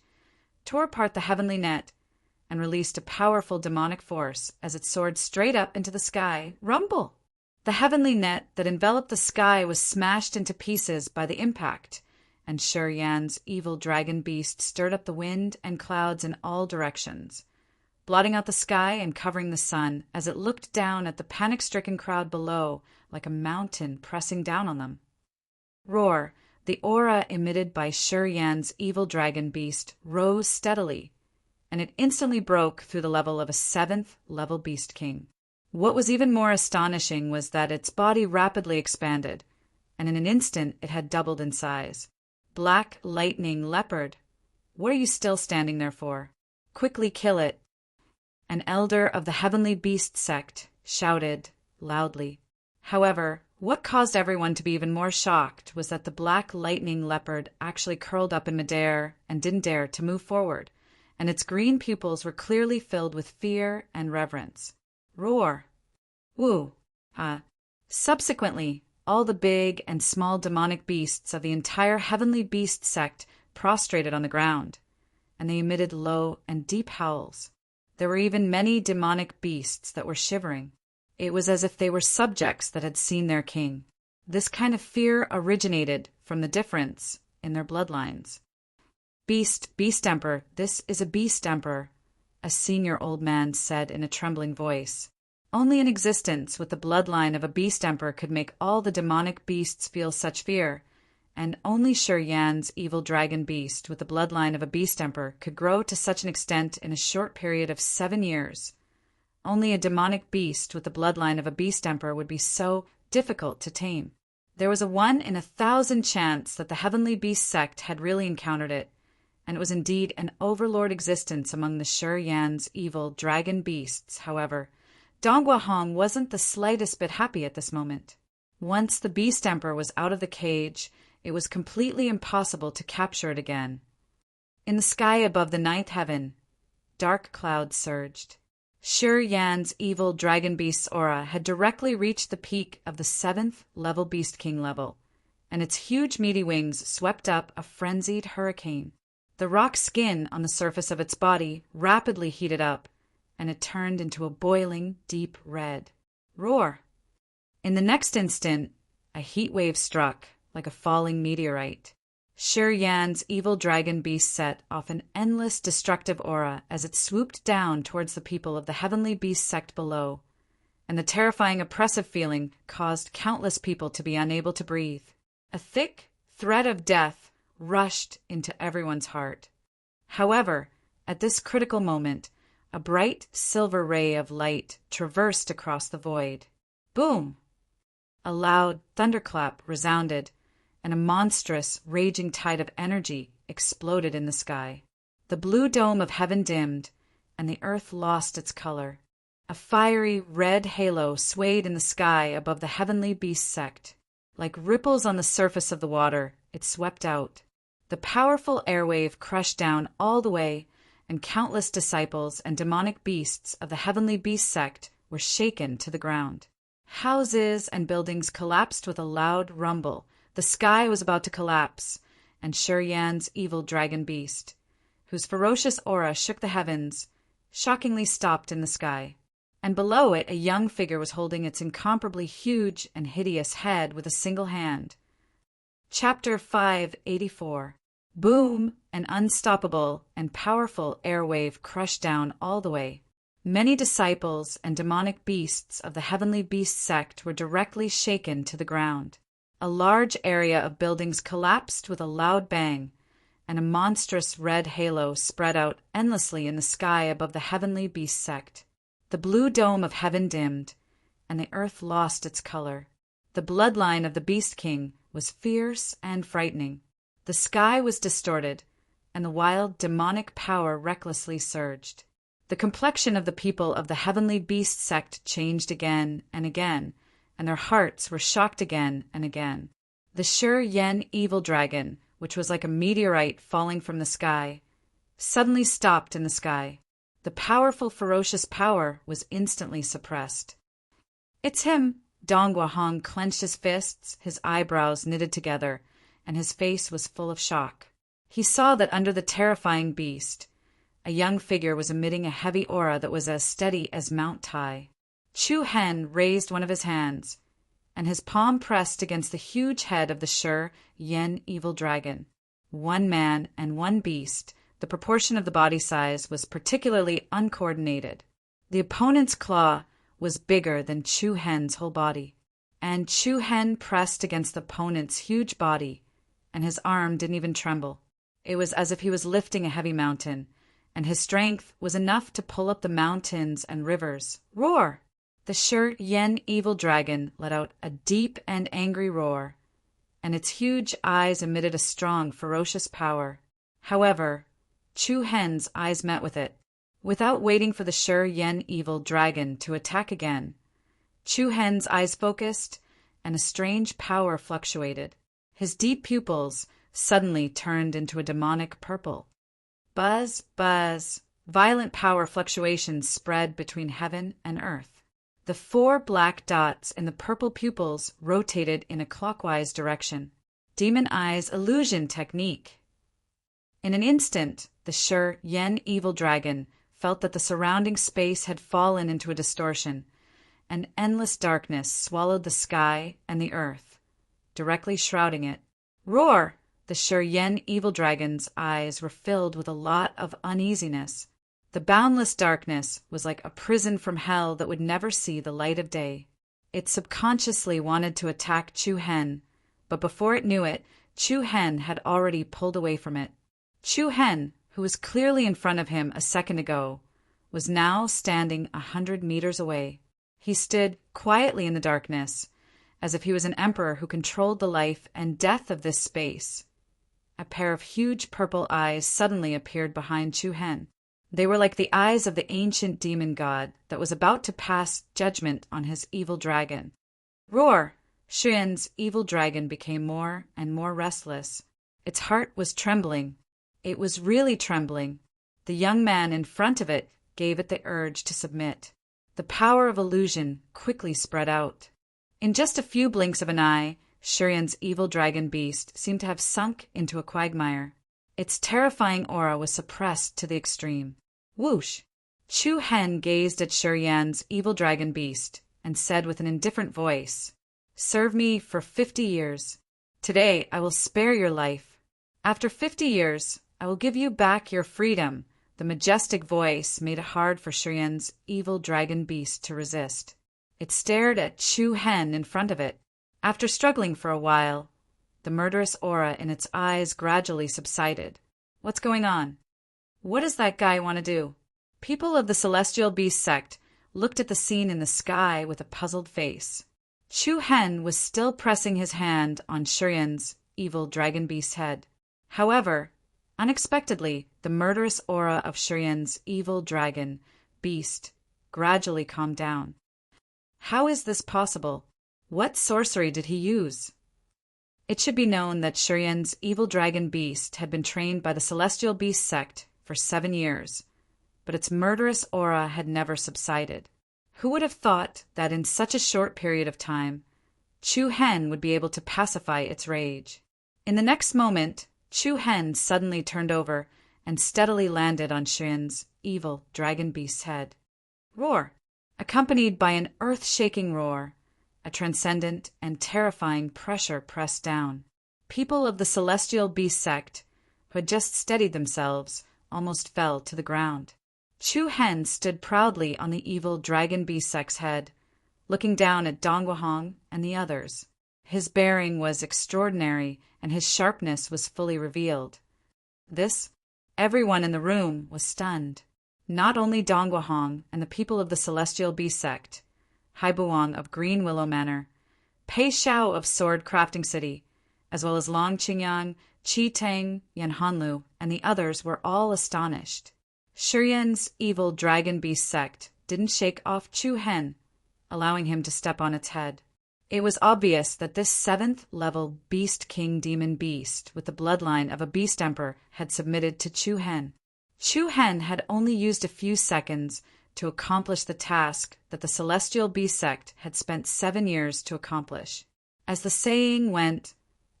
tore apart the heavenly net, and released a powerful demonic force as it soared straight up into the sky. Rumble! The heavenly net that enveloped the sky was smashed into pieces by the impact, and Shuriyan's evil dragon beast stirred up the wind and clouds in all directions, blotting out the sky and covering the sun as it looked down at the panic-stricken crowd below like a mountain pressing down on them. Roar! The aura emitted by Shuriyan's evil dragon beast rose steadily, and it instantly broke through the level of a 7th level beast king. What was even more astonishing was that its body rapidly expanded, and in an instant it had doubled in size. Black lightning leopard, what are you still standing there for? Quickly kill it! An elder of the Heavenly Beast sect shouted loudly. However, what caused everyone to be even more shocked was that the black lightning leopard actually curled up in midair and didn't dare to move forward, and its green pupils were clearly filled with fear and reverence. Roar! Woo! Subsequently, all the big and small demonic beasts of the entire Heavenly Beast sect prostrated on the ground, and they emitted low and deep howls. There were even many demonic beasts that were shivering. It was as if they were subjects that had seen their king. This kind of fear originated from the difference in their bloodlines. Beast Emperor, this is a beast emperor, a senior old man said in a trembling voice. Only an existence with the bloodline of a beast emperor could make all the demonic beasts feel such fear, and only Shuriyan's evil dragon beast with the bloodline of a beast emperor could grow to such an extent in a short period of 7 years. Only a demonic beast with the bloodline of a beast emperor would be so difficult to tame. There was a 1 in 1,000 chance that the Heavenly Beast sect had really encountered it, and it was indeed an overlord existence among the Shuriyan's evil dragon beasts. However, Dongguahong wasn't the slightest bit happy at this moment. Once the Beast Emperor was out of the cage, it was completely impossible to capture it again. In the sky above the 9th heaven, dark clouds surged. Shuriyan's evil dragon beast's aura had directly reached the peak of the 7th level Beast King level, and its huge meaty wings swept up a frenzied hurricane. The rock skin on the surface of its body rapidly heated up, and it turned into a boiling, deep red. Roar! In the next instant, a heat wave struck like a falling meteorite. Shuriyan's evil dragon beast set off an endless destructive aura as it swooped down towards the people of the Heavenly Beast sect below, and the terrifying oppressive feeling caused countless people to be unable to breathe. A thick threat of death rushed into everyone's heart. However, at this critical moment, a bright silver ray of light traversed across the void. Boom! A loud thunderclap resounded, and a monstrous, raging tide of energy exploded in the sky. The blue dome of heaven dimmed, and the earth lost its color. A fiery red halo swayed in the sky above the Heavenly Beast sect. Like ripples on the surface of the water, it swept out. The powerful airwave crushed down all the way, and countless disciples and demonic beasts of the Heavenly Beast sect were shaken to the ground. Houses and buildings collapsed with a loud rumble. The sky was about to collapse, and Shuriyan's evil dragon beast, whose ferocious aura shook the heavens, shockingly stopped in the sky. And below it a young figure was holding its incomparably huge and hideous head with a single hand. Chapter 584. Boom! An unstoppable and powerful airwave crushed down all the way. Many disciples and demonic beasts of the Heavenly Beast sect were directly shaken to the ground. A large area of buildings collapsed with a loud bang, and a monstrous red halo spread out endlessly in the sky above the heavenly beast sect. The blue dome of heaven dimmed, and the earth lost its color. The bloodline of the Beast King was fierce and frightening. The sky was distorted, and the wild demonic power recklessly surged. The complexion of the people of the heavenly beast sect changed again and again, and their hearts were shocked again and again. The Yen evil dragon, which was like a meteorite falling from the sky, suddenly stopped in the sky. The powerful, ferocious power was instantly suppressed. "It's him!" Dong Guahong clenched his fists, his eyebrows knitted together, and his face was full of shock. He saw that under the terrifying beast, a young figure was emitting a heavy aura that was as steady as Mount Tai. Chu Hen raised one of his hands, and his palm pressed against the huge head of the Yen evil dragon. One man and one beast, the proportion of the body size was particularly uncoordinated. The opponent's claw was bigger than Chu Hen's whole body, and Chu Hen pressed against the opponent's huge body, and his arm didn't even tremble. It was as if he was lifting a heavy mountain, and his strength was enough to pull up the mountains and rivers. Roar! The Yen evil dragon let out a deep and angry roar, and its huge eyes emitted a strong, ferocious power. However, Chu Hen's eyes met with it. Without waiting for the Yen evil dragon to attack again, Chu Hen's eyes focused, and a strange power fluctuated. His deep pupils suddenly turned into a demonic purple. Buzz, buzz, violent power fluctuations spread between heaven and earth. The 4 black dots in the purple pupils rotated in a clockwise direction. Demon Eye's illusion technique. In an instant, the Yen evil dragon felt that the surrounding space had fallen into a distortion, and endless darkness swallowed the sky and the earth, directly shrouding it. Roar! The Yen evil dragon's eyes were filled with a lot of uneasiness. The boundless darkness was like a prison from hell that would never see the light of day. It subconsciously wanted to attack Chu Hen, but before it knew it, Chu Hen had already pulled away from it. Chu Hen, who was clearly in front of him a second ago, was now standing 100 meters away. He stood quietly in the darkness, as if he was an emperor who controlled the life and death of this space. A pair of huge purple eyes suddenly appeared behind Chu Hen. They were like the eyes of the ancient demon god that was about to pass judgment on his evil dragon. Roar! Shuyan's evil dragon became more and more restless. Its heart was trembling. It was really trembling. The young man in front of it gave it the urge to submit. The power of illusion quickly spread out. In just a few blinks of an eye, Shurian's evil dragon beast seemed to have sunk into a quagmire. Its terrifying aura was suppressed to the extreme. Whoosh! Chu Hen gazed at Shurian's evil dragon beast and said with an indifferent voice, "Serve me for 50 years. Today I will spare your life. After 50 years, I will give you back your freedom." The majestic voice made it hard for Shurian's evil dragon beast to resist. It stared at Chu Hen in front of it. After struggling for a while, the murderous aura in its eyes gradually subsided. What's going on? What does that guy want to do? People of the Celestial Beast sect looked at the scene in the sky with a puzzled face. Chu Hen was still pressing his hand on Shurian's evil dragon beast's head. However, unexpectedly, the murderous aura of Shurian's evil dragon beast gradually calmed down. How is this possible? What sorcery did he use? It should be known that Shurian's evil dragon beast had been trained by the Celestial Beast sect for 7 years, but its murderous aura had never subsided. Who would have thought that in such a short period of time, Chu Hen would be able to pacify its rage? In the next moment, Chu Hen suddenly turned over and steadily landed on Shurian's evil dragon beast's head. Roar! Accompanied by an earth-shaking roar, a transcendent and terrifying pressure pressed down. People of the Celestial Beast sect, who had just steadied themselves, almost fell to the ground. Chu Hen stood proudly on the evil dragon beast sect's head, looking down at Dong Guahong and the others. His bearing was extraordinary, and his sharpness was fully revealed. This, everyone in the room was stunned. Not only Dongwahong and the people of the Celestial Beast sect, Haibuang of Green Willow Manor, Pei Xiao of Sword Crafting City, as well as Long Qingyang, Qi Tang, Yanhanlu, and the others were all astonished. Shiyan's evil dragon beast sect didn't shake off Chu Hen, allowing him to step on its head. It was obvious that this 7th-level Beast King Demon Beast with the bloodline of a Beast Emperor had submitted to Chu Hen. Chu Hen had only used a few seconds to accomplish the task that the Celestial Beast sect had spent 7 years to accomplish. As the saying went,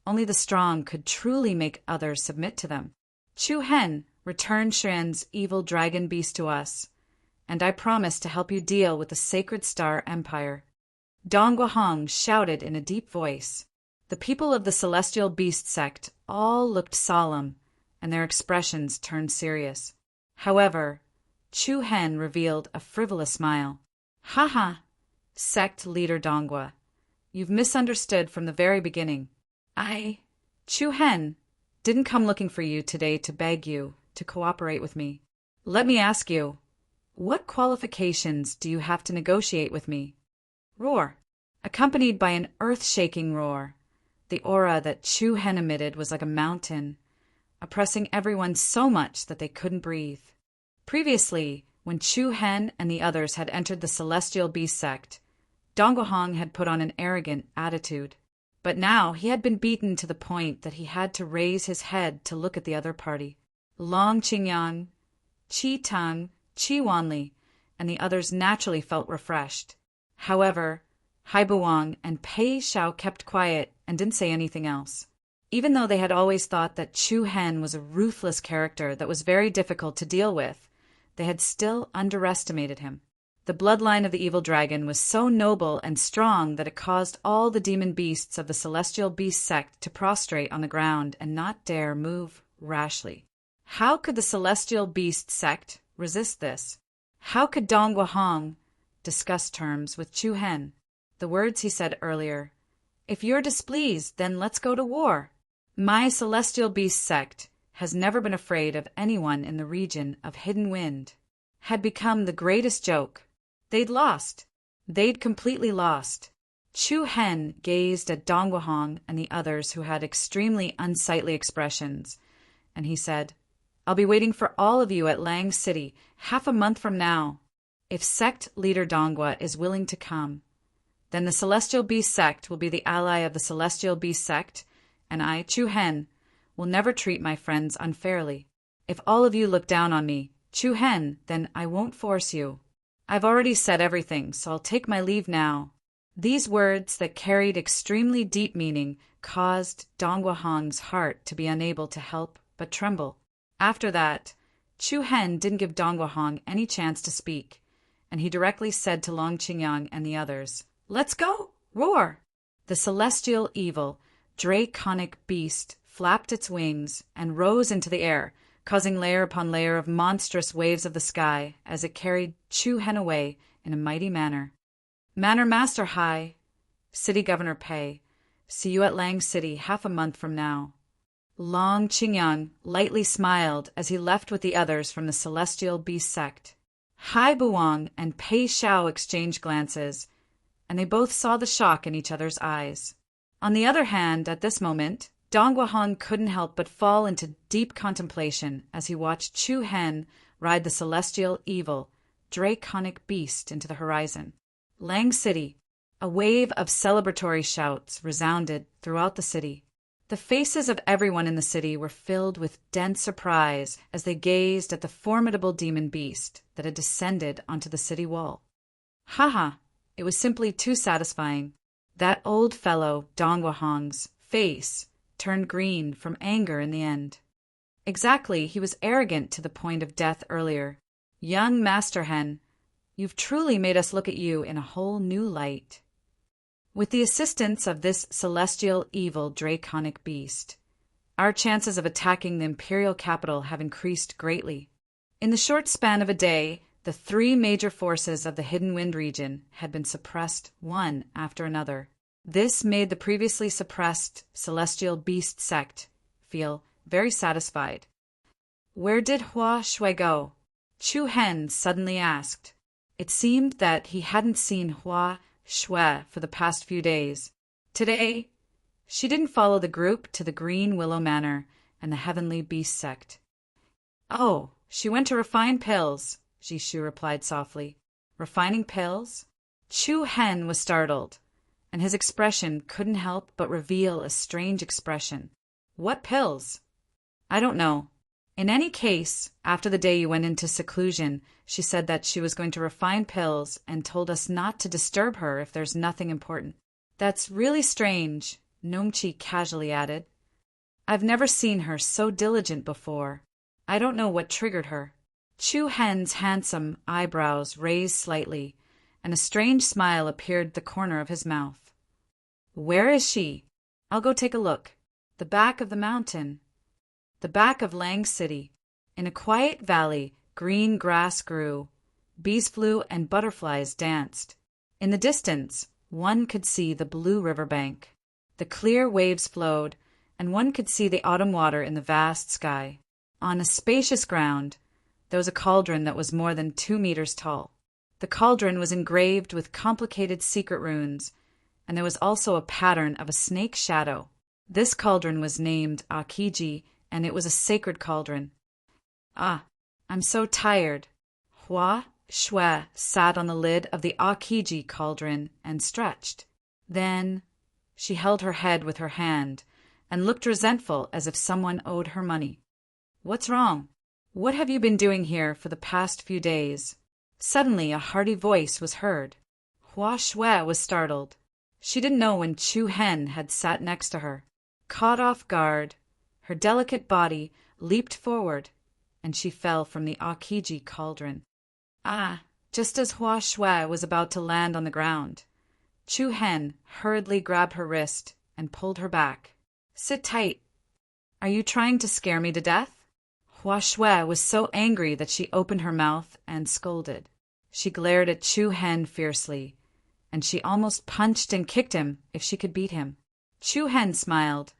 only the strong could truly make others submit to them. Chu Hen, return Shiyan's evil dragon beast to us, and I promise to help you deal with the Sacred Star Empire. Dongwahong shouted in a deep voice. The people of the Celestial Beast sect all looked solemn, and their expressions turned serious. However, Chu Hen revealed a frivolous smile. "Haha, sect leader Dongwa, you've misunderstood from the very beginning. Chu Hen, didn't come looking for you today to beg you to cooperate with me. Let me ask you, what qualifications do you have to negotiate with me?" Roar. Accompanied by an earth-shaking roar, the aura that Chu Hen emitted was like a mountain, oppressing everyone so much that they couldn't breathe. Previously, when Chu Hen and the others had entered the Celestial Beast sect, Dongwahong had put on an arrogant attitude. But now he had been beaten to the point that he had to raise his head to look at the other party. Long Qingyang, Qi Tang, Qi Wanli, and the others naturally felt refreshed. However, Haibuang and Pei Xiao kept quiet and didn't say anything else. Even though they had always thought that Chu Hen was a ruthless character that was very difficult to deal with, they had still underestimated him. The bloodline of the evil dragon was so noble and strong that it caused all the demon beasts of the Celestial Beast sect to prostrate on the ground and not dare move rashly. How could the Celestial Beast sect resist this? How could Dongwahong discuss terms with Chu Hen? The words he said earlier, "If you're displeased, then let's go to war. My Celestial Beast sect has never been afraid of anyone in the region of Hidden Wind," had become the greatest joke. They'd lost. They'd completely lost. Chu Hen gazed at Dongwahong and the others who had extremely unsightly expressions, and he said, "I'll be waiting for all of you at Lang City half a month from now. If sect leader Dongwa is willing to come, then the Celestial Beast sect will be the ally of the Celestial Beast sect, and I, Chu Hen, will never treat my friends unfairly. If all of you look down on me, Chu Hen, then I won't force you. I've already said everything, so I'll take my leave now." These words that carried extremely deep meaning caused Dongwahong's heart to be unable to help but tremble. After that, Chu Hen didn't give Dongwahong any chance to speak, and he directly said to Long Qingyang and the others, "Let's go! Roar!" The celestial evil, draconic beast flapped its wings and rose into the air, causing layer upon layer of monstrous waves of the sky as it carried Chu Hen away in a mighty manner. "Manor Master Hai, City Governor Pei, see you at Lang City half a month from now." Long Qingyang lightly smiled as he left with the others from the Celestial Beast sect. Hai Buang and Pei Xiao exchanged glances, and they both saw the shock in each other's eyes. On the other hand, at this moment, Dongwahong couldn't help but fall into deep contemplation as he watched Chu Hen ride the celestial evil, draconic beast into the horizon. Lang City, a wave of celebratory shouts resounded throughout the city. The faces of everyone in the city were filled with dense surprise as they gazed at the formidable demon beast that had descended onto the city wall. Haha, it was simply too satisfying. That old fellow, Dongwahong's face turned green from anger in the end. Exactly, he was arrogant to the point of death earlier. Young Master Hen, you've truly made us look at you in a whole new light. With the assistance of this celestial evil draconic beast, our chances of attacking the imperial capital have increased greatly. In the short span of a day, the 3 major forces of the Hidden Wind region had been suppressed one after another. This made the previously suppressed Celestial Beast sect feel very satisfied. Where did Hua Shui go? Chu Hen suddenly asked. It seemed that he hadn't seen Hua Shui for the past few days. Today, she didn't follow the group to the Green Willow Manor and the Heavenly Beast sect. Oh, she went to refine pills, Jishu replied softly. Refining pills? Chu Hen was startled, and his expression couldn't help but reveal a strange expression. What pills? I don't know. In any case, after the day you went into seclusion, she said that she was going to refine pills and told us not to disturb her if there's nothing important. That's really strange, Nomchi casually added. I've never seen her so diligent before. I don't know what triggered her. Chu Hen's handsome eyebrows raised slightly, and a strange smile appeared at the corner of his mouth. Where is she? I'll go take a look. The back of the mountain. The back of Lang City. In a quiet valley, green grass grew. Bees flew and butterflies danced. In the distance, one could see the blue riverbank. The clear waves flowed, and one could see the autumn water in the vast sky. On a spacious ground, there was a cauldron that was more than 2 meters tall. The cauldron was engraved with complicated secret runes, and there was also a pattern of a snake's shadow. This cauldron was named Akiji, and it was a sacred cauldron. Ah, I'm so tired. Hua Shui sat on the lid of the Akiji cauldron and stretched. Then she held her head with her hand and looked resentful as if someone owed her money. What's wrong? What have you been doing here for the past few days? Suddenly a hearty voice was heard. Hua Shui was startled. She didn't know when Chu Hen had sat next to her. Caught off guard, her delicate body leaped forward, and she fell from the Akiji cauldron. Ah, just as Hua Shui was about to land on the ground, Chu Hen hurriedly grabbed her wrist and pulled her back. Sit tight. Are you trying to scare me to death? Hua Shui was so angry that she opened her mouth and scolded. She glared at Chu Hen fiercely, and she almost punched and kicked him if she could beat him. Chu Hen smiled.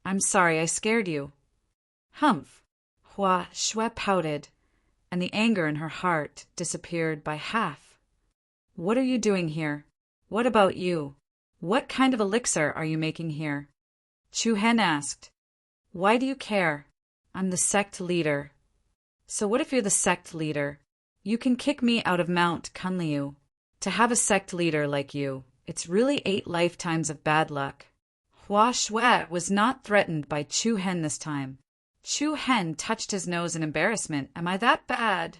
I'm sorry I scared you. Humph. Hua Shui pouted, and the anger in her heart disappeared by half. What are you doing here? What about you? What kind of elixir are you making here? Chu Hen asked. Why do you care? I'm the sect leader. So what if you're the sect leader? You can kick me out of Mount Kunliu. To have a sect leader like you, it's really 8 lifetimes of bad luck. Hua Shui was not threatened by Chu Hen this time. Chu Hen touched his nose in embarrassment. Am I that bad?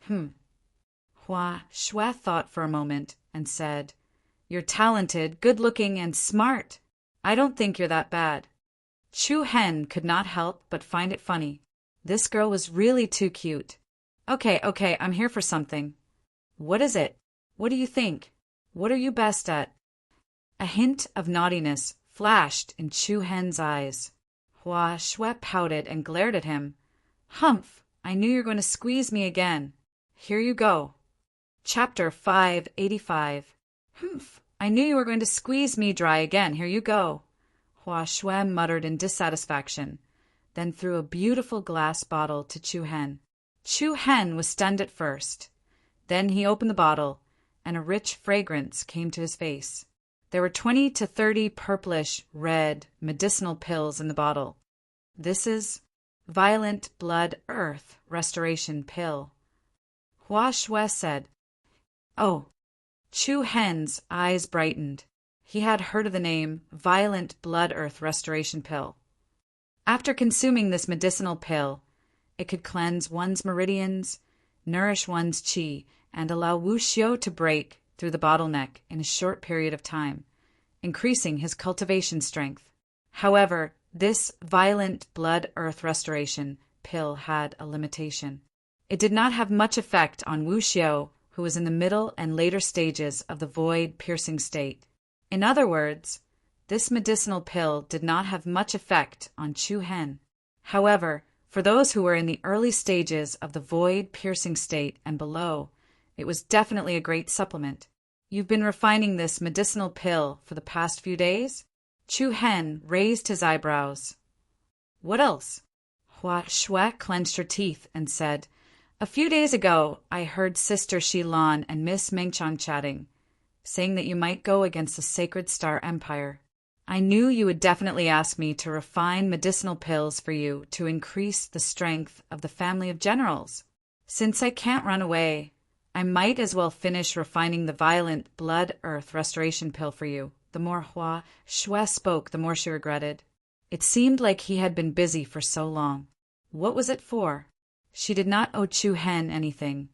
Hua Shui thought for a moment and said, You're talented, good-looking, and smart. I don't think you're that bad. Chu Hen could not help but find it funny. This girl was really too cute. Okay, I'm here for something. What is it? What do you think? What are you best at? A hint of naughtiness flashed in Chu Hen's eyes. Hua Shui pouted and glared at him. Humph! I knew you were going to squeeze me again. Here you go. Chapter 585. Humph! I knew you were going to squeeze me dry again. Here you go. Hua Shui muttered in dissatisfaction, then threw a beautiful glass bottle to Chu Hen. Chu Hen was stunned at first. Then he opened the bottle, and a rich fragrance came to his face. There were 20 to 30 purplish, red, medicinal pills in the bottle. This is Violent Blood Earth Restoration Pill. Hua Shui said. Oh. Chu Hen's eyes brightened. He had heard of the name Violent Blood Earth Restoration Pill. After consuming this medicinal pill, it could cleanse one's meridians, nourish one's qi, and allow Wu Xiu to break through the bottleneck in a short period of time, increasing his cultivation strength. However, this Violent Blood Earth Restoration Pill had a limitation. It did not have much effect on Wu Xiu, who was in the middle and later stages of the void-piercing state. In other words, this medicinal pill did not have much effect on Chu Hen. However, for those who were in the early stages of the void-piercing state and below, it was definitely a great supplement. You've been refining this medicinal pill for the past few days? Chu Hen raised his eyebrows. What else? Hua Shui clenched her teeth and said, "A few days ago, I heard Sister Shilan and Miss Mengchang chatting, saying that you might go against the Sacred Star Empire. I knew you would definitely ask me to refine medicinal pills for you to increase the strength of the family of generals. Since I can't run away, I might as well finish refining the violent blood earth restoration pill for you." The more Hua Shui spoke, the more she regretted. It seemed like he had been busy for so long. What was it for? She did not owe Chu Hen anything.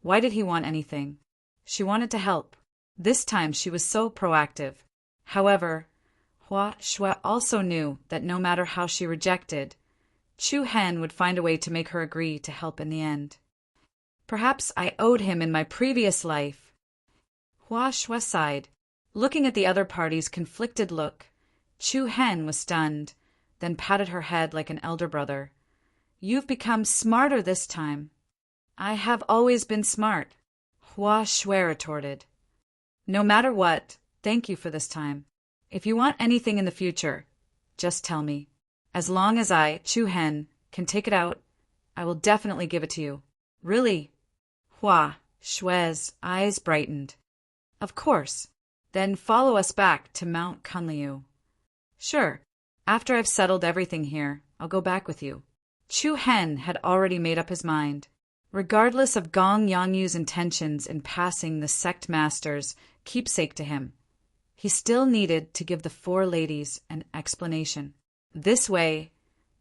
Why did he want anything? She wanted to help. This time she was so proactive. However, Hua Shui also knew that no matter how she rejected, Chu Hen would find a way to make her agree to help in the end. Perhaps I owed him in my previous life. Hua Shui sighed. Looking at the other party's conflicted look, Chu Hen was stunned, then patted her head like an elder brother. "You've become smarter this time." "I have always been smart," Hua Shui retorted. "No matter what, thank you for this time. If you want anything in the future, just tell me. As long as I, Chu Hen, can take it out, I will definitely give it to you." "Really?" Hua Shui's eyes brightened. "Of course. Then follow us back to Mount Kunliu." "Sure. After I've settled everything here, I'll go back with you." Chu Hen had already made up his mind. Regardless of Gong Yangyu's intentions in passing the sect master's keepsake to him, he still needed to give the four ladies an explanation. This way,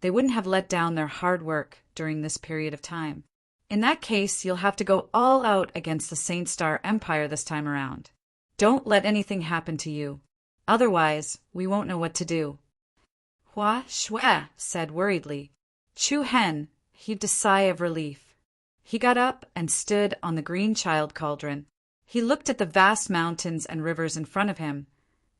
they wouldn't have let down their hard work during this period of time. "In that case, you'll have to go all out against the Saint Star Empire this time around. Don't let anything happen to you. Otherwise, we won't know what to do." Hua Shui said worriedly. Chu Hen heaved a sigh of relief. He got up and stood on the green child cauldron. He looked at the vast mountains and rivers in front of him,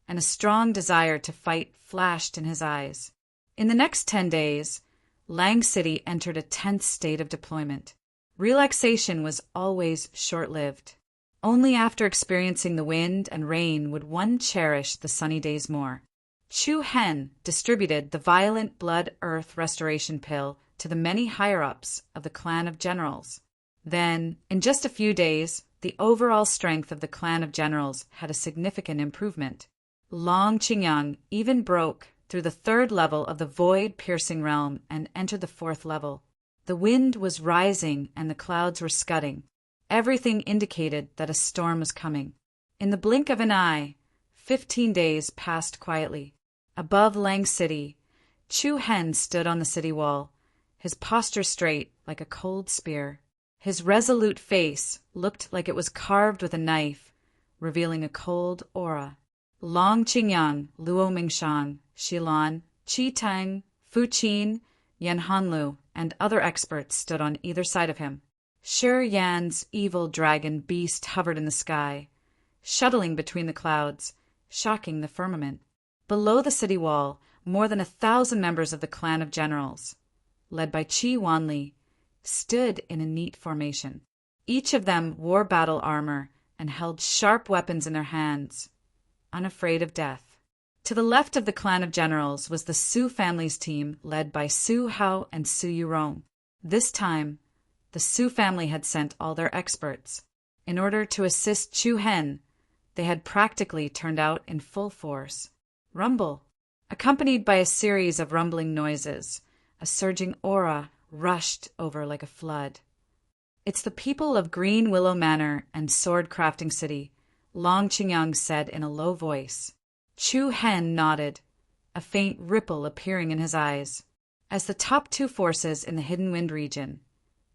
and a strong desire to fight flashed in his eyes. In the next 10 days, Lang City entered a tense state of deployment. Relaxation was always short-lived. Only after experiencing the wind and rain would one cherish the sunny days more. Chu Hen distributed the violent blood earth restoration pill to the many higher-ups of the clan of generals. Then, in just a few days, the overall strength of the clan of generals had a significant improvement. Long Qingyang even broke through the 3rd level of the void-piercing realm and entered the 4th level. The wind was rising and the clouds were scudding. Everything indicated that a storm was coming. In the blink of an eye, 15 days passed quietly. Above Lang City, Chu Hen stood on the city wall, his posture straight like a cold spear. His resolute face looked like it was carved with a knife, revealing a cold aura. Long Qingyang, Luo Mingshan, Shilan, Qi Tang, Fu Qin, Yan Hanlu, and other experts stood on either side of him. Shi Yan's evil dragon beast hovered in the sky, shuttling between the clouds, shocking the firmament. Below the city wall, more than 1,000 members of the clan of generals, led by Qi Wanli, stood in a neat formation. Each of them wore battle armor and held sharp weapons in their hands, unafraid of death. To the left of the clan of generals was the Su family's team led by Su Hao and Su Yurong. This time, the Su family had sent all their experts. In order to assist Chu Hen, they had practically turned out in full force. Rumble. Accompanied by a series of rumbling noises, a surging aura rushed over like a flood. "It's the people of Green Willow Manor and Sword Crafting City," Long Qingyang said in a low voice. Chu Hen nodded, a faint ripple appearing in his eyes. As the top 2 forces in the Hidden Wind region,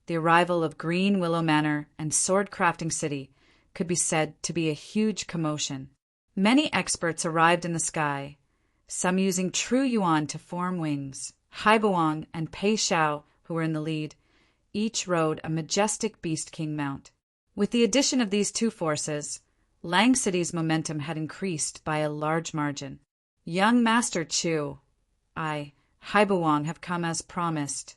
the arrival of Green Willow Manor and Sword Crafting City could be said to be a huge commotion. Many experts arrived in the sky, some using true yuan to form wings. Haibuang and Pei Xiao, who were in the lead, each rode a majestic Beast King mount. With the addition of these 2 forces, Lang City's momentum had increased by a large margin. "Young Master Chu, I, Haibuang, have come as promised.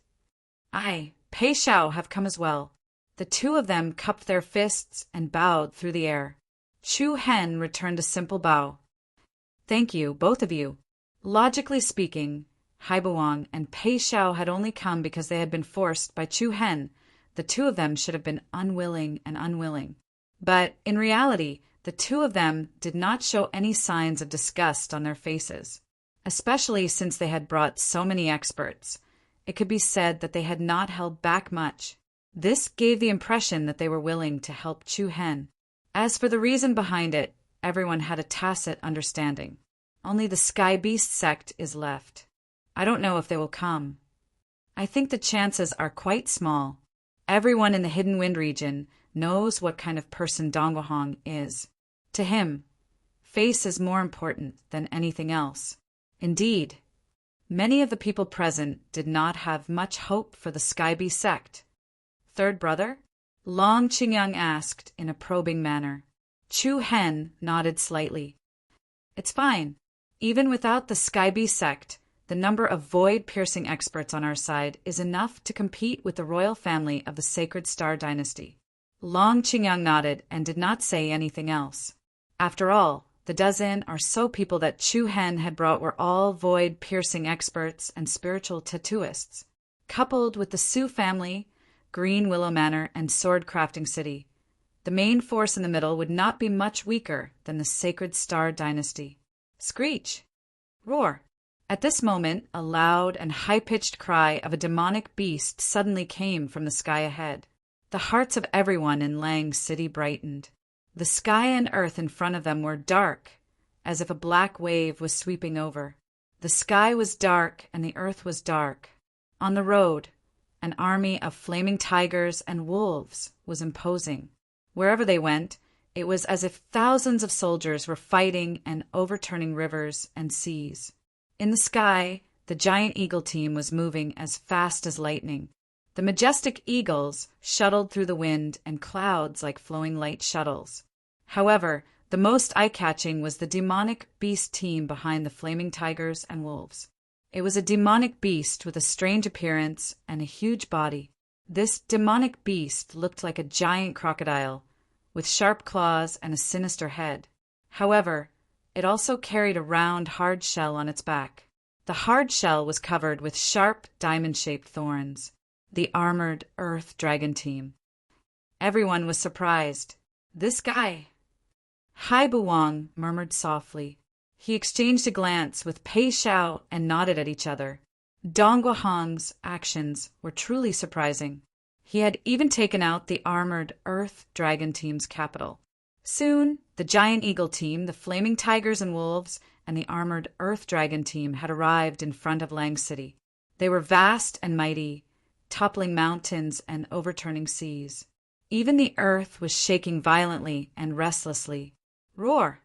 I, Pei Xiao, have come as well." The 2 of them cupped their fists and bowed through the air. Chu Hen returned a simple bow. "Thank you, both of you." Logically speaking, Haibuwang and Pei Xiao had only come because they had been forced by Chu Hen. The two of them should have been unwilling and unwilling. But, in reality, the two of them did not show any signs of disgust on their faces. Especially since they had brought so many experts, it could be said that they had not held back much. This gave the impression that they were willing to help Chu Hen. As for the reason behind it, everyone had a tacit understanding. Only the Sky Beast sect is left. I don't know if they will come. I think the chances are quite small. Everyone in the Hidden Wind region knows what kind of person Dongguahong is. To him, face is more important than anything else. Indeed, many of the people present did not have much hope for the Sky Beast sect. Third brother? Long Qingyang asked in a probing manner. Chu Hen nodded slightly. It's fine. Even without the Sky Beast sect, the number of void-piercing experts on our side is enough to compete with the royal family of the Sacred Star Dynasty. Long Qingyang nodded and did not say anything else. After all, the dozen or so people that Chu Hen had brought were all void-piercing experts and spiritual tattooists. Coupled with the Su family, Green Willow Manor, and sword-crafting city, the main force in the middle would not be much weaker than the Sacred Star Dynasty. Screech! Roar! At this moment, a loud and high-pitched cry of a demonic beast suddenly came from the sky ahead. The hearts of everyone in Lang City brightened. The sky and earth in front of them were dark, as if a black wave was sweeping over. The sky was dark and the earth was dark. On the road, an army of flaming tigers and wolves was imposing. Wherever they went, it was as if thousands of soldiers were fighting and overturning rivers and seas. In the sky, the giant eagle team was moving as fast as lightning. The majestic eagles shuttled through the wind and clouds like flowing light shuttles. However, the most eye-catching was the demonic beast team behind the flaming tigers and wolves. It was a demonic beast with a strange appearance and a huge body. This demonic beast looked like a giant crocodile, with sharp claws and a sinister head. However, it also carried a round, hard shell on its back. The hard shell was covered with sharp, diamond-shaped thorns. The armored Earth Dragon team. Everyone was surprised. This guy. Haibuwang murmured softly. He exchanged a glance with Pei Xiao and nodded at each other. Dongguahong's actions were truly surprising. He had even taken out the armored Earth Dragon team's capital. Soon, the giant eagle team, the flaming tigers and wolves, and the armored Earth Dragon team had arrived in front of Lang City. They were vast and mighty, toppling mountains and overturning seas. Even the earth was shaking violently and restlessly. Roar!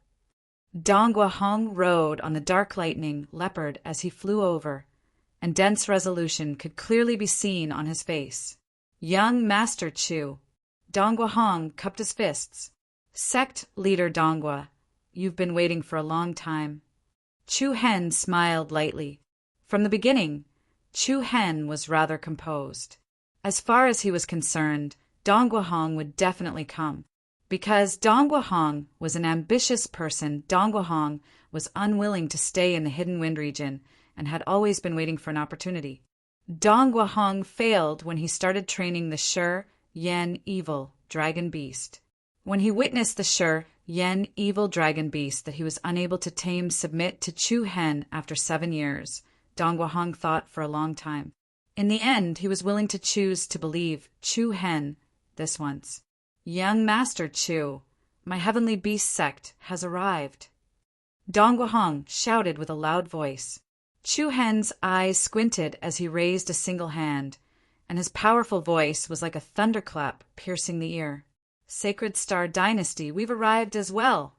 Dongguahong rode on the dark lightning leopard as he flew over, and dense resolution could clearly be seen on his face. Young Master Chu. Dongguahong cupped his fists. Sect leader Donghua, you've been waiting for a long time. Chu Hen smiled lightly. From the beginning, Chu Hen was rather composed. As far as he was concerned, Dongguahong would definitely come. Because Dongguahong was an ambitious person, Dongguahong was unwilling to stay in the Hidden Wind region and had always been waiting for an opportunity. Dongguahong failed when he started training the Shi Yan evil dragon beast. When he witnessed the Shi Yan evil dragon beast that he was unable to tame submit to Chu Hen after 7 years, Dongguahong thought for a long time. In the end, he was willing to choose to believe Chu Hen this once. Young Master Chu, my heavenly beast sect has arrived. Dongguahong shouted with a loud voice. Chu Hen's eyes squinted as he raised a single hand, and his powerful voice was like a thunderclap piercing the ear. Sacred Star Dynasty, we've arrived as well.